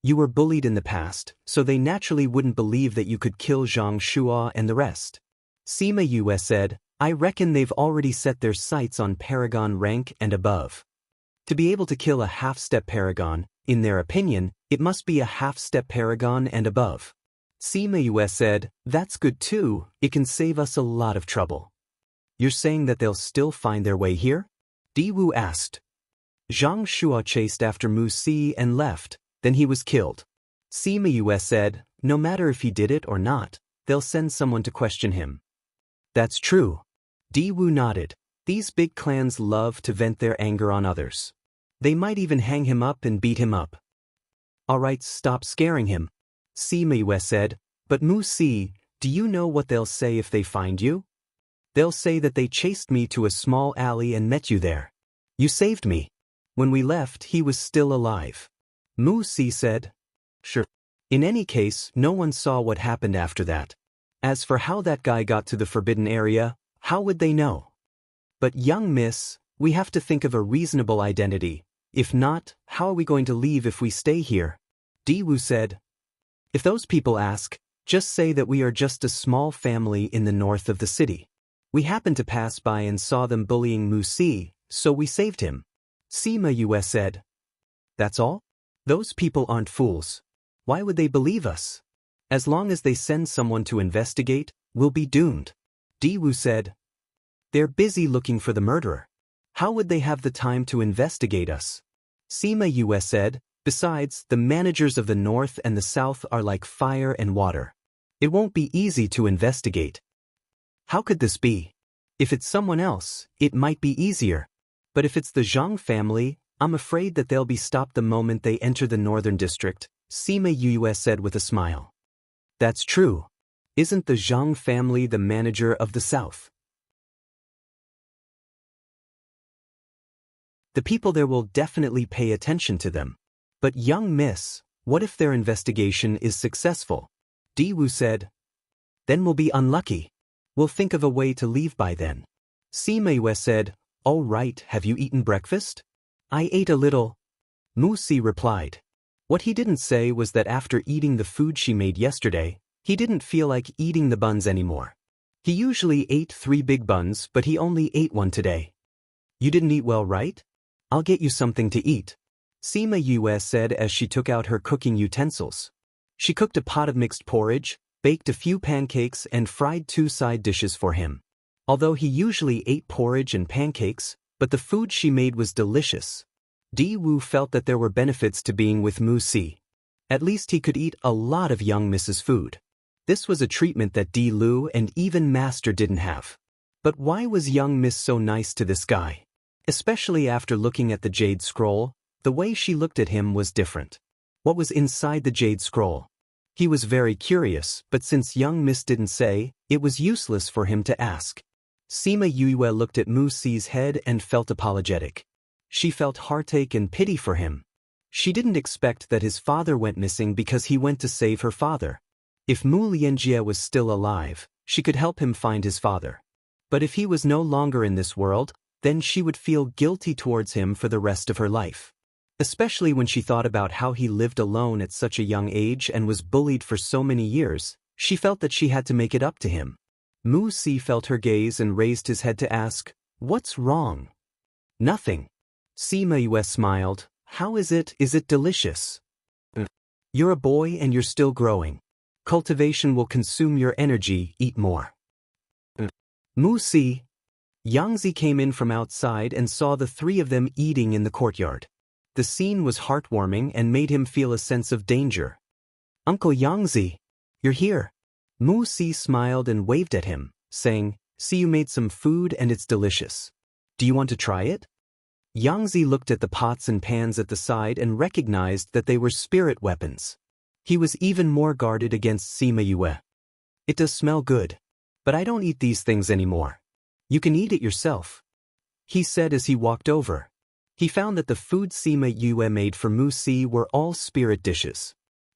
you were bullied in the past, so they naturally wouldn't believe that you could kill Zhang Shua and the rest. Sima Yue said, I reckon they've already set their sights on Paragon rank and above. To be able to kill a half-step Paragon, in their opinion, it must be a half-step Paragon and above. Sima Yue said, that's good too, it can save us a lot of trouble. You're saying that they'll still find their way here? Di Wu asked. Zhang Shua chased after Mu Si and left, then he was killed. Sima Yue said, no matter if he did it or not, they'll send someone to question him. That's true. Di Wu nodded. These big clans love to vent their anger on others. They might even hang him up and beat him up. Alright, stop scaring him. Sima Yue said, but Mu Si, do you know what they'll say if they find you? They'll say that they chased me to a small alley and met you there. You saved me. When we left, he was still alive. Mu Si said, sure. In any case, no one saw what happened after that. As for how that guy got to the forbidden area, how would they know? But young miss, we have to think of a reasonable identity. If not, how are we going to leave if we stay here? Di Wu said, if those people ask, just say that we are just a small family in the north of the city. We happened to pass by and saw them bullying Mu Si, so we saved him. Sima Yue said, that's all? Those people aren't fools. Why would they believe us? As long as they send someone to investigate, we'll be doomed. Di Wu said, they're busy looking for the murderer. How would they have the time to investigate us? Sima Yue said, besides, the managers of the north and the south are like fire and water. It won't be easy to investigate. How could this be? If it's someone else, it might be easier. But if it's the Zhang family, I'm afraid that they'll be stopped the moment they enter the northern district, Sima Yue said with a smile. That's true. Isn't the Zhang family the manager of the south? The people there will definitely pay attention to them. But young miss, what if their investigation is successful? Di Wu said. Then we'll be unlucky. We'll think of a way to leave by then. Sima Yue said, all right, have you eaten breakfast? I ate a little. Mu Si replied. What he didn't say was that after eating the food she made yesterday, he didn't feel like eating the buns anymore. He usually ate 3 big buns, but he only ate one today. You didn't eat well, right? I'll get you something to eat. Sima Yue said as she took out her cooking utensils. She cooked a pot of mixed porridge, baked a few pancakes and fried 2 side dishes for him. Although he usually ate porridge and pancakes, but the food she made was delicious. Di Wu felt that there were benefits to being with Mu Si. At least he could eat a lot of young Mrs. food. This was a treatment that Di Lu and even Master didn't have. But why was young Miss so nice to this guy? Especially after looking at the Jade Scroll, the way she looked at him was different. What was inside the Jade Scroll? He was very curious, but since young Miss didn't say, it was useless for him to ask. Sima Yue looked at Mu Si's head and felt apologetic. She felt heartache and pity for him. She didn't expect that his father went missing because he went to save her father. If Mu Lianjie was still alive, she could help him find his father. But if he was no longer in this world, then she would feel guilty towards him for the rest of her life. Especially when she thought about how he lived alone at such a young age and was bullied for so many years, she felt that she had to make it up to him. Mu Si felt her gaze and raised his head to ask, "What's wrong?" "Nothing." Sima Yue smiled. "How is it? Is it delicious?" "You're a boy and you're still growing. Cultivation will consume your energy, eat more." Mu Si. Yangzi came in from outside and saw the three of them eating in the courtyard. The scene was heartwarming and made him feel a sense of danger. "Uncle Yangzi, you're here." Mu Si smiled and waved at him, saying, "See, you made some food and it's delicious. Do you want to try it?" Yangzi looked at the pots and pans at the side and recognized that they were spirit weapons. He was even more guarded against Sima Yue. "It does smell good. But I don't eat these things anymore. You can eat it yourself," he said as he walked over. He found that the food Sima Yue made for Mu Si were all spirit dishes.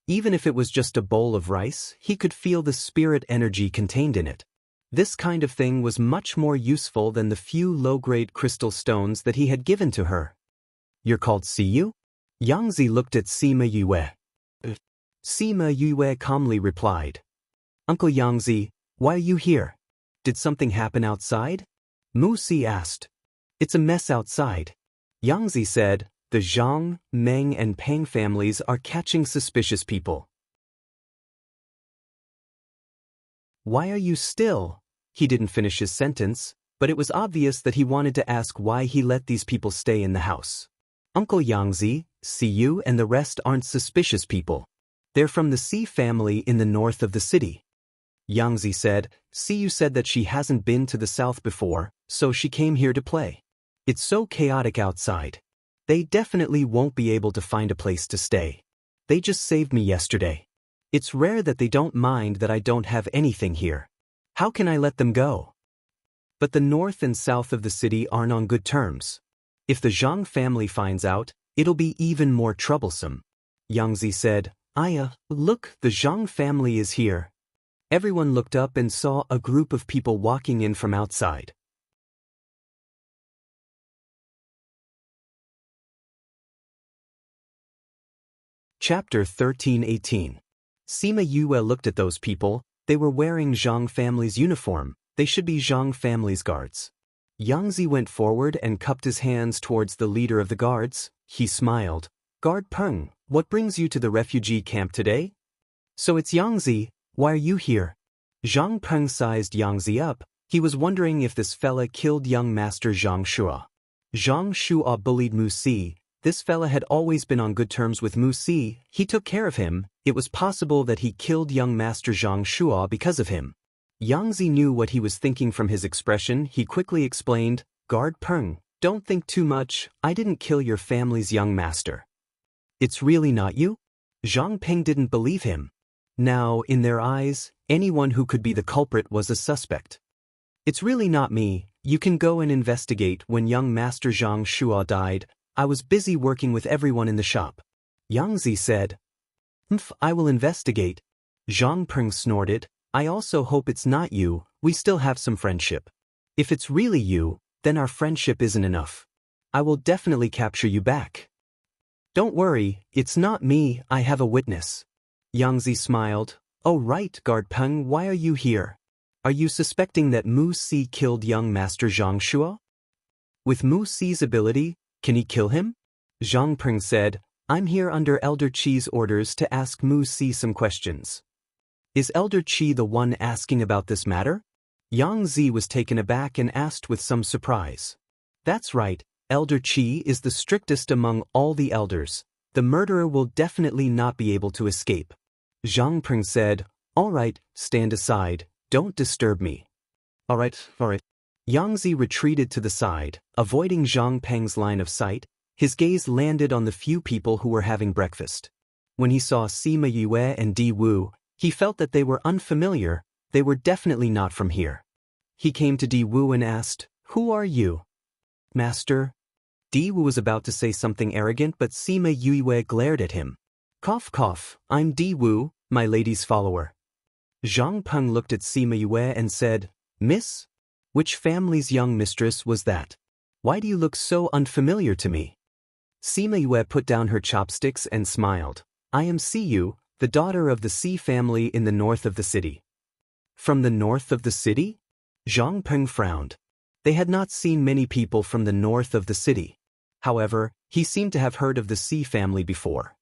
Even if it was just a bowl of rice, he could feel the spirit energy contained in it. This kind of thing was much more useful than the few low-grade crystal stones that he had given to her. "You're called Siyu?" Yangzi looked at Sima Yue. Sima Yue calmly replied, "Uncle Yangzi, why are you here? Did something happen outside?" Mu Si asked. "It's a mess outside." Yangzi said, "The Zhang, Meng and Peng families are catching suspicious people." "Why are you still?" He didn't finish his sentence, but it was obvious that he wanted to ask why he let these people stay in the house. "Uncle Yangzi, Siyu and the rest aren't suspicious people. They're from the Si family in the north of the city." Yangzi said, "Siyu said that she hasn't been to the south before, so she came here to play. It's so chaotic outside. They definitely won't be able to find a place to stay. They just saved me yesterday. It's rare that they don't mind that I don't have anything here. How can I let them go?" But the north and south of the city aren't on good terms. If the Zhang family finds out, it'll be even more troublesome. Yangzi said, Look, the Zhang family is here." Everyone looked up and saw a group of people walking in from outside. Chapter 13-18. Sima Yue looked at those people. They were wearing Zhang family's uniform. They should be Zhang family's guards. Yangzi went forward and cupped his hands towards the leader of the guards. He smiled. "Guard Peng, what brings you to the refugee camp today?" "So it's Yangzi. Why are you here?" Zhang Peng sized Yangzi up. He was wondering if this fella killed young master Zhang Shua. Zhang Shua bullied Mu Si. This fella had always been on good terms with Mu Si. He took care of him. It was possible that he killed young master Zhang Shua because of him. Yangzi knew what he was thinking from his expression. He quickly explained, "Guard Peng, don't think too much. I didn't kill your family's young master." "It's really not you?" Zhang Peng didn't believe him. Now, in their eyes, anyone who could be the culprit was a suspect. "It's really not me. You can go and investigate. When young master Zhang Shua died, I was busy working with everyone in the shop." Yangzi said, I will investigate." Zhang Peng snorted, "I also hope it's not you. We still have some friendship. If it's really you, then our friendship isn't enough. I will definitely capture you back." "Don't worry, it's not me. I have a witness." Yangzi smiled. "Oh right, Guard Peng, why are you here? Are you suspecting that Mu Si killed young master Zhang Shua? With Mu Si's ability, can he kill him?" Zhang Peng said, "I'm here under Elder Qi's orders to ask Mu Si some questions." "Is Elder Qi the one asking about this matter?" Yangzi was taken aback and asked with some surprise. "That's right, Elder Qi is the strictest among all the elders. The murderer will definitely not be able to escape." Zhang Peng said, "All right, stand aside, don't disturb me." All right. Yangzi retreated to the side, avoiding Zhang Peng's line of sight. His gaze landed on the few people who were having breakfast. When he saw Sima Yue and Di Wu, he felt that they were unfamiliar. They were definitely not from here. He came to Di Wu and asked, "Who are you?" "Master." Di Wu was about to say something arrogant, but Sima Yue glared at him. "Cough cough, I'm Di Wu, my lady's follower." Zhang Peng looked at Sima Yue and said, "Miss? Which family's young mistress was that? Why do you look so unfamiliar to me?" Sima Yue put down her chopsticks and smiled. "I am Siyu, the daughter of the Si family in the north of the city." "From the north of the city?" Zhang Peng frowned. They had not seen many people from the north of the city. However, he seemed to have heard of the Si family before.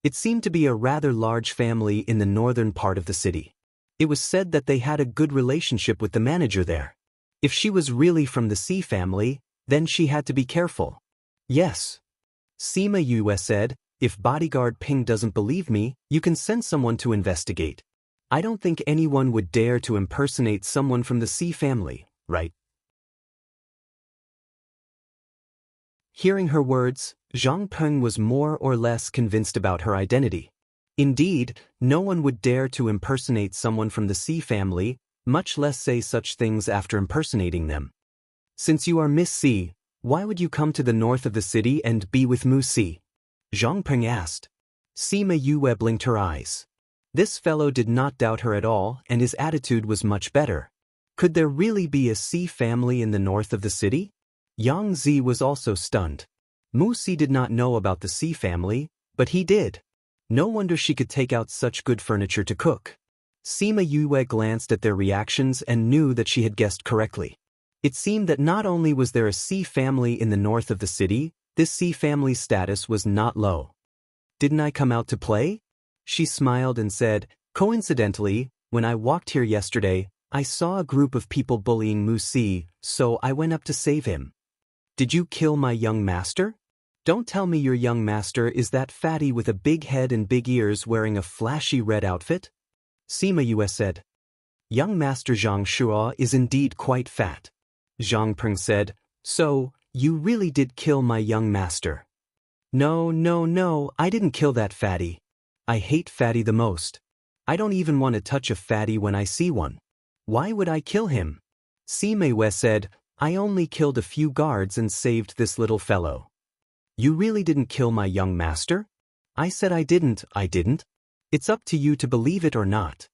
It seemed to be a rather large family in the northern part of the city. It was said that they had a good relationship with the manager there. If she was really from the Si family, then she had to be careful. "Yes." Sima Yue said, "If bodyguard Ping doesn't believe me, you can send someone to investigate. I don't think anyone would dare to impersonate someone from the Si family, right?" Hearing her words, Zhang Peng was more or less convinced about her identity. Indeed, no one would dare to impersonate someone from the Si family, much less say such things after impersonating them. "Since you are Miss Si, why would you come to the north of the city and be with Mu Si?" Zhang Peng asked. Sima Yue blinked her eyes. This fellow did not doubt her at all, and his attitude was much better. Could there really be a Si family in the north of the city? Yang Zi was also stunned. Mu Si did not know about the Si family, but he did. No wonder she could take out such good furniture to cook. Sima Yue glanced at their reactions and knew that she had guessed correctly. It seemed that not only was there a Si family in the north of the city, this Si family's status was not low. "Didn't I come out to play?" She smiled and said, "Coincidentally, when I walked here yesterday, I saw a group of people bullying Mu Si, so I went up to save him." "Did you kill my young master?" "Don't tell me your young master is that fatty with a big head and big ears wearing a flashy red outfit?" Sima Yue said. "Young master Zhang Shuo is indeed quite fat." Zhang Peng said, "So, you really did kill my young master?" No, I didn't kill that fatty. I hate fatty the most. I don't even want to touch a fatty when I see one. Why would I kill him?" Sima Yue said, "I only killed a few guards and saved this little fellow." "You really didn't kill my young master?" "I said I didn't. It's up to you to believe it or not."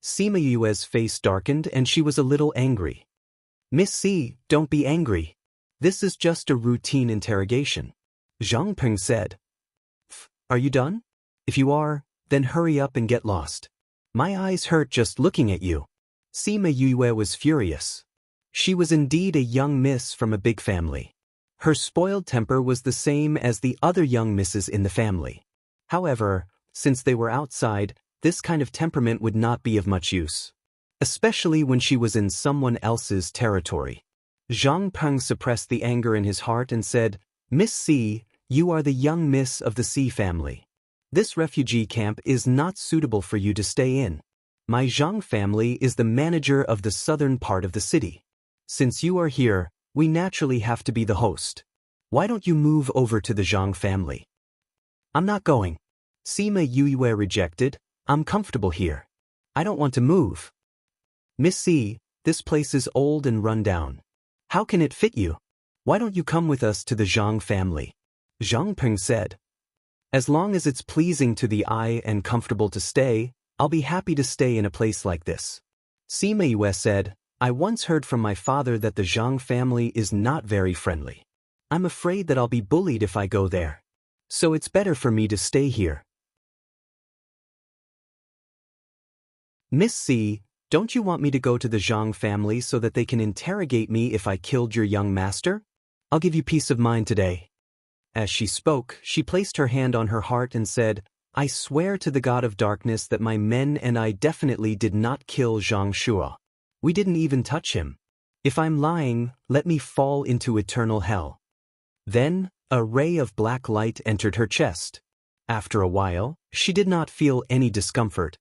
Sima Yue's face darkened and she was a little angry. "Miss Si, don't be angry. This is just a routine interrogation." Zhang Peng said. "Are you done? If you are, then hurry up and get lost. My eyes hurt just looking at you." Sima Yue was furious. She was indeed a young miss from a big family. Her spoiled temper was the same as the other young misses in the family. However, since they were outside, this kind of temperament would not be of much use, especially when she was in someone else's territory. Zhang Peng suppressed the anger in his heart and said, "Miss Si, you are the young miss of the Si family. This refugee camp is not suitable for you to stay in. My Zhang family is the manager of the southern part of the city. Since you are here, we naturally have to be the host. Why don't you move over to the Zhang family?" "I'm not going." Sima Yue rejected. "I'm comfortable here. I don't want to move." "Miss Si, this place is old and run down. How can it fit you? Why don't you come with us to the Zhang family?" Zhang Peng said. "As long as it's pleasing to the eye and comfortable to stay, I'll be happy to stay in a place like this." Sima Yue said, "I once heard from my father that the Zhang family is not very friendly. I'm afraid that I'll be bullied if I go there. So it's better for me to stay here." "Miss Si, don't you want me to go to the Zhang family so that they can interrogate me if I killed your young master? I'll give you peace of mind today." As she spoke, she placed her hand on her heart and said, "I swear to the God of darkness that my men and I definitely did not kill Zhang Shuo. We didn't even touch him. If I'm lying, let me fall into eternal hell." Then, a ray of black light entered her chest. After a while, she did not feel any discomfort.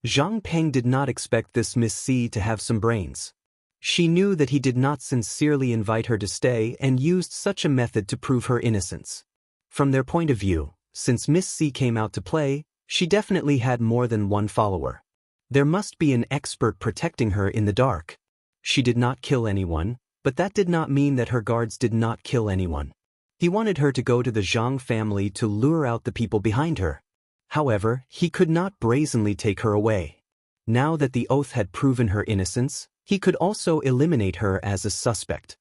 Zhang Peng did not expect this Miss Si to have some brains. She knew that he did not sincerely invite her to stay and used such a method to prove her innocence. From their point of view, since Miss Si came out to play, she definitely had more than one follower. There must be an expert protecting her in the dark. She did not kill anyone, but that did not mean that her guards did not kill anyone. He wanted her to go to the Zhang family to lure out the people behind her. However, he could not brazenly take her away. Now that the oath had proven her innocence, he could also eliminate her as a suspect.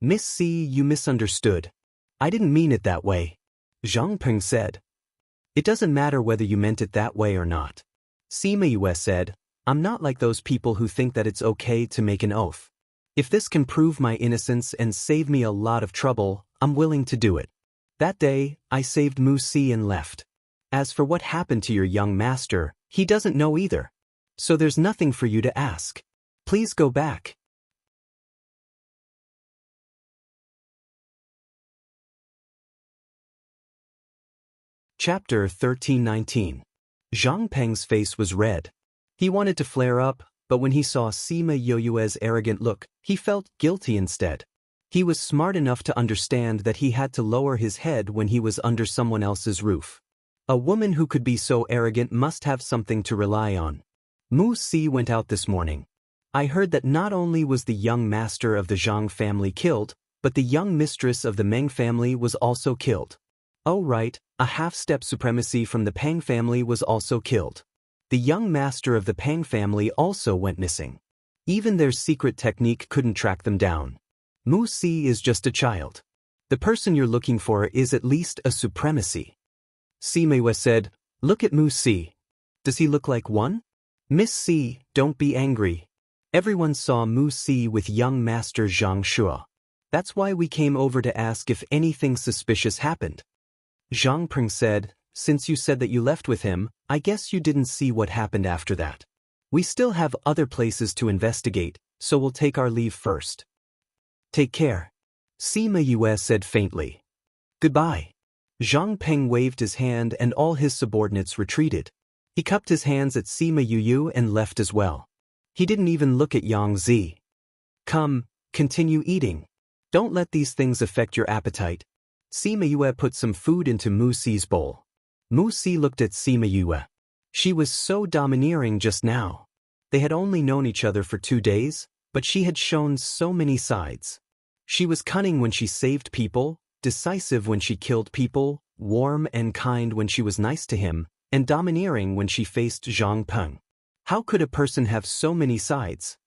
Miss C, you misunderstood. I didn't mean it that way, Zhang Peng said. It doesn't matter whether you meant it that way or not. Sima Yue said, I'm not like those people who think that it's okay to make an oath. If this can prove my innocence and save me a lot of trouble, I'm willing to do it. That day, I saved Mu Si and left. As for what happened to your young master, he doesn't know either. So there's nothing for you to ask. Please go back. Chapter 1319. Zhang Peng's face was red. He wanted to flare up, but when he saw Sima Yoyue's arrogant look, he felt guilty instead. He was smart enough to understand that he had to lower his head when he was under someone else's roof. A woman who could be so arrogant must have something to rely on. Mu Si went out this morning. I heard that not only was the young master of the Zhang family killed, but the young mistress of the Meng family was also killed. Oh right, a half-step supremacy from the Pang family was also killed. The young master of the Pang family also went missing. Even their secret technique couldn't track them down. Mu Si is just a child. The person you're looking for is at least a supremacy. Sima Yue said, look at Mu Si. Does he look like one? Miss Si, don't be angry. Everyone saw Mu Si with young master Zhang Shua. That's why we came over to ask if anything suspicious happened. Zhang Peng said, since you said that you left with him, I guess you didn't see what happened after that. We still have other places to investigate, so we'll take our leave first. Take care. Sima Yue said faintly. Goodbye. Zhang Peng waved his hand and all his subordinates retreated. He cupped his hands at Sima Yu and left as well. He didn't even look at Yang Zi. Come, continue eating. Don't let these things affect your appetite. Sima Yue put some food into Mu Si's bowl. Mu Si looked at Sima Yue. She was so domineering just now. They had only known each other for 2 days, but she had shown so many sides. She was cunning when she saved people, decisive when she killed people, warm and kind when she was nice to him, and domineering when she faced Zhang Peng. How could a person have so many sides?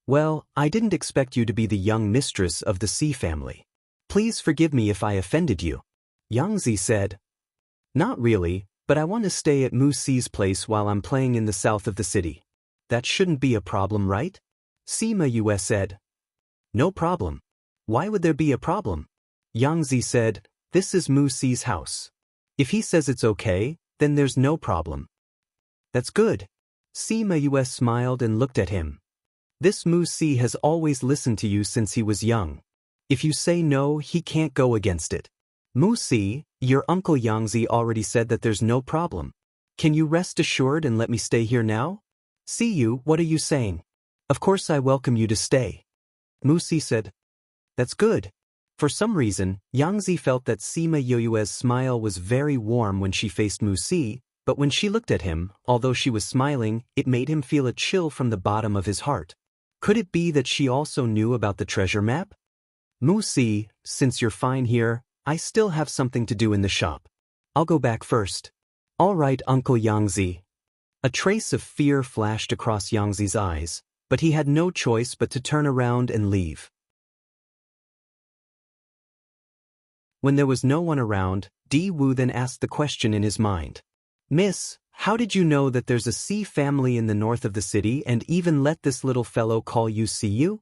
Well, I didn't expect you to be the young mistress of the Si family. Please forgive me if I offended you. Yang Zi said. Not really, but I want to stay at Mu Si's place while I'm playing in the south of the city. That shouldn't be a problem, right? Sima Yue said. No problem. Why would there be a problem? Yang Zi said, this is Mu Si's house. If he says it's okay, then there's no problem. That's good. Sima Yue smiled and looked at him. This Mu Si has always listened to you since he was young. If you say no, he can't go against it. Mu Si, your uncle Yang Zi already said that there's no problem. Can you rest assured and let me stay here now? See you, what are you saying? Of course I welcome you to stay. Mu Si said. That's good. For some reason, Yang Zi felt that Sima Yoyue's smile was very warm when she faced Mu Si, but when she looked at him, although she was smiling, it made him feel a chill from the bottom of his heart. Could it be that she also knew about the treasure map? Mu Si, since you're fine here, I still have something to do in the shop. I'll go back first. All right, Uncle Yang Zi. A trace of fear flashed across Yang Zi's eyes, but he had no choice but to turn around and leave. When there was no one around, Di Wu then asked the question in his mind. Miss, how did you know that there's a Si family in the north of the city and even let this little fellow call you Siyu?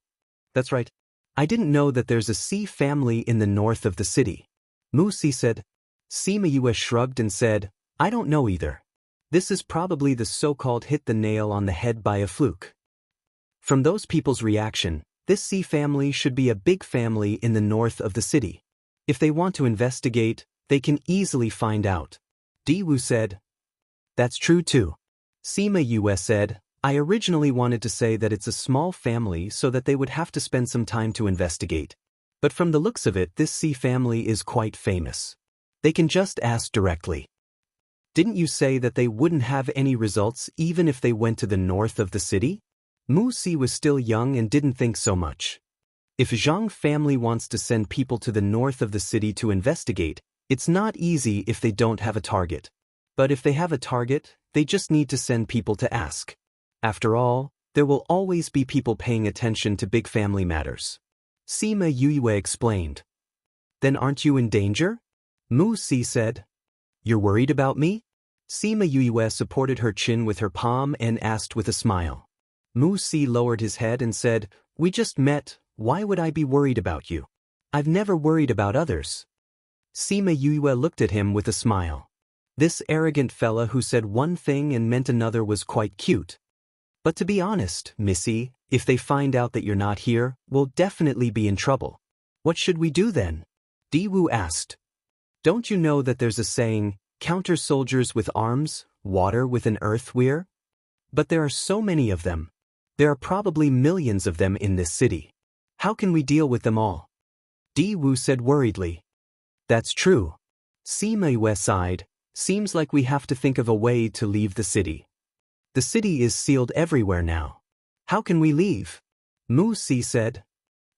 That's right. I didn't know that there's a Si family in the north of the city. Mu Si said. Sima Yue shrugged and said, I don't know either. This is probably the so-called hit the nail on the head by a fluke. From those people's reaction, this Si family should be a big family in the north of the city. If they want to investigate, they can easily find out. Di Wu said. That's true too. Sima Yue said, I originally wanted to say that it's a small family so that they would have to spend some time to investigate. But from the looks of it, this Si family is quite famous. They can just ask directly. Didn't you say that they wouldn't have any results even if they went to the north of the city? Mu Si was still young and didn't think so much. If Zhang family wants to send people to the north of the city to investigate, it's not easy if they don't have a target. But if they have a target, they just need to send people to ask. After all, there will always be people paying attention to big family matters. Sima Yue explained. Then aren't you in danger? Mu Si said. You're worried about me? Sima Yue supported her chin with her palm and asked with a smile. Mu Si lowered his head and said, We just met, why would I be worried about you? I've never worried about others. Sima Yue looked at him with a smile. This arrogant fella who said one thing and meant another was quite cute. But to be honest, Missy, if they find out that you're not here, we'll definitely be in trouble. What should we do then? Diwu asked. Don't you know that there's a saying, counter soldiers with arms, water with an earth weir? But there are so many of them. There are probably millions of them in this city. How can we deal with them all? Diwu said worriedly. That's true. Sima Yue sighed. Seems like we have to think of a way to leave the city. The city is sealed everywhere now. How can we leave? Mu Si said.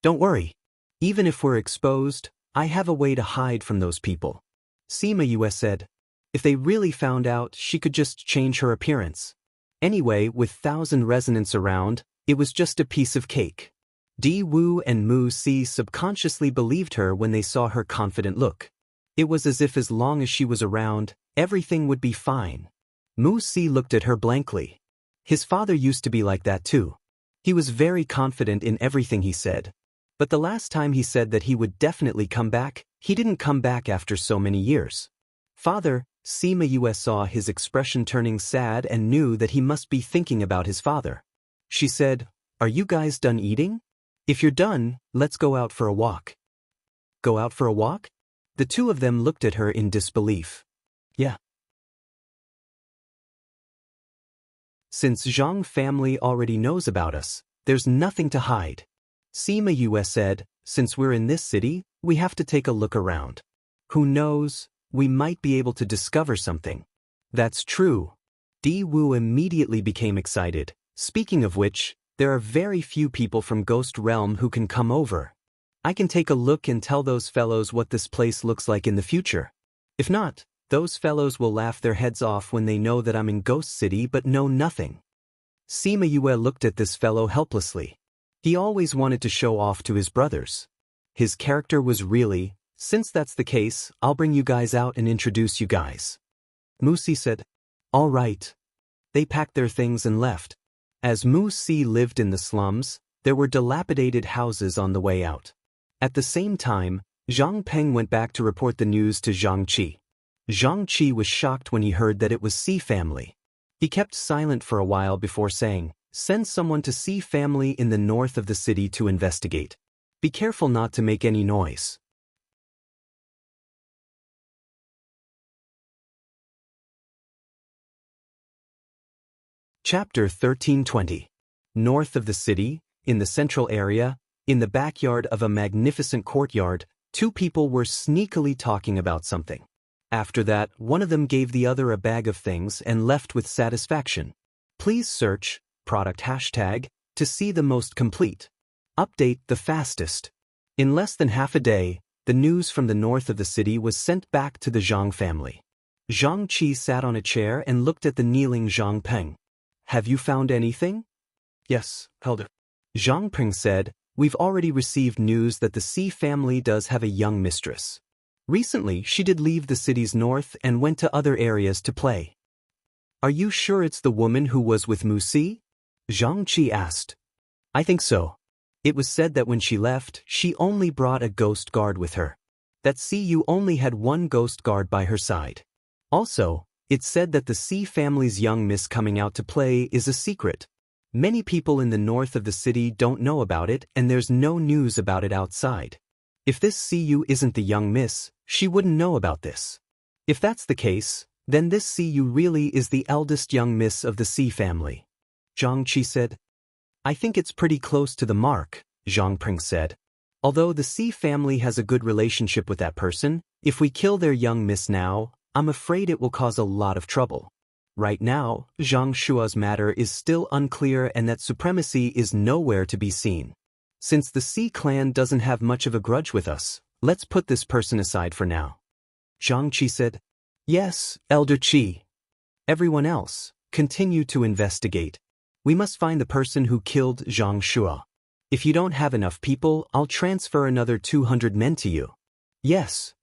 Don't worry. Even if we're exposed, I have a way to hide from those people. Sima Yue said. If they really found out, she could just change her appearance. Anyway, with 1,000 resonance around, it was just a piece of cake. Di Wu and Mu Si subconsciously believed her when they saw her confident look. It was as if as long as she was around, everything would be fine. Mu Si looked at her blankly. His father used to be like that too. He was very confident in everything he said. But the last time he said that he would definitely come back, he didn't come back after so many years. Father, Sima Yue saw his expression turning sad and knew that he must be thinking about his father. She said, Are you guys done eating? If you're done, let's go out for a walk. Go out for a walk? The two of them looked at her in disbelief. Yeah. Since Zhang family already knows about us, there's nothing to hide. Sima Yue said, Since we're in this city, we have to take a look around. Who knows, we might be able to discover something. That's true. Di Wu immediately became excited. Speaking of which, there are very few people from Ghost Realm who can come over. I can take a look and tell those fellows what this place looks like in the future. If not, those fellows will laugh their heads off when they know that I'm in Ghost City but know nothing. Sima Yue looked at this fellow helplessly. He always wanted to show off to his brothers. His character was really, since that's the case, I'll bring you guys out and introduce you guys. Mu Si said, All right. They packed their things and left. As Mu Si lived in the slums, there were dilapidated houses on the way out. At the same time, Zhang Peng went back to report the news to Zhang Qi. Zhang Qi was shocked when he heard that it was Si family. He kept silent for a while before saying, Send someone to Si family in the north of the city to investigate. Be careful not to make any noise. Chapter 1320. North of the city, in the central area, in the backyard of a magnificent courtyard, two people were sneakily talking about something. After that, one of them gave the other a bag of things and left with satisfaction. Please search, product hashtag, to see the most complete. Update the fastest. In less than half a day, the news from the north of the city was sent back to the Zhang family. Zhang Qi sat on a chair and looked at the kneeling Zhang Peng. Have you found anything? Yes, Elder. Zhang Peng said, We've already received news that the Si family does have a young mistress. Recently, she did leave the city's north and went to other areas to play. Are you sure it's the woman who was with Mu Si? Zhang Qi asked. I think so. It was said that when she left, she only brought a ghost guard with her. That Siyu only had one ghost guard by her side. Also, it's said that the Si family's young miss coming out to play is a secret. Many people in the north of the city don't know about it and there's no news about it outside. If this Siyu isn't the young miss, she wouldn't know about this. If that's the case, then this Siyu really is the eldest young miss of the Si family. Zhang Qi said. I think it's pretty close to the mark, Zhang Peng said. Although the Si family has a good relationship with that person, if we kill their young miss now, I'm afraid it will cause a lot of trouble. Right now, Zhang Shua's matter is still unclear and that supremacy is nowhere to be seen. Since the Xi clan doesn't have much of a grudge with us, let's put this person aside for now. Zhang Qi said, Yes, Elder Qi. Everyone else, continue to investigate. We must find the person who killed Zhang Shua. If you don't have enough people, I'll transfer another 200 men to you. Yes.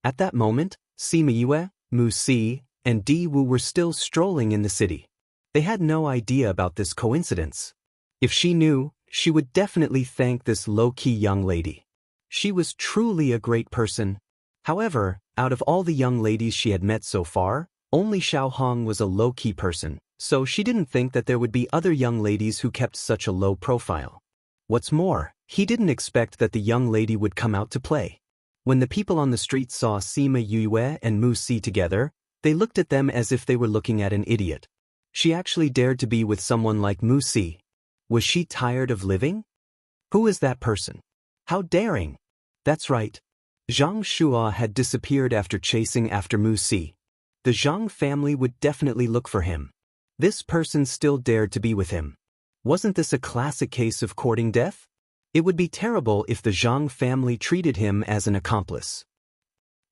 At that moment, Sima Yue, Mu Si, and Di Wu were still strolling in the city. They had no idea about this coincidence. If she knew, she would definitely thank this low-key young lady. She was truly a great person. However, out of all the young ladies she had met so far, only Xiao Hong was a low-key person, so she didn't think that there would be other young ladies who kept such a low profile. What's more, he didn't expect that the young lady would come out to play. When the people on the street saw Sima Yue and Mu Si together, they looked at them as if they were looking at an idiot. She actually dared to be with someone like Mu Si. Was she tired of living? Who is that person? How daring! That's right. Zhang Shua had disappeared after chasing after Mu Si. The Zhang family would definitely look for him. This person still dared to be with him. Wasn't this a classic case of courting death? It would be terrible if the Zhang family treated him as an accomplice.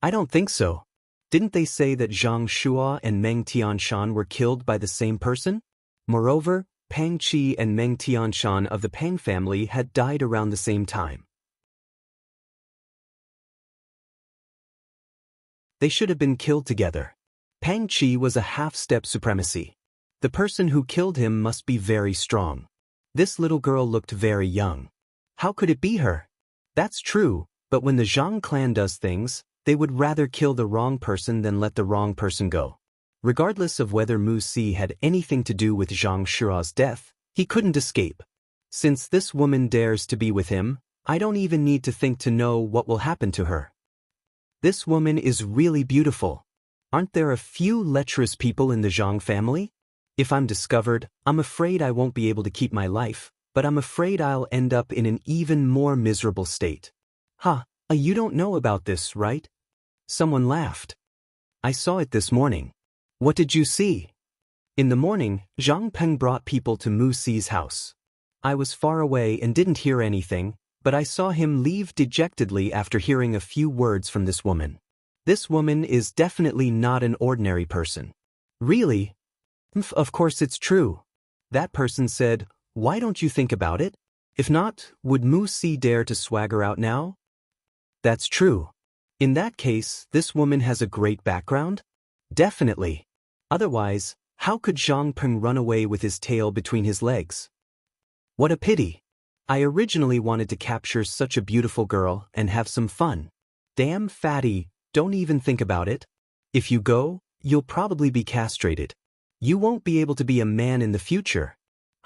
I don't think so. Didn't they say that Zhang Shua and Meng Tianshan were killed by the same person? Moreover, Pang Qi and Meng Tianshan of the Pang family had died around the same time. They should have been killed together. Pang Qi was a half-step supremacy. The person who killed him must be very strong. This little girl looked very young. How could it be her? That's true, but when the Zhang clan does things, they would rather kill the wrong person than let the wrong person go. Regardless of whether Mu Si had anything to do with Zhang Shua's death, he couldn't escape. Since this woman dares to be with him, I don't even need to think to know what will happen to her. This woman is really beautiful. Aren't there a few lecherous people in the Zhang family? If I'm discovered, I'm afraid I won't be able to keep my life, but I'm afraid I'll end up in an even more miserable state. You don't know about this, right? Someone laughed. I saw it this morning. What did you see? In the morning, Zhang Peng brought people to Mu Si's house. I was far away and didn't hear anything, but I saw him leave dejectedly after hearing a few words from this woman. This woman is definitely not an ordinary person. Really? Of course it's true. That person said, why don't you think about it? If not, would Mu Si dare to swagger out now? That's true. In that case, this woman has a great background? Definitely. Otherwise, how could Zhang Peng run away with his tail between his legs? What a pity. I originally wanted to capture such a beautiful girl and have some fun. Damn fatty, don't even think about it. If you go, you'll probably be castrated. You won't be able to be a man in the future.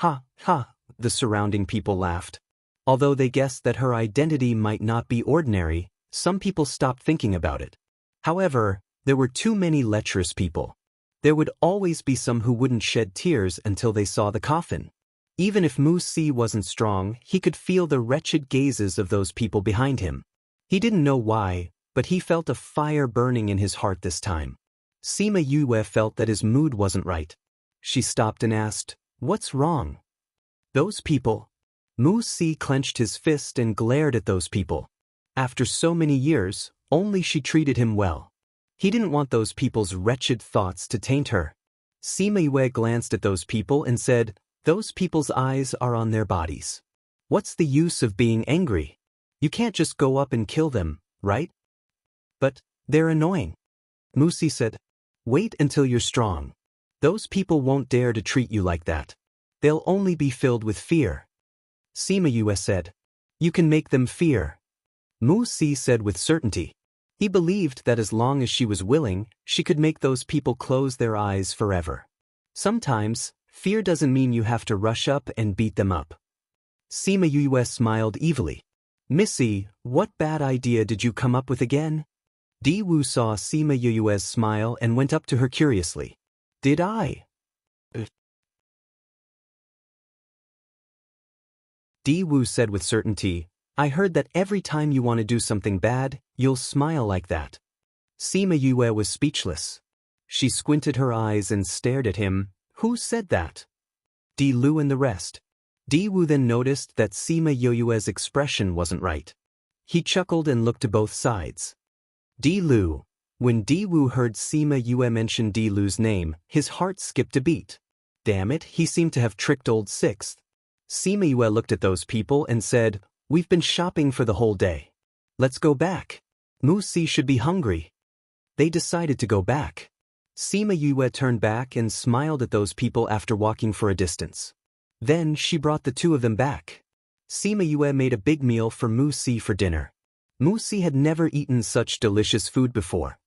The surrounding people laughed. Although they guessed that her identity might not be ordinary, some people stopped thinking about it. However, there were too many lecherous people. There would always be some who wouldn't shed tears until they saw the coffin. Even if Mu Si wasn't strong, he could feel the wretched gazes of those people behind him. He didn't know why, but he felt a fire burning in his heart this time. Sima Yue felt that his mood wasn't right. She stopped and asked, "What's wrong?" "Those people." Mu Si clenched his fist and glared at those people. After so many years, only she treated him well. He didn't want those people's wretched thoughts to taint her. Sima Yue glanced at those people and said, "Those people's eyes are on their bodies. What's the use of being angry? You can't just go up and kill them, right?" "But they're annoying." Mu Si said, "Wait until you're strong. Those people won't dare to treat you like that. They'll only be filled with fear." Sima Yue said, "You can make them fear." Mu Si said with certainty. He believed that as long as she was willing, she could make those people close their eyes forever. Sometimes, fear doesn't mean you have to rush up and beat them up. Sima Yue smiled evilly. "Missy, what bad idea did you come up with again?" Di Wu saw Sima Yue's smile and went up to her curiously. "Did I?" Di Wu said with certainty, "I heard that every time you want to do something bad, you'll smile like that." Sima Yue was speechless. She squinted her eyes and stared at him. Who said that? Di Lu and the rest. Di Wu then noticed that Sima Yoyue's expression wasn't right. He chuckled and looked to both sides. Di Lu. When Di Wu heard Sima Yue mention Di Lu's name, his heart skipped a beat. Damn it, he seemed to have tricked old Sixth. Sima Yue looked at those people and said, "We've been shopping for the whole day. Let's go back. Mu Si should be hungry." They decided to go back. Sima Yue turned back and smiled at those people after walking for a distance. Then she brought the two of them back. Sima Yue made a big meal for Mu Si for dinner. Mu Si had never eaten such delicious food before.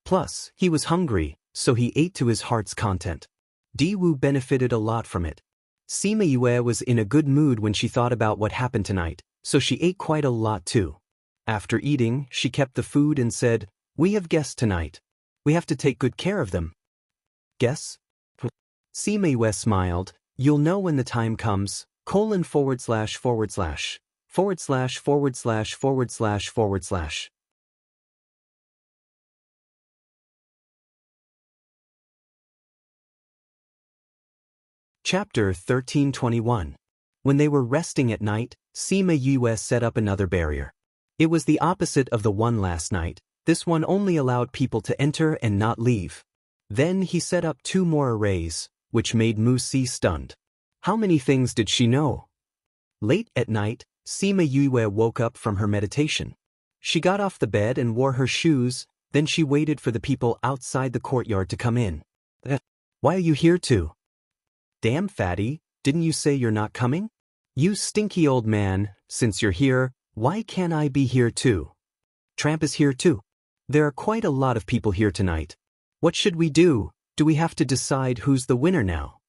Plus, he was hungry, so he ate to his heart's content. Di Wu benefited a lot from it. Sima Yue was in a good mood when she thought about what happened tonight, so she ate quite a lot too. After eating, she kept the food and said, "We have guests tonight. We have to take good care of them." Guests? Sima Yue smiled. "You'll know when the time comes, ://. //. Chapter 1321. When they were resting at night, Sima Yue set up another barrier. It was the opposite of the one last night. This one only allowed people to enter and not leave. Then he set up 2 more arrays, which made Mu Si stunned. How many things did she know? Late at night, Sima Yue woke up from her meditation. She got off the bed and wore her shoes, then she waited for the people outside the courtyard to come in. "Why are you here too?" "Damn, fatty, didn't you say you're not coming? You stinky old man, since you're here, why can't I be here too? Tramp is here too. There are quite a lot of people here tonight. What should we do? Do we have to decide who's the winner now?"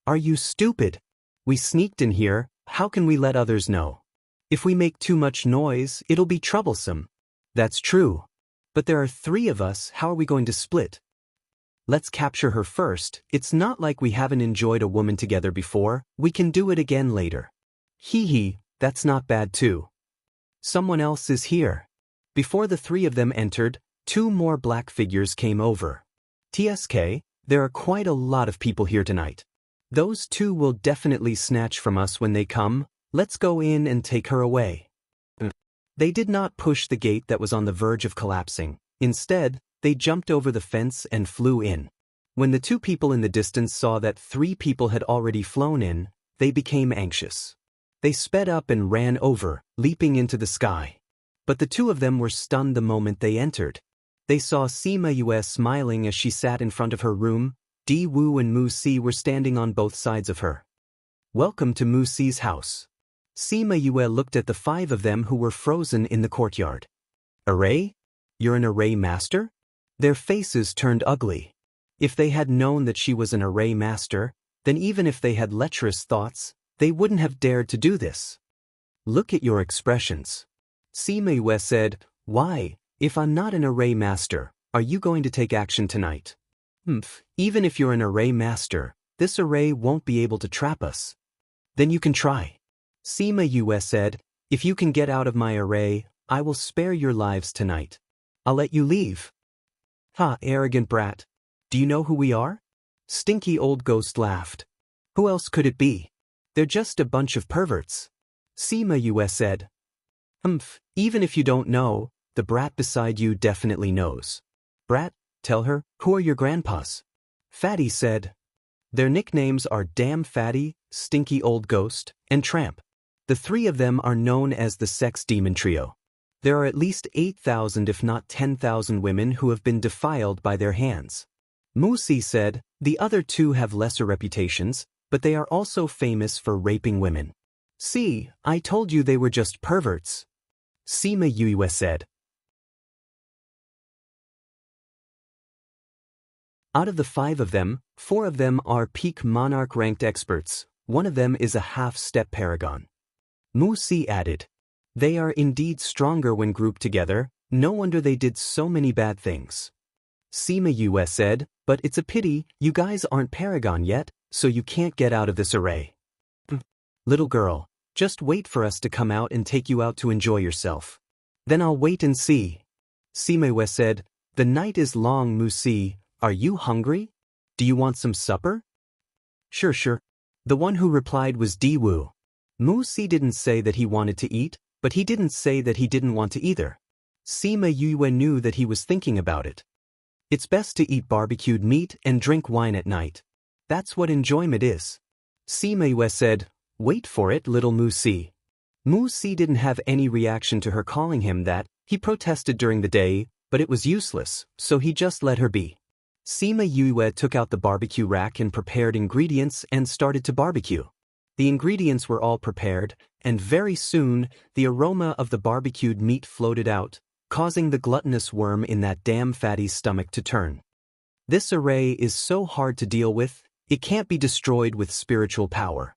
"Are you stupid? We sneaked in here, how can we let others know? If we make too much noise, it'll be troublesome." "That's true. But there are 3 of us, how are we going to split?" "Let's capture her first. It's not like we haven't enjoyed a woman together before, we can do it again later." "Hee hee, that's not bad too. Someone else is here." Before the 3 of them entered, 2 more black figures came over. "TSK, there are quite a lot of people here tonight. Those 2 will definitely snatch from us when they come, let's go in and take her away." They did not push the gate that was on the verge of collapsing. Instead, they jumped over the fence and flew in. When the 2 people in the distance saw that 3 people had already flown in, they became anxious. They sped up and ran over, leaping into the sky. But the 2 of them were stunned the moment they entered. They saw Sima Yue smiling as she sat in front of her room. Di Wu and Mu Si were standing on both sides of her. "Welcome to Mu Si's house." Sima Yue looked at the 5 of them who were frozen in the courtyard. "Array? You're an array master?" Their faces turned ugly. If they had known that she was an array master, then even if they had lecherous thoughts, they wouldn't have dared to do this. "Look at your expressions." Sima Yue said, "Why, if I'm not an array master, are you going to take action tonight?" Even if you're an array master, this array won't be able to trap us." "Then you can try." Sima Yue said, "If you can get out of my array, I will spare your lives tonight. I'll let you leave." "Ha, arrogant brat. Do you know who we are?" Stinky old ghost laughed. "Who else could it be? They're just a bunch of perverts." Sima Yue said, Even if you don't know, the brat beside you definitely knows." "Brat, tell her, who are your grandpas?" Fatty said, "Their nicknames are Damn Fatty, Stinky Old Ghost, and Tramp. The 3 of them are known as the Sex Demon Trio. There are at least 8,000 if not 10,000 women who have been defiled by their hands." Mu Si said, "The other 2 have lesser reputations, but they are also famous for raping women." "See, I told you they were just perverts." Sima Yue said. Out of the 5 of them, 4 of them are peak monarch ranked experts, 1 of them is a half-step paragon. Mu Si added, "They are indeed stronger when grouped together, no wonder they did so many bad things." Sima Yue said, "But it's a pity, you guys aren't paragon yet, so you can't get out of this array." "Little girl, just wait for us to come out and take you out to enjoy yourself. Then I'll wait and see." Sima Yue said, "The night is long, Mu Si, Are you hungry? Do you want some supper? Sure, sure. The one who replied was Diwu. Mu Si didn't say that he wanted to eat, but he didn't say that he didn't want to either. Sima Yue knew that he was thinking about it. It's best to eat barbecued meat and drink wine at night. That's what enjoyment is. Sima Yue said, "Wait for it, little Mu Si." Mu Si didn't have any reaction to her calling him that. He protested during the day, but it was useless, so he just let her be. Sima Yue took out the barbecue rack and prepared ingredients and started to barbecue. The ingredients were all prepared, and very soon, the aroma of the barbecued meat floated out, causing the gluttonous worm in that damn fatty's stomach to turn. This array is so hard to deal with, it can't be destroyed with spiritual power.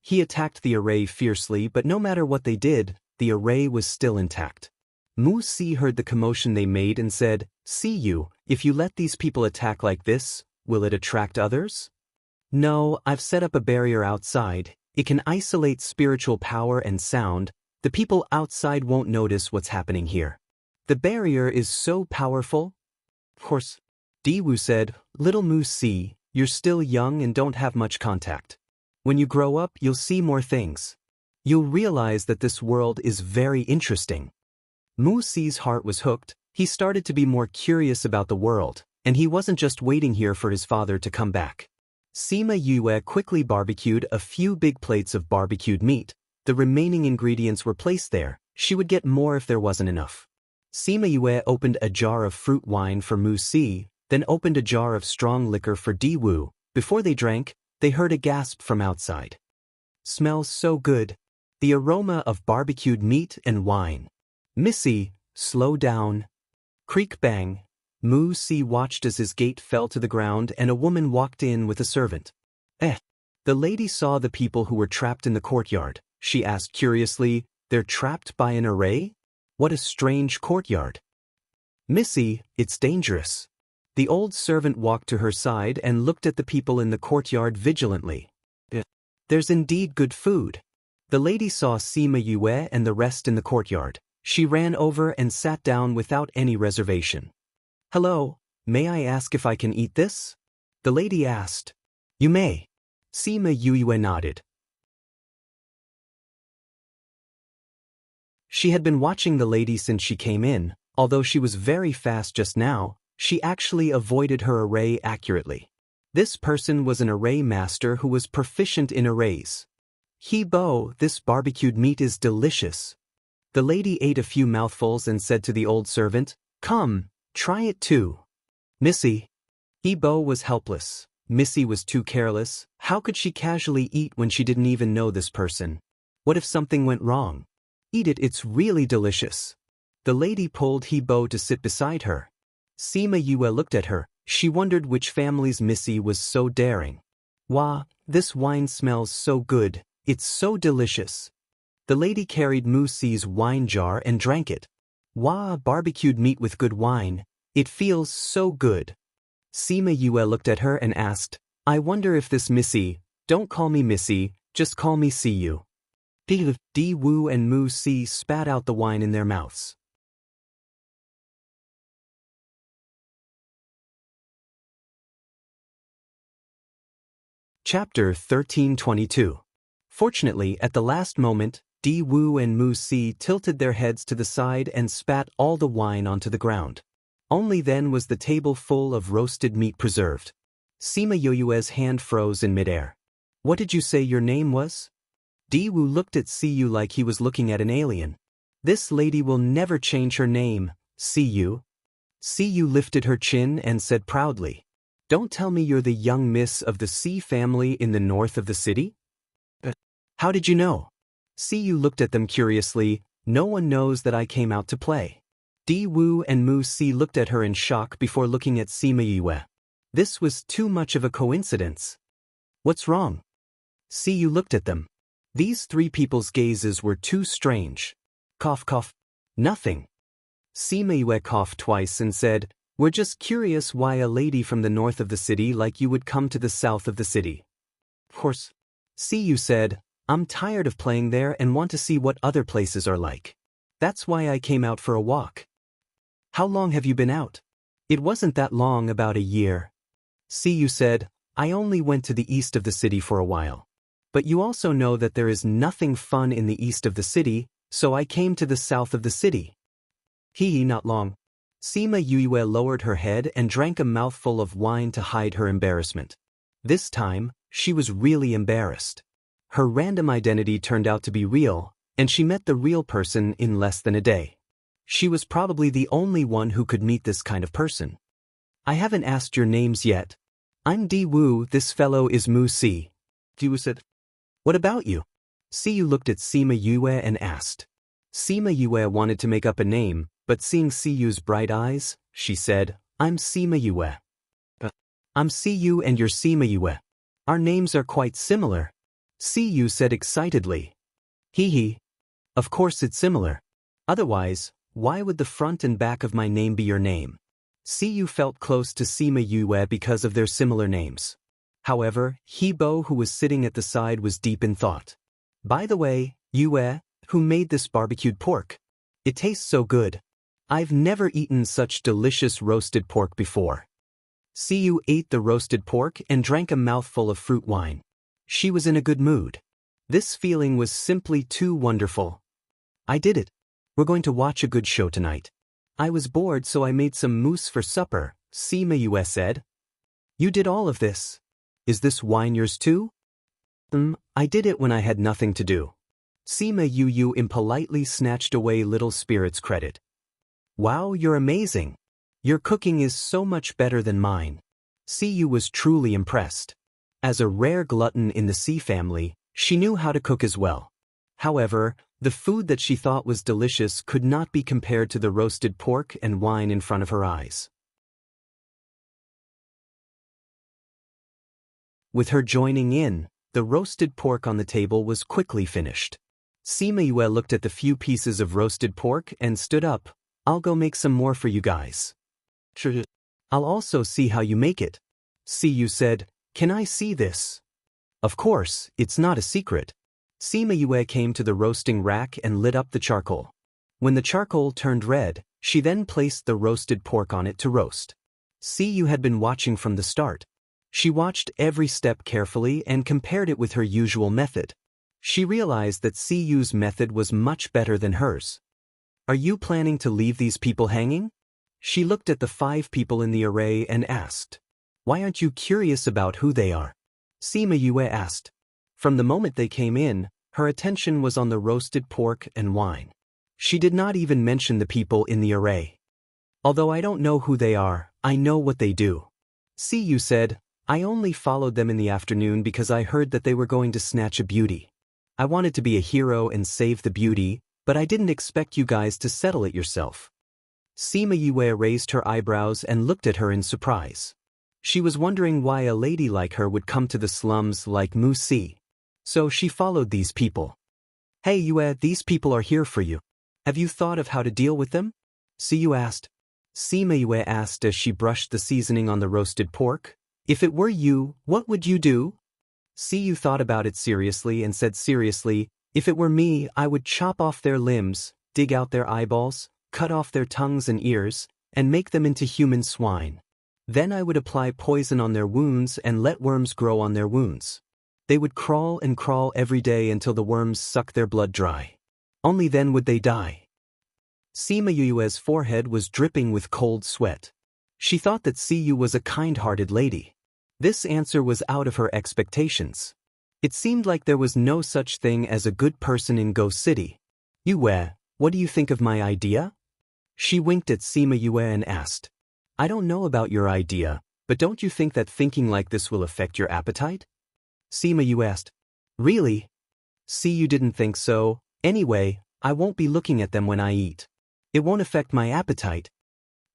He attacked the array fiercely, but no matter what they did, the array was still intact. Mu Si heard the commotion they made and said, "See you, if you let these people attack like this, will it attract others?" "No, I've set up a barrier outside. It can isolate spiritual power and sound. The people outside won't notice what's happening here. The barrier is so powerful." "Of course," Diwu said, "Little Mu Si, you're still young and don't have much contact. When you grow up, you'll see more things. You'll realize that this world is very interesting." Mu Si's heart was hooked. He started to be more curious about the world, and he wasn't just waiting here for his father to come back. Sima Yue quickly barbecued a few big plates of barbecued meat. The remaining ingredients were placed there. She would get more if there wasn't enough. Sima Yue opened a jar of fruit wine for Mu Si, then opened a jar of strong liquor for Diwu. Before they drank, they heard a gasp from outside. "Smells so good. The aroma of barbecued meat and wine." "Missy, slow down." Creak bang. Mu Si watched as his gate fell to the ground and a woman walked in with a servant. The lady saw the people who were trapped in the courtyard. She asked curiously, "They're trapped by an array? What a strange courtyard." "Missy, it's dangerous." The old servant walked to her side and looked at the people in the courtyard vigilantly. "There's indeed good food." The lady saw Sima Yue and the rest in the courtyard. She ran over and sat down without any reservation. "Hello, may I ask if I can eat this?" the lady asked. "You may." Sima Yue nodded. She had been watching the lady since she came in. Although she was very fast just now, she actually avoided her array accurately. This person was an array master who was proficient in arrays. "He Bo, this barbecued meat is delicious." The lady ate a few mouthfuls and said to the old servant, "Come, try it too." Missy. He Bo was helpless. Missy was too careless. How could she casually eat when she didn't even know this person? What if something went wrong? "Eat it, it's really delicious." The lady pulled He Bo to sit beside her. Sima Yue looked at her. She wondered which family's Missy was so daring. "Wah, this wine smells so good. It's so delicious." The lady carried Mu Si's wine jar and drank it. "Wah, barbecued meat with good wine. It feels so good." Sima Yue looked at her and asked, "I wonder if this Missy—" "Don't call me Missy, just call me Siyu." Diwu and Mu Si spat out the wine in their mouths. Chapter 1322. Fortunately, at the last moment, Diwu and Mu Si tilted their heads to the side and spat all the wine onto the ground. Only then was the table full of roasted meat preserved. Sima Yue's hand froze in midair. "What did you say your name was?" Diwu looked at Siyu like he was looking at an alien. "This lady will never change her name, Siyu." Siyu lifted her chin and said proudly, "Don't tell me you're the young miss of the Si family in the north of the city?" "How did you know?" Siyu looked at them curiously. "No one knows that I came out to play." Diwu and Mu Si looked at her in shock before looking at Sima Yue. This was too much of a coincidence. "What's wrong?" Siyu looked at them. These three people's gazes were too strange. Cough cough. "Nothing." Sima Yue coughed twice and said, "We're just curious why a lady from the north of the city like you would come to the south of the city." "Of course." Siyu said, "I'm tired of playing there and want to see what other places are like. That's why I came out for a walk." "How long have you been out?" It wasn't that long, about a year. See, you said, I only went to the east of the city for a while. But you also know that there is nothing fun in the east of the city, so I came to the south of the city. Hee, not long. Sima Yue lowered her head and drank a mouthful of wine to hide her embarrassment. This time, she was really embarrassed. Her random identity turned out to be real, and she met the real person in less than a day. She was probably the only one who could meet this kind of person. I haven't asked your names yet. I'm Di Wu, this fellow is Mu Si. Di Wu said. What about you? Siyu looked at Sima Yue and asked. Sima Yue wanted to make up a name, but seeing Siyu's bright eyes, she said, I'm Sima Yue. I'm Siyu and you're Sima Yue. Our names are quite similar. Siyu said excitedly. Hee hee. Of course it's similar. Otherwise, why would the front and back of my name be your name? Siyu felt close to Sima Yue because of their similar names. However, Hebo, who was sitting at the side, was deep in thought. By the way, Yue, who made this barbecued pork? It tastes so good. I've never eaten such delicious roasted pork before. Siyu ate the roasted pork and drank a mouthful of fruit wine. She was in a good mood. This feeling was simply too wonderful. I did it. We're going to watch a good show tonight. I was bored, so I made some mousse for supper, Sima Yue said. You did all of this. Is this wine yours too? I did it when I had nothing to do. Sima Yu impolitely snatched away Little Spirit's credit. Wow, you're amazing. Your cooking is so much better than mine. Siyu was truly impressed. As a rare glutton in the Si family, she knew how to cook as well. However, the food that she thought was delicious could not be compared to the roasted pork and wine in front of her eyes. With her joining in, the roasted pork on the table was quickly finished. Sima Yue looked at the few pieces of roasted pork and stood up. I'll go make some more for you guys. Sure. I'll also see how you make it. Siyu said, Can I see this? Of course, it's not a secret. Sima Yue came to the roasting rack and lit up the charcoal. When the charcoal turned red, she then placed the roasted pork on it to roast. Siyu had been watching from the start. She watched every step carefully and compared it with her usual method. She realized that Siyu's method was much better than hers. Are you planning to leave these people hanging? She looked at the 5 people in the array and asked. Why aren't you curious about who they are? Sima Yue asked. From the moment they came in, her attention was on the roasted pork and wine. She did not even mention the people in the array. Although I don't know who they are, I know what they do. Siyu said, I only followed them in the afternoon because I heard that they were going to snatch a beauty. I wanted to be a hero and save the beauty, but I didn't expect you guys to settle it yourself. Sima Yue raised her eyebrows and looked at her in surprise. She was wondering why a lady like her would come to the slums like Mu Si. So she followed these people. Hey Yue, these people are here for you. Have you thought of how to deal with them? Siyu asked. Sima Yue asked as she brushed the seasoning on the roasted pork. If it were you, what would you do? Siyu thought about it seriously and said seriously, if it were me, I would chop off their limbs, dig out their eyeballs, cut off their tongues and ears, and make them into human swine. Then I would apply poison on their wounds and let worms grow on their wounds. They would crawl and crawl every day until the worms suck their blood dry. Only then would they die. Sima Yue's forehead was dripping with cold sweat. She thought that Siyu was a kind-hearted lady. This answer was out of her expectations. It seemed like there was no such thing as a good person in Go City. Yue, what do you think of my idea? She winked at Sima Yue and asked. I don't know about your idea, but don't you think that thinking like this will affect your appetite? Sima Yue asked. Really? Siyu didn't think so. Anyway, I won't be looking at them when I eat. It won't affect my appetite.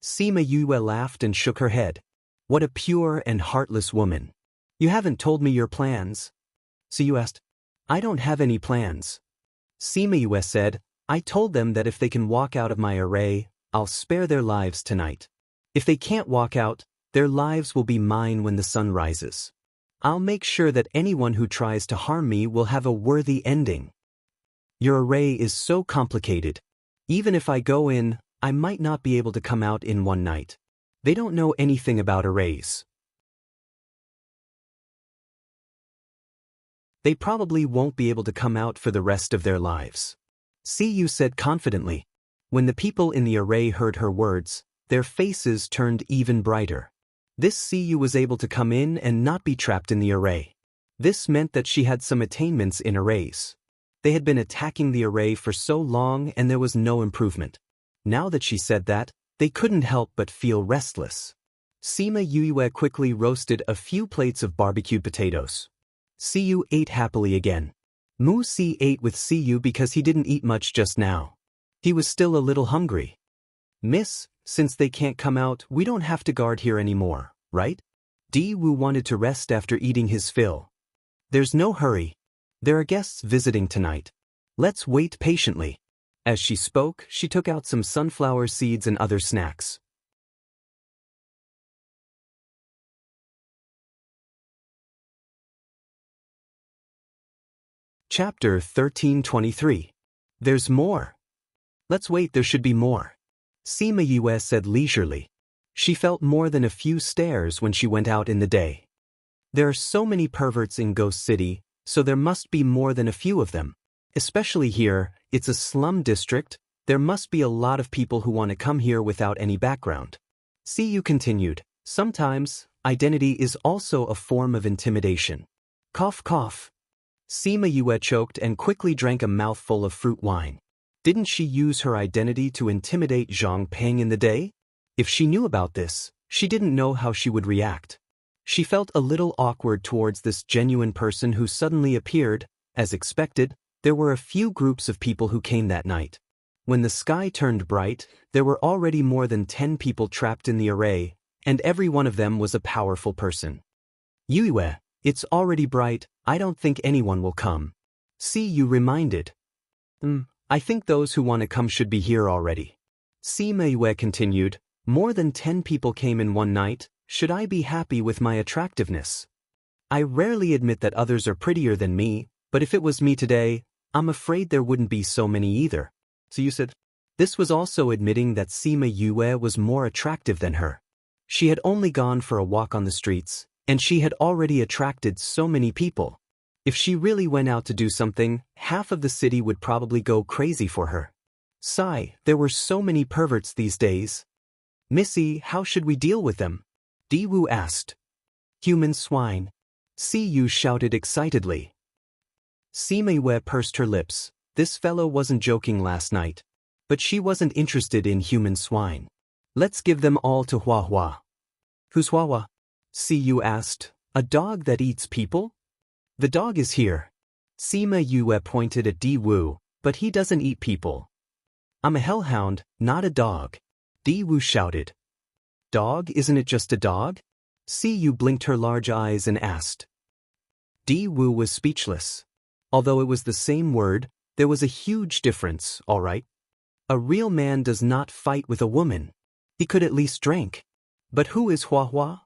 Sima Yue laughed and shook her head. What a pure and heartless woman. You haven't told me your plans. Siyu asked. I don't have any plans. Sima Yue said, I told them that if they can walk out of my array, I'll spare their lives tonight. If they can't walk out, their lives will be mine when the sun rises. I'll make sure that anyone who tries to harm me will have a worthy ending. Your array is so complicated. Even if I go in, I might not be able to come out in one night. They don't know anything about arrays. They probably won't be able to come out for the rest of their lives. Siyu said confidently. When the people in the array heard her words, their faces turned even brighter. This Siyu was able to come in and not be trapped in the array. This meant that she had some attainments in arrays. They had been attacking the array for so long and there was no improvement. Now that she said that, they couldn't help but feel restless. Sima Yue quickly roasted a few plates of barbecued potatoes. Siyu ate happily again. Mu Si ate with Siyu because he didn't eat much just now. He was still a little hungry. Miss, since they can't come out, we don't have to guard here anymore, right? Di Wu wanted to rest after eating his fill. There's no hurry. There are guests visiting tonight. Let's wait patiently. As she spoke, she took out some sunflower seeds and other snacks. Chapter 1323. There's more. Let's wait, there should be more. Sima Yue said leisurely. She felt more than a few stares when she went out in the day. There are so many perverts in Ghost City, so there must be more than a few of them. Especially here, it's a slum district, there must be a lot of people who want to come here without any background. Siyu continued, sometimes, identity is also a form of intimidation. Cough cough. Sima Yue choked and quickly drank a mouthful of fruit wine. Didn't she use her identity to intimidate Zhang Peng in the day? If she knew about this, she didn't know how she would react. She felt a little awkward towards this genuine person who suddenly appeared. As expected, there were a few groups of people who came that night. When the sky turned bright, there were already more than 10 people trapped in the array, and every one of them was a powerful person. Yue, it's already bright, I don't think anyone will come. Siyu reminded. I think those who want to come should be here already. Sima Yue continued, more than 10 people came in one night, should I be happy with my attractiveness? I rarely admit that others are prettier than me, but if it was me today, I'm afraid there wouldn't be so many either. So you said, this was also admitting that Sima Yue was more attractive than her. She had only gone for a walk on the streets, and she had already attracted so many people. If she really went out to do something, half of the city would probably go crazy for her. Sigh, there were so many perverts these days. Missy, how should we deal with them? Di Wu asked. Human swine. Siyu shouted excitedly. Sima Yue pursed her lips. This fellow wasn't joking last night. But she wasn't interested in human swine. Let's give them all to Hua Hua. Who's Hua Hua? Siyu asked. A dog that eats people? The dog is here. Sima Yue pointed at Di Wu, but he doesn't eat people. I'm a hellhound, not a dog. Di Wu shouted. Dog, isn't it just a dog? Siyu blinked her large eyes and asked. Di Wu was speechless. Although it was the same word, there was a huge difference, all right? A real man does not fight with a woman. He could at least drink. But who is Hua Hua?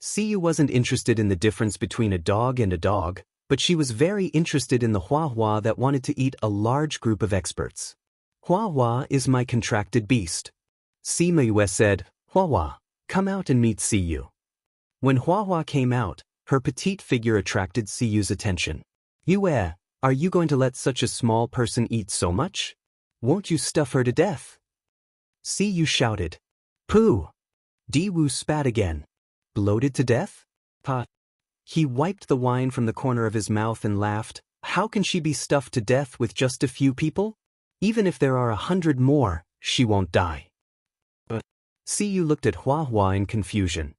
Siyu wasn't interested in the difference between a dog, but she was very interested in the Hua Hua that wanted to eat a large group of experts. Hua Hua is my contracted beast. Sima Yue said, Hua Hua, come out and meet Siyu. When Hua Hua came out, her petite figure attracted Siyu's attention. Yue, are you going to let such a small person eat so much? Won't you stuff her to death? Siyu shouted. Pooh! Di Wu spat again. Bloated to death? Pa. He wiped the wine from the corner of his mouth and laughed. How can she be stuffed to death with just a few people? Even if there are 100 more, she won't die. But Siyu looked at Hua Hua in confusion.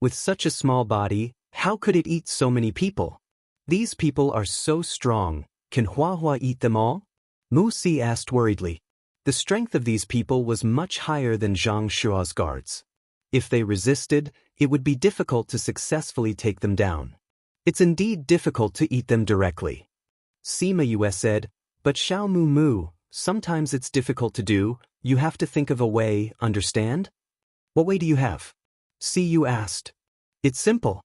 With such a small body, how could it eat so many people? These people are so strong, can Hua Hua eat them all? Mu Si asked worriedly. The strength of these people was much higher than Zhang Shua's guards. If they resisted, it would be difficult to successfully take them down. It's indeed difficult to eat them directly. Sima Yue said, but Xiao Mu Mu, sometimes it's difficult to do, you have to think of a way, understand? What way do you have? Siyu asked. It's simple.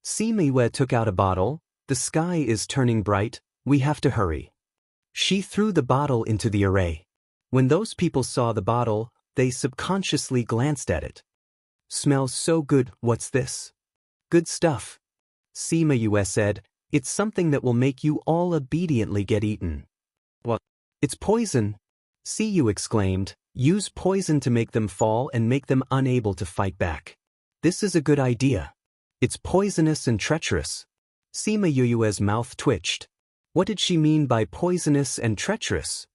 Sima Yue took out a bottle, the sky is turning bright, we have to hurry. She threw the bottle into the array. When those people saw the bottle, they subconsciously glanced at it. Smells so good, what's this? Good stuff. Sima Yue said, it's something that will make you all obediently get eaten. What? It's poison. Siyu exclaimed, use poison to make them fall and make them unable to fight back. This is a good idea. It's poisonous and treacherous. Sima Yue's mouth twitched. What did she mean by poisonous and treacherous?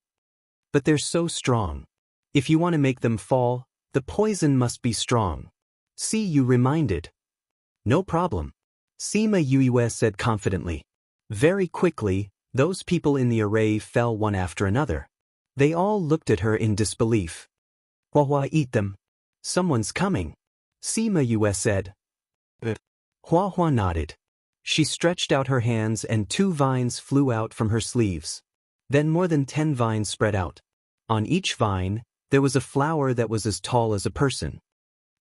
But they're so strong. If you want to make them fall, the poison must be strong. Siyu reminded. No problem. Sima Yue said confidently. Very quickly, those people in the array fell one after another. They all looked at her in disbelief. Hua eat them. Someone's coming. Sima Yue said. Hua nodded. She stretched out her hands and 2 vines flew out from her sleeves. Then more than 10 vines spread out. On each vine, there was a flower that was as tall as a person.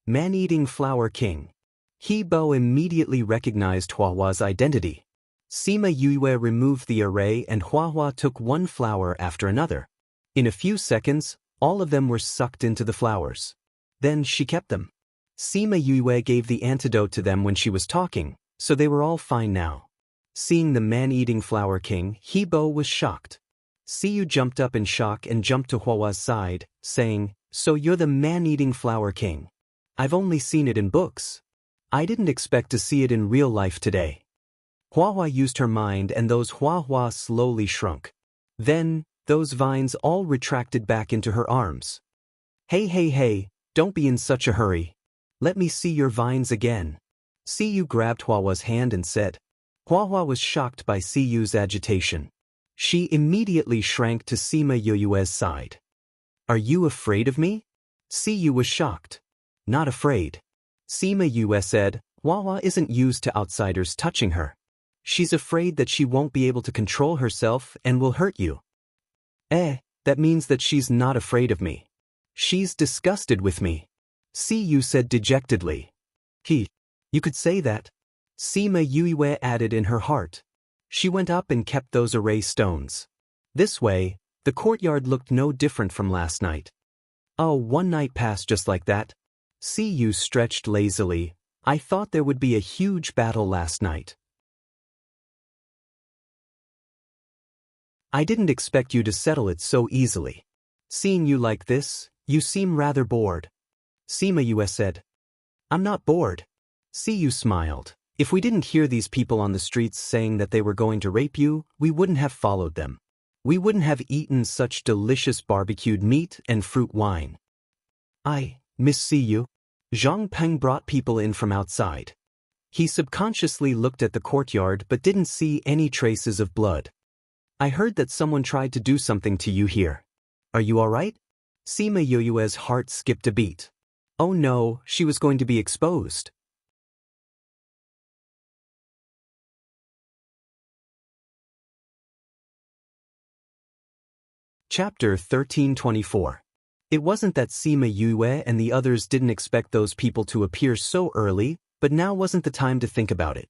Man-eating flower king. He Bo immediately recognized Hua's identity. Sima Yue removed the array and Hua took one flower after another. In a few seconds, all of them were sucked into the flowers. Then she kept them. Sima Yue gave the antidote to them when she was talking, so they were all fine now. Seeing the man-eating flower king, He Bo was shocked. Siyu jumped up in shock and jumped to Hua's side, saying, so you're the man-eating flower king. I've only seen it in books. I didn't expect to see it in real life today. Hua used her mind and those Hua slowly shrunk. Then, those vines all retracted back into her arms. Hey, don't be in such a hurry. Let me see your vines again. Siyu grabbed Hua's hand and said. Hua was shocked by Siyu's agitation. She immediately shrank to Sima Yue's side. Are you afraid of me? Siyu was shocked. Not afraid. Sima Yue said, Hua isn't used to outsiders touching her. She's afraid that she won't be able to control herself and will hurt you. That means that she's not afraid of me. She's disgusted with me. Siyu said dejectedly. You could say that. Sima Yue added in her heart. She went up and kept those array stones. This way, the courtyard looked no different from last night. Oh, one night passed just like that. Siyu stretched lazily. I thought there would be a huge battle last night. I didn't expect you to settle it so easily. Seeing you like this, you seem rather bored. Sima Yue said. I'm not bored. Siyu smiled. If we didn't hear these people on the streets saying that they were going to rape you, we wouldn't have followed them. We wouldn't have eaten such delicious barbecued meat and fruit wine. Miss Siyu. Zhang Peng brought people in from outside. He subconsciously looked at the courtyard but didn't see any traces of blood. I heard that someone tried to do something to you here. Are you all right? Sima Yue's heart skipped a beat. Oh no, she was going to be exposed. Chapter 1324. It wasn't that Sima Yue and the others didn't expect those people to appear so early, but now wasn't the time to think about it.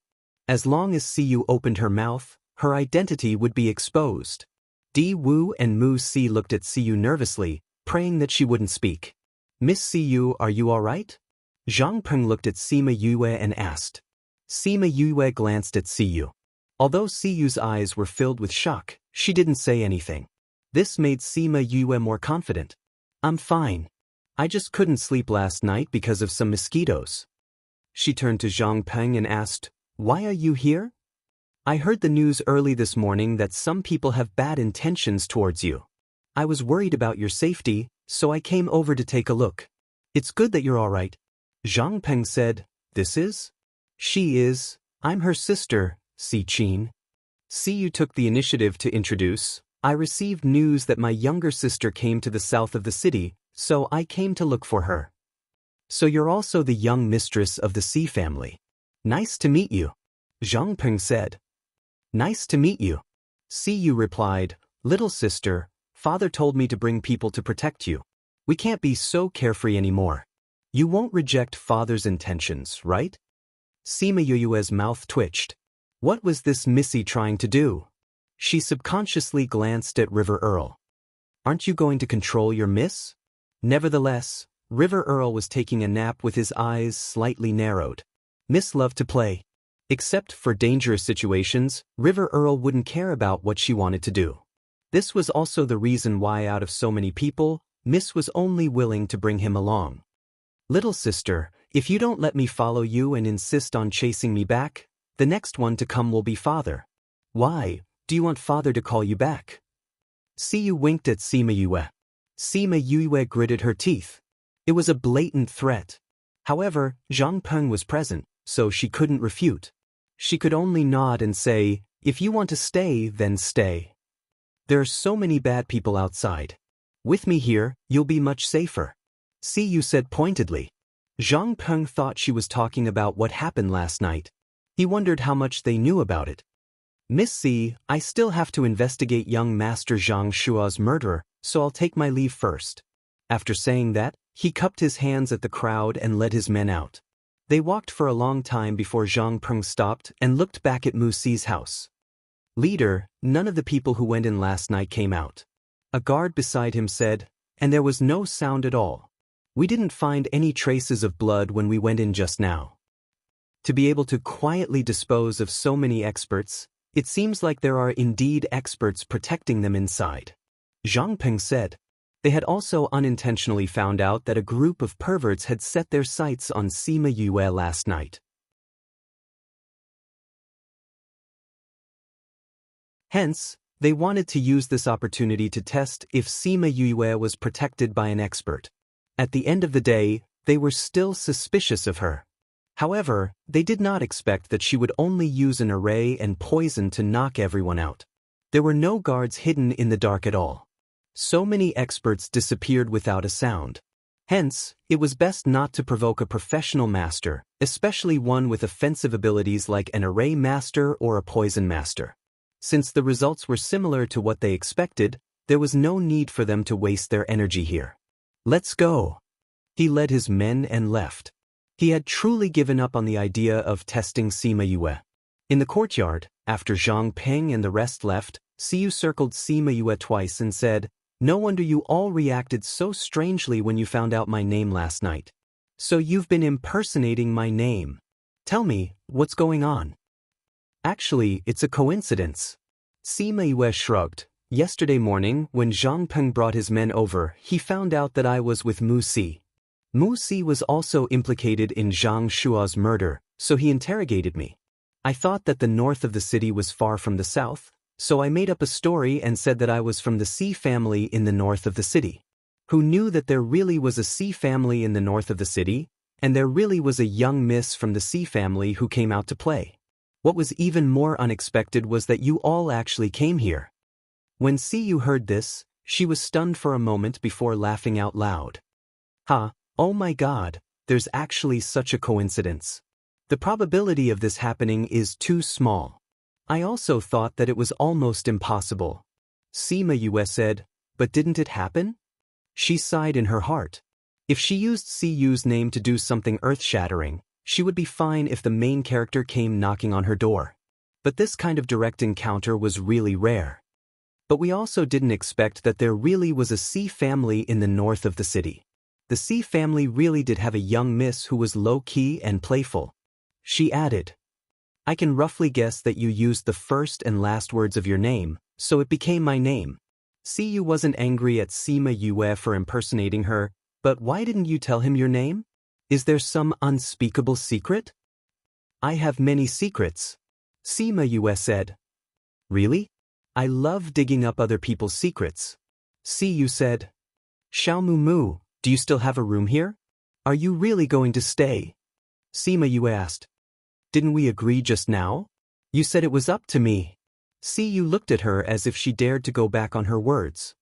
As long as Siyu opened her mouth, her identity would be exposed. Di Wu and Mu Si looked at Siyu nervously, praying that she wouldn't speak. Miss Siyu, are you all right? Zhang Peng looked at Sima Yue and asked. Sima Yue glanced at Siyu. Although Siyu's eyes were filled with shock, she didn't say anything. This made Sima Yue more confident. I'm fine. I just couldn't sleep last night because of some mosquitoes. She turned to Zhang Peng and asked, Why are you here? I heard the news early this morning that some people have bad intentions towards you. I was worried about your safety, so I came over to take a look. It's good that you're all right. Zhang Peng said, This is? She is. I'm her sister, Si Qin. Siyu took the initiative to introduce. I received news that my younger sister came to the south of the city, so I came to look for her. So you're also the young mistress of the Si family. Nice to meet you. Zhang Peng said. Nice to meet you. Siyu replied, Little sister, father told me to bring people to protect you. We can't be so carefree anymore. You won't reject father's intentions, right? Sima Yue's mouth twitched. What was this Missy trying to do? She subconsciously glanced at River Earl. Aren't you going to control your miss? Nevertheless, River Earl was taking a nap with his eyes slightly narrowed. Miss loved to play. Except for dangerous situations, River Earl wouldn't care about what she wanted to do. This was also the reason why out of so many people, Miss was only willing to bring him along. Little sister, if you don't let me follow you and insist on chasing me back, the next one to come will be father. Why, do you want father to call you back? Siyu winked at Sima Yue. Sima Yue gritted her teeth. It was a blatant threat. However, Zhang Peng was present, so she couldn't refute. She could only nod and say, if you want to stay, then stay. There are so many bad people outside. With me here, you'll be much safer. Siyu said pointedly. Zhang Peng thought she was talking about what happened last night. He wondered how much they knew about it. Miss C, I still have to investigate young Master Zhang Shua's murderer, so I'll take my leave first. After saying that, he cupped his hands at the crowd and led his men out. They walked for a long time before Zhang Peng stopped and looked back at Mu Si's house. Leader, none of the people who went in last night came out. A guard beside him said, and there was no sound at all. We didn't find any traces of blood when we went in just now. To be able to quietly dispose of so many experts, it seems like there are indeed experts protecting them inside. Zhang Peng said. They had also unintentionally found out that a group of perverts had set their sights on Sima Yue last night. Hence, they wanted to use this opportunity to test if Sima Yue was protected by an expert. At the end of the day, they were still suspicious of her. However, they did not expect that she would only use an array and poison to knock everyone out. There were no guards hidden in the dark at all. So many experts disappeared without a sound. Hence, it was best not to provoke a professional master, especially one with offensive abilities like an array master or a poison master. Since the results were similar to what they expected, there was no need for them to waste their energy here. Let's go. He led his men and left. He had truly given up on the idea of testing Sima Yue. In the courtyard, after Zhang Peng and the rest left, Siyu circled Sima Yue twice and said, no wonder you all reacted so strangely when you found out my name last night. So you've been impersonating my name. Tell me, what's going on? Actually, it's a coincidence. Sima Yue shrugged. Yesterday morning, when Zhang Peng brought his men over, he found out that I was with Mu Si. Mu Si was also implicated in Zhang Shua's murder, so he interrogated me. I thought that the north of the city was far from the south, so I made up a story and said that I was from the Si family in the north of the city. Who knew that there really was a Si family in the north of the city, and there really was a young miss from the Si family who came out to play. What was even more unexpected was that you all actually came here. When Siyu heard this, she was stunned for a moment before laughing out loud. Ha, oh my god, there's actually such a coincidence. The probability of this happening is too small. I also thought that it was almost impossible. Sima Yue said, but didn't it happen? She sighed in her heart. If she used Siyu's name to do something earth-shattering, she would be fine if the main character came knocking on her door. But this kind of direct encounter was really rare. But we also didn't expect that there really was a Si family in the north of the city. The Si family really did have a young miss who was low-key and playful. She added, I can roughly guess that you used the first and last words of your name, so it became my name. Siyu wasn't angry at Sima Yue for impersonating her, but why didn't you tell him your name? Is there some unspeakable secret? I have many secrets. Sima Yue said. Really? I love digging up other people's secrets. Siyu said. Xiao Mu Mu, do you still have a room here? Are you really going to stay? Sima Yue asked. Didn't we agree just now? You said it was up to me. Siyu looked at her as if she dared to go back on her words.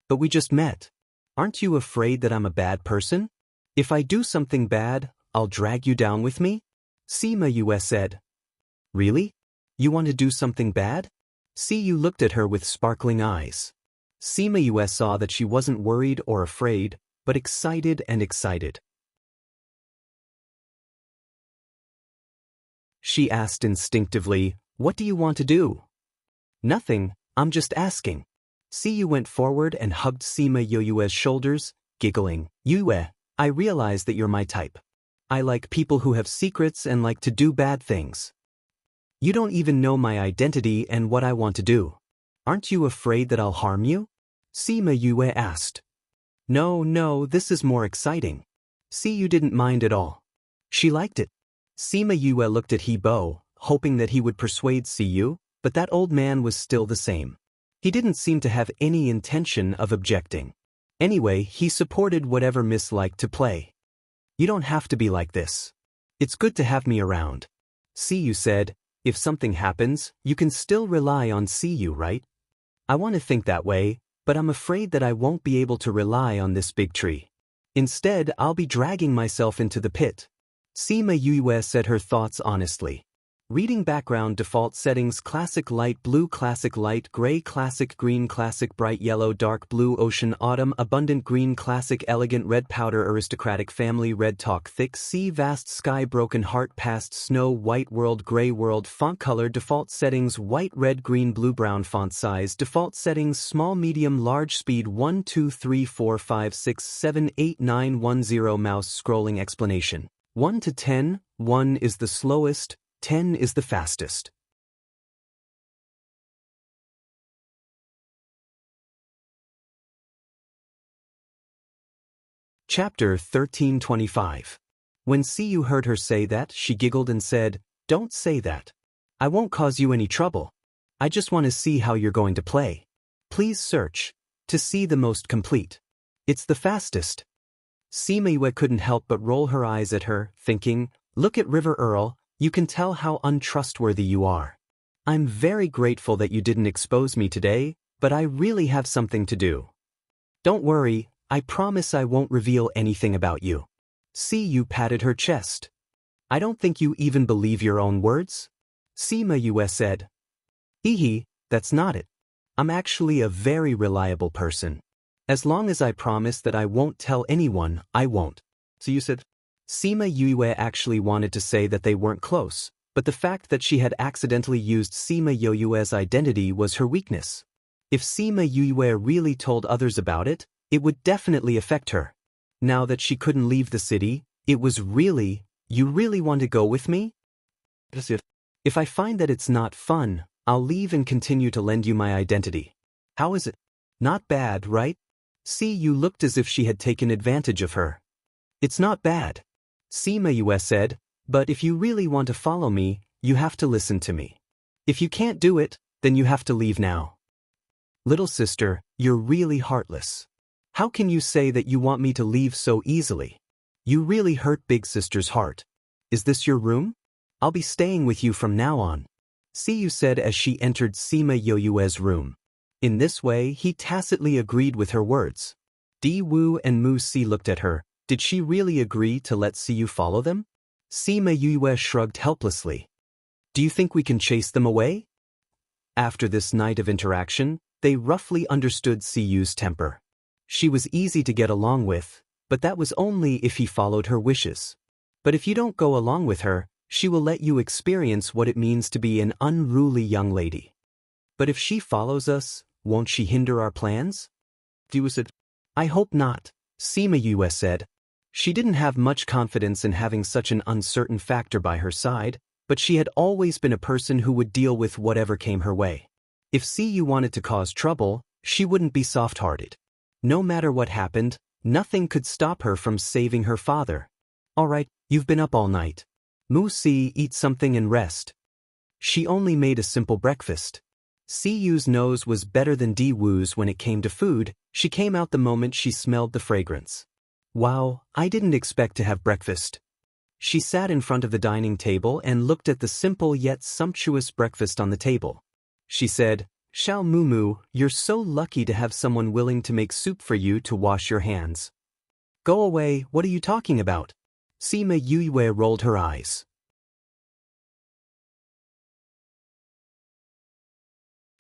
But we just met. Aren't you afraid that I'm a bad person? If I do something bad, I'll drag you down with me? Sima Yue said. Really? You want to do something bad? Siyu looked at her with sparkling eyes. Sima Yue saw that she wasn't worried or afraid, but excited and excited. She asked instinctively, what do you want to do? Nothing, I'm just asking. Siyu went forward and hugged Sima Yoyue's shoulders, giggling. Yue, I realize that you're my type. I like people who have secrets and like to do bad things. You don't even know my identity and what I want to do. Aren't you afraid that I'll harm you? Sima Yue asked. No, this is more exciting. Siyu didn't mind at all. She liked it. Sima Yue looked at Hebo, hoping that he would persuade Siyu, but that old man was still the same. He didn't seem to have any intention of objecting. Anyway, he supported whatever Miss liked to play. You don't have to be like this. It's good to have me around. Siyu said, if something happens, you can still rely on Siyu, right? I want to think that way, but I'm afraid that I won't be able to rely on this big tree. Instead, I'll be dragging myself into the pit. Sima Yue said her thoughts honestly. Reading background default settings: classic light blue, classic light gray, classic green, classic bright yellow, dark blue, ocean, autumn, abundant green, classic elegant red, powder, aristocratic family, red, talk, thick, sea, vast sky, broken heart, past, snow, white world, gray world. Font color default settings: white, red, green, blue, brown. Font size default settings: small, medium, large. Speed 1 2 3 4 5 6 7 8 9 1 0. Mouse scrolling explanation: 1 to 10, 1 is the slowest, 10 is the fastest. Chapter 1325. When Siyu heard her say that, she giggled and said, "Don't say that. I won't cause you any trouble. I just want to see how you're going to play. Please search to see the most complete. It's the fastest." Sima Yue couldn't help but roll her eyes at her, thinking, "Look at River Earl. You can tell how untrustworthy you are. I'm very grateful that you didn't expose me today, but I really have something to do. Don't worry, I promise I won't reveal anything about you." Siyu patted her chest. "I don't think you even believe your own words?" Sima Yue said. "Hee, that's not it. I'm actually a very reliable person. As long as I promise that I won't tell anyone, I won't." So you said, Sima Yue actually wanted to say that they weren't close, but the fact that she had accidentally used Sima Yoyue's identity was her weakness. If Sima Yue really told others about it, it would definitely affect her. Now that she couldn't leave the city, it was really, "You really want to go with me?" If I find that it's not fun, I'll leave and continue to lend you my identity. How is it? Not bad, right? Siyu looked as if she had taken advantage of her. "It's not bad," Sima Yue said, "but if you really want to follow me, you have to listen to me. If you can't do it, then you have to leave now." "Little sister, you're really heartless. How can you say that you want me to leave so easily? You really hurt big sister's heart. Is this your room? I'll be staying with you from now on," Siyu said as she entered Sima Yoyue's room. In this way, he tacitly agreed with her words. Di Wu and Mu Si looked at her. Did she really agree to let Siyu follow them? Sima Yue shrugged helplessly. "Do you think we can chase them away?" After this night of interaction, they roughly understood Siyu's temper. She was easy to get along with, but that was only if he followed her wishes. But if you don't go along with her, she will let you experience what it means to be an unruly young lady. "But if she follows us, won't she hinder our plans?" Diwu said. "I hope not," Sima Yue said. She didn't have much confidence in having such an uncertain factor by her side, but she had always been a person who would deal with whatever came her way. If Siyu wanted to cause trouble, she wouldn't be soft-hearted. No matter what happened, nothing could stop her from saving her father. "All right, you've been up all night. Mu Si, eat something and rest." She only made a simple breakfast. Siyu's nose was better than Di Wu's when it came to food. She came out the moment she smelled the fragrance. "Wow, I didn't expect to have breakfast." She sat in front of the dining table and looked at the simple yet sumptuous breakfast on the table. She said, "Xiao Mumu, you're so lucky to have someone willing to make soup for you to wash your hands." "Go away, what are you talking about?" Sima Yue rolled her eyes.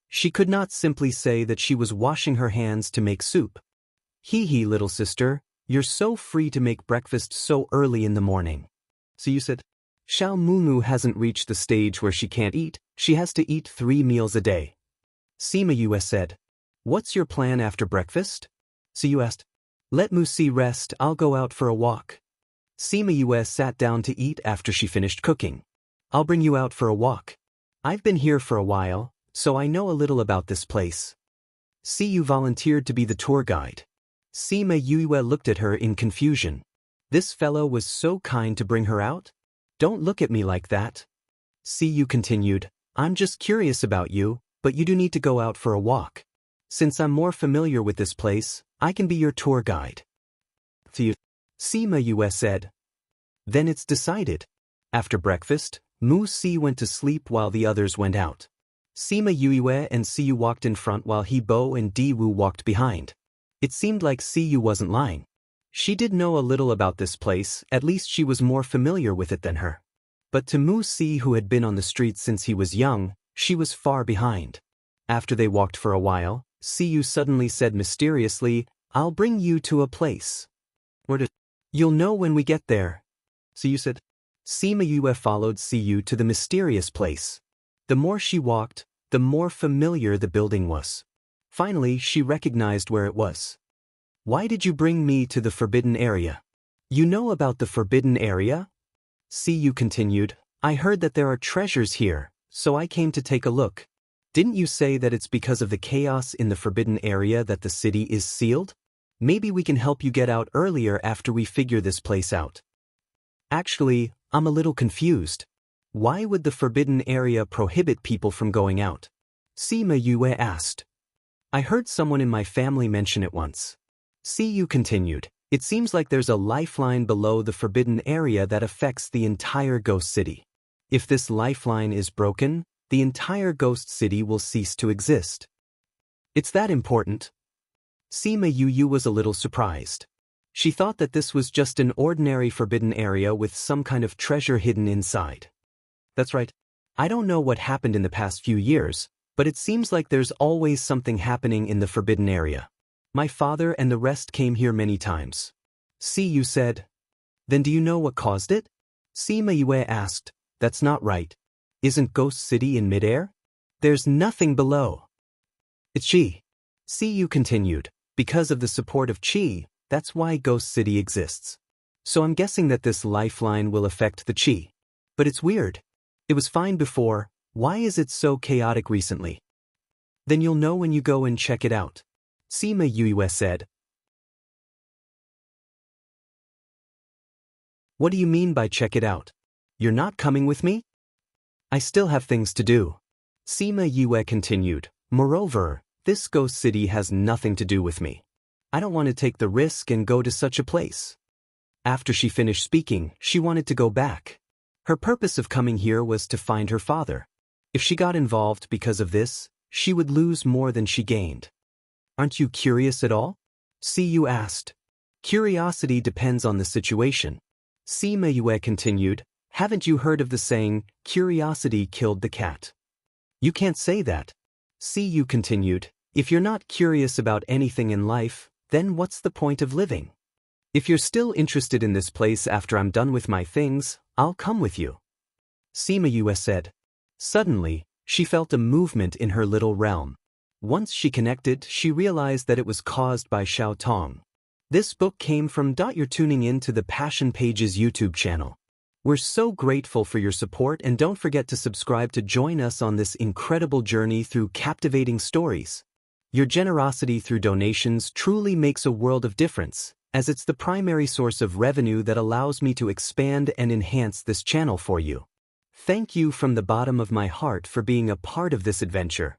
She could not simply say that she was washing her hands to make soup. "Hee, little sister, you're so free to make breakfast so early in the morning." So you said, "Xiao Mumu hasn't reached the stage where she can't eat, she has to eat 3 meals a day." Sima Yue said. What's your plan after breakfast? Siyu asked. Let Musi rest, I'll go out for a walk. Sima sat down to eat after she finished cooking. I'll bring you out for a walk. I've been here for a while, so I know a little about this place. Siyu volunteered to be the tour guide. Sima looked at her in confusion. This fellow was so kind to bring her out? Don't look at me like that. Siyu continued, I'm just curious about you, but you do need to go out for a walk. Since I'm more familiar with this place, I can be your tour guide. Sima said. Then it's decided. After breakfast, Mu-si went to sleep while the others went out. Sima and Siyu walked in front while He-bo and Di-wu walked behind. It seemed like Siyu wasn't lying. She did know a little about this place, at least she was more familiar with it than her. But to Mu-si, who had been on the streets since he was young, she was far behind. After they walked for a while, Siyu suddenly said mysteriously, I'll bring you to a place. You'll know when we get there. Siyu said. Sima followed Siyu to the mysterious place. The more she walked, the more familiar the building was. Finally, she recognized where it was. Why did you bring me to the forbidden area? You know about the forbidden area? Siyu continued, I heard that there are treasures here, so I came to take a look. Didn't you say that it's because of the chaos in the forbidden area that the city is sealed? Maybe we can help you get out earlier after we figure this place out. Actually, I'm a little confused. Why would the forbidden area prohibit people from going out? Sima asked. I heard someone in my family mention it once. Siyu continued, it seems like there's a lifeline below the forbidden area that affects the entire ghost city. If this lifeline is broken, the entire ghost city will cease to exist. It's that important? Sima was a little surprised. She thought that this was just an ordinary forbidden area with some kind of treasure hidden inside. That's right. I don't know what happened in the past few years, but it seems like there's always something happening in the forbidden area. My father and the rest came here many times. Siyu said. Then do you know what caused it? Sima asked. That's not right. Isn't Ghost City in midair? There's nothing below. It's Qi. Siyu continued. Because of the support of Qi, that's why Ghost City exists. So I'm guessing that this lifeline will affect the Qi. But it's weird. It was fine before, why is it so chaotic recently? Then you'll know when you go and check it out. Sima said. What do you mean by check it out? You're not coming with me? I still have things to do. Sima continued. Moreover, this ghost city has nothing to do with me. I don't want to take the risk and go to such a place. After she finished speaking, she wanted to go back. Her purpose of coming here was to find her father. If she got involved because of this, she would lose more than she gained. Aren't you curious at all? Siyu asked. Curiosity depends on the situation. Sima continued. Haven't you heard of the saying, curiosity killed the cat? You can't say that. Siyu continued. If you're not curious about anything in life, then what's the point of living? If you're still interested in this place after I'm done with my things, I'll come with you. Sima said. Suddenly, she felt a movement in her little realm. Once she connected, she realized that it was caused by Xiao Tong. This book came from. You're tuning in to the Passion Pages YouTube channel. We're so grateful for your support, and don't forget to subscribe to join us on this incredible journey through captivating stories. Your generosity through donations truly makes a world of difference, as it's the primary source of revenue that allows me to expand and enhance this channel for you. Thank you from the bottom of my heart for being a part of this adventure.